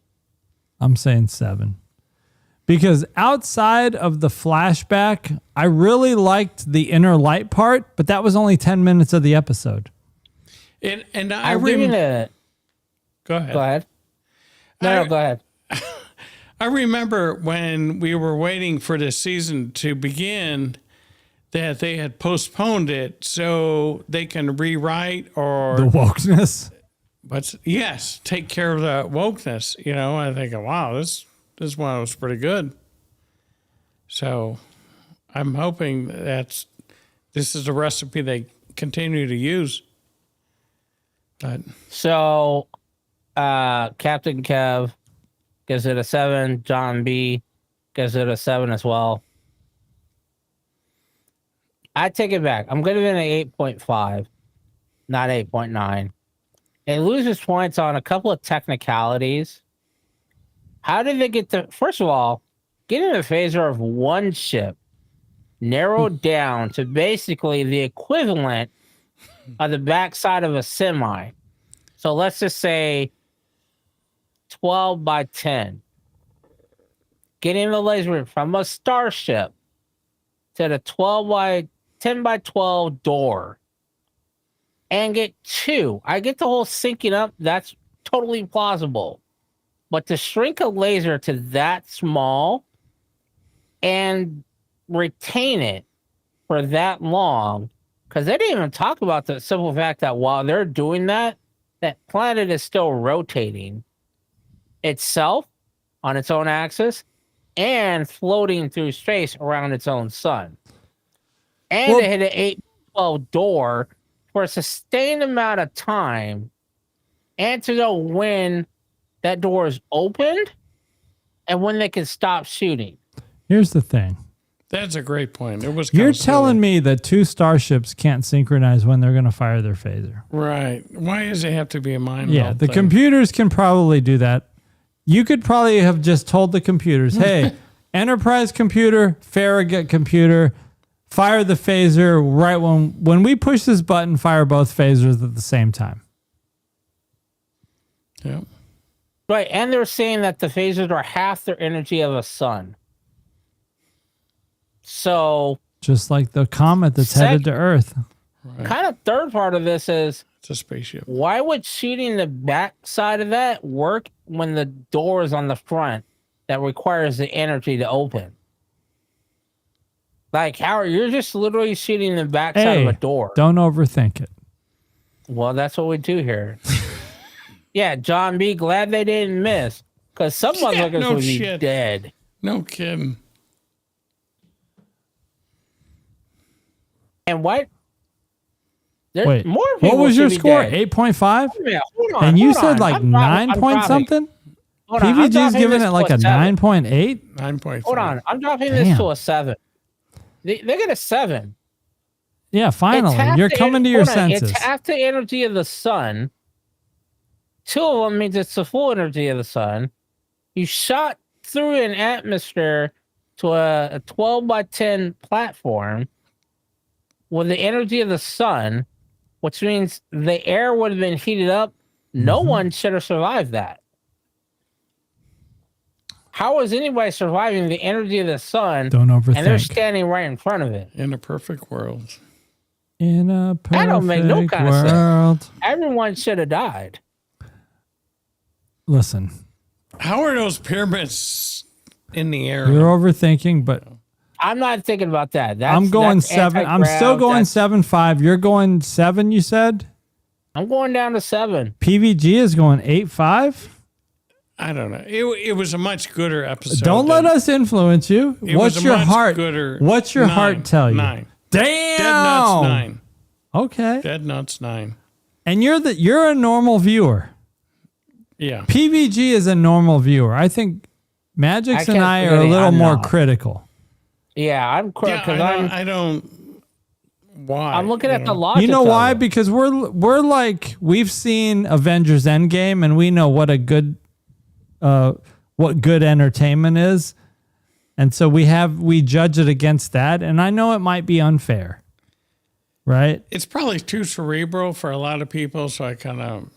I'm saying 7. Because outside of the flashback, I really liked the inner light part, but that was only 10 minutes of the episode. And I'm giving it. Go ahead. Go ahead. No, go ahead. I remember when we were waiting for this season to begin that they had postponed it so they can rewrite or The wokeness. take care of the wokeness. You know, I think, wow, this one was pretty good. So I'm hoping this is a recipe they continue to use. But So, Captain Kev gives it a 7. John B gives it a 7 as well. I take it back. I'm giving it an 8.5, not 8.9. It loses points on a couple of technicalities. How did they get to? First of all, getting the phaser of one ship narrowed down to basically the equivalent of the backside of a semi. So let's just say 12 by 10. Getting the laser from a starship to the 10 by 12 door and get 2. I get the whole syncing up. That's totally plausible. But to shrink a laser to that small and retain it for that long, because they didn't even talk about the simple fact that while they're doing that, that planet is still rotating itself on its own axis and floating through space around its own sun. And to hit an 812 door for a sustained amount of time and to know when that door is opened and when they can stop shooting. Here's the thing. that's a great point. It was. You're telling me that 2 starships can't synchronize when they're going to fire their phaser. right? Why does it have to be a mind? Yeah, meld the thing? computers can probably do that. You could probably have just told the computers, hey, Enterprise computer, Farragut computer, fire the phaser right when we push this button, fire both phasers at the same time. Yeah. Right, and they're saying that the phasers are half their energy of a sun. So, Just like the comet that's headed to Earth. kind of third part of this is It's a spaceship. why would shooting the back side of that work when the door is on the front that requires the energy to open? Like, Howard, you're just literally shooting the back side of a door. Don't overthink it. Well, that's what we do here. Yeah, John B. Glad they didn't miss, because some motherfuckers no would be shit. dead. No kidding. And what? There, Wait, more what people was your should be score? dead. 8.5? Yeah, hold on, And you hold said on. like I'm 9 dropping- point I'm dropping. something? Hold on, I'm PVG's dropping giving this it like to a 7. 9.8? 9.5. Hold on, I'm dropping Damn. this to a 7. They get a 7. Yeah, finally. It's half You're the coming to your hold on, senses. It's half the energy of the sun. 2 of them means it's the full energy of the sun. You shot through an atmosphere to a 12 by 10 platform with the energy of the sun, which means the air would have been heated up. No one should have survived that. How is anybody surviving the energy of the sun Don't overthink. and they're standing right in front of it? In a perfect world. In a perfect That don't make no kind of sense. world. Everyone should have died. listen, How are those pyramids in the air? you're overthinking, but I'm not thinking about that. I'm going that's 7. I'm still anti-grav, going that's- 7.5. You're going 7, you said? I'm going down to 7. PVG is going 8.5? I don't know. It was a much gooder episode. Don't let us influence you. It What's was a your much heart? gooder What's your 9, heart tell you? 9. Damn. Dead Nuts 9. Okay. Dead Nuts 9. And you're a normal viewer. Yeah. PVG is a normal viewer. I think Mgyx and can't I are forget a it. little I'm more not. critical. Yeah, I'm quick because I don't. Why? I'm looking you at know? the logic. You know of why? it. Because we're like, we've seen Avengers Endgame and we know what a good what good entertainment is. And so we judge it against that, and I know it might be unfair. Right? It's probably too cerebral for a lot of people, so I kind of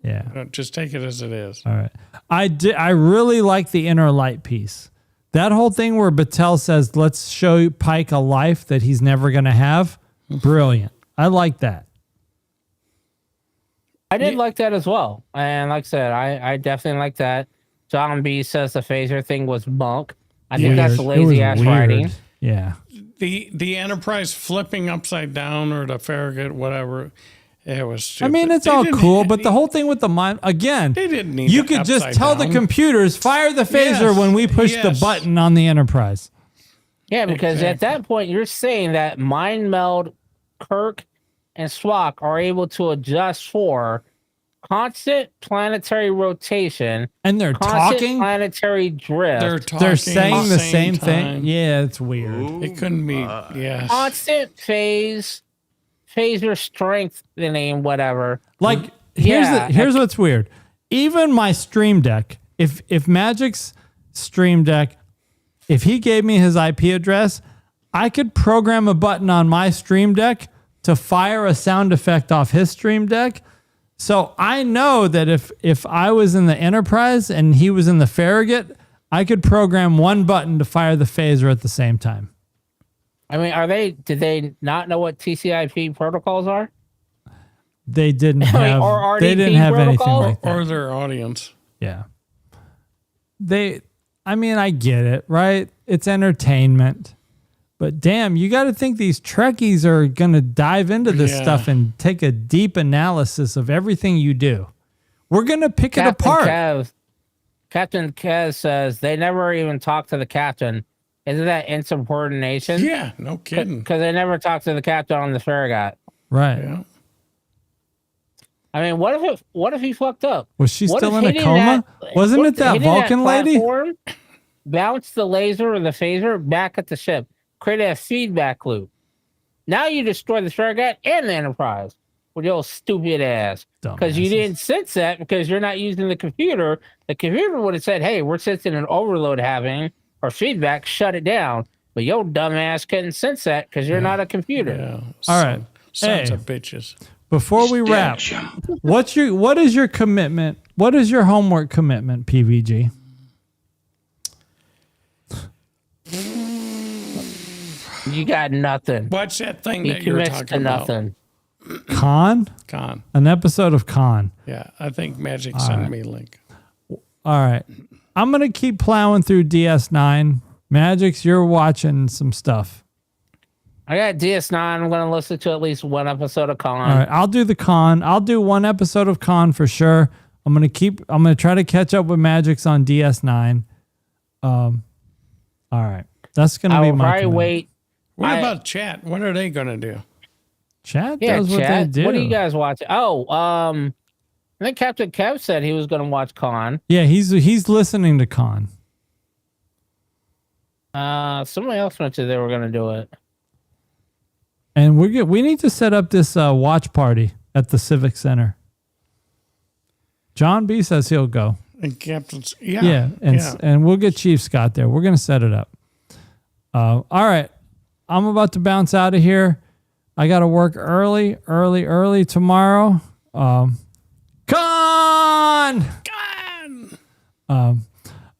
Yeah. just take it as it is. All right. I really like the inner light piece. That whole thing where Battelle says, let's show Pike a life that he's never going to have. Brilliant. I like that. I did like that as well. And like I said, I definitely like that. John B says the phaser thing was bunk. I think that's Weird. It was lazy ass weird. writing. Yeah. The Enterprise flipping upside down or the Farragut, whatever, it was stupid. I mean, it's They all didn't cool, have- but the whole thing with the mind, again, They didn't need you it could just upside tell the down. computers, fire the phaser Yes, when we push the yes. button on the Enterprise. Yeah, because at Exactly. that point you're saying that mind meld, Kirk and Spock are able to adjust for constant planetary rotation, And they're constant talking. planetary drift, They're talking. They're at saying the same thing. time. Yeah, it's weird. It couldn't be. Yes. constant phaser strengthening, whatever. Like Yeah, here's what's weird. Even my Stream Deck, if Mgyx's Stream Deck, if he gave me his IP address, I could program a button on my Stream Deck to fire a sound effect off his Stream Deck. So I know that if I was in the Enterprise and he was in the Farragut, I could program one button to fire the phaser at the same time. I mean, did they not know what TCP protocols are? They didn't I mean, have. or They didn't RDP have anything protocol? like that. Or their audience. Yeah. I mean, I get it, right? It's entertainment. But damn, you got to think these Trekkies are going to dive into this Yeah. stuff and take a deep analysis of everything you do. We're going to pick it apart. Captain Kev says they never even talked to the captain. Isn't that insubordination? Yeah, no kidding. Because they never talked to the captain on the Farragut. Right. Yeah. I mean, what if he fucked up? Was she What still if in a hitting coma? Wasn't what it if that hitting Vulcan lady? platform bounced the laser or the phaser back at the ship, created a feedback loop. Now you destroy the Farragut and the Enterprise with your stupid ass. Because you Dumbasses. didn't sense that because you're not using the computer. The computer would have said, hey, we're sensing an overload happening or feedback, shut it down. But your dumbass couldn't sense that because you're not a computer. Yeah. All right. Sons Hey. of bitches. Before we wrap, what is your commitment? What is your homework commitment, PVG? You got nothing. What's that thing He that you're commits to talking about? nothing. Con? Con. An episode of Con. Yeah, I think Magic sent me a link. All right. I'm going to keep plowing through DS9. Mgyx, you're watching some stuff. I got DS9. I'm going to listen to at least one episode of Con. All right. I'll do the Con. I'll do one episode of Con for sure. I'm going to try to catch up with Mgyx on DS9. All right. That's going to I be will my probably commitment. wait. What about chat? What are they going to do? Chat Yeah, does what chat. they do. What are you guys watching? Oh, I think Captain Kev said he was going to watch Con. Yeah, he's listening to Con. Somebody else mentioned they were going to do it. And we need to set up this watch party at the Civic Center. John B says he'll go. And Captain's. Yeah, and we'll get Chief Scott there. We're going to set it up. All right. I'm about to bounce out of here. I got to work early tomorrow. Con! All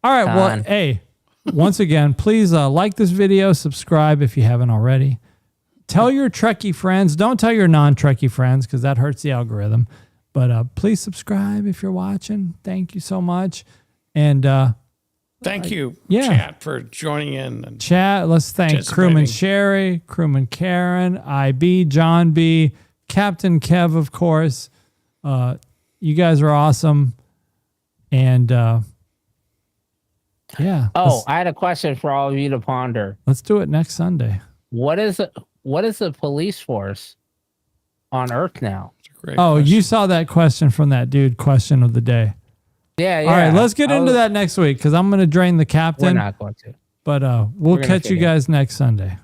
right. Well, Con. hey, once again, please like this video, subscribe if you haven't already. Tell your Trekkie friends. Don't tell your non-Trekkie friends because that hurts the algorithm. But please subscribe if you're watching. Thank you so much. And Thank you, yeah. chat, for joining in. And chat, let's thank participating. Crewman Sherry, Crewman Karen, IB, John B, Captain Kev, of course. You guys are awesome. And yeah. Oh, I had a question for all of you to ponder. Let's do it next Sunday. What is the police force on Earth now? Great Oh, question. you saw that question from that dude, question of the day. Yeah, yeah. All right, let's get into that next week because I'm going to drain the captain. We're not going to. But we'll gonna catch you figure. guys next Sunday.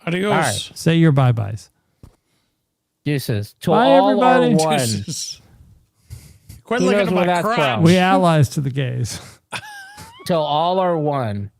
Adios. All right. Say your bye-byes. Deuces. To Bye, all everybody. are one. Jesus. Quit Who looking knows at where my that's crotch. from? We allies to the gays. Till all are one.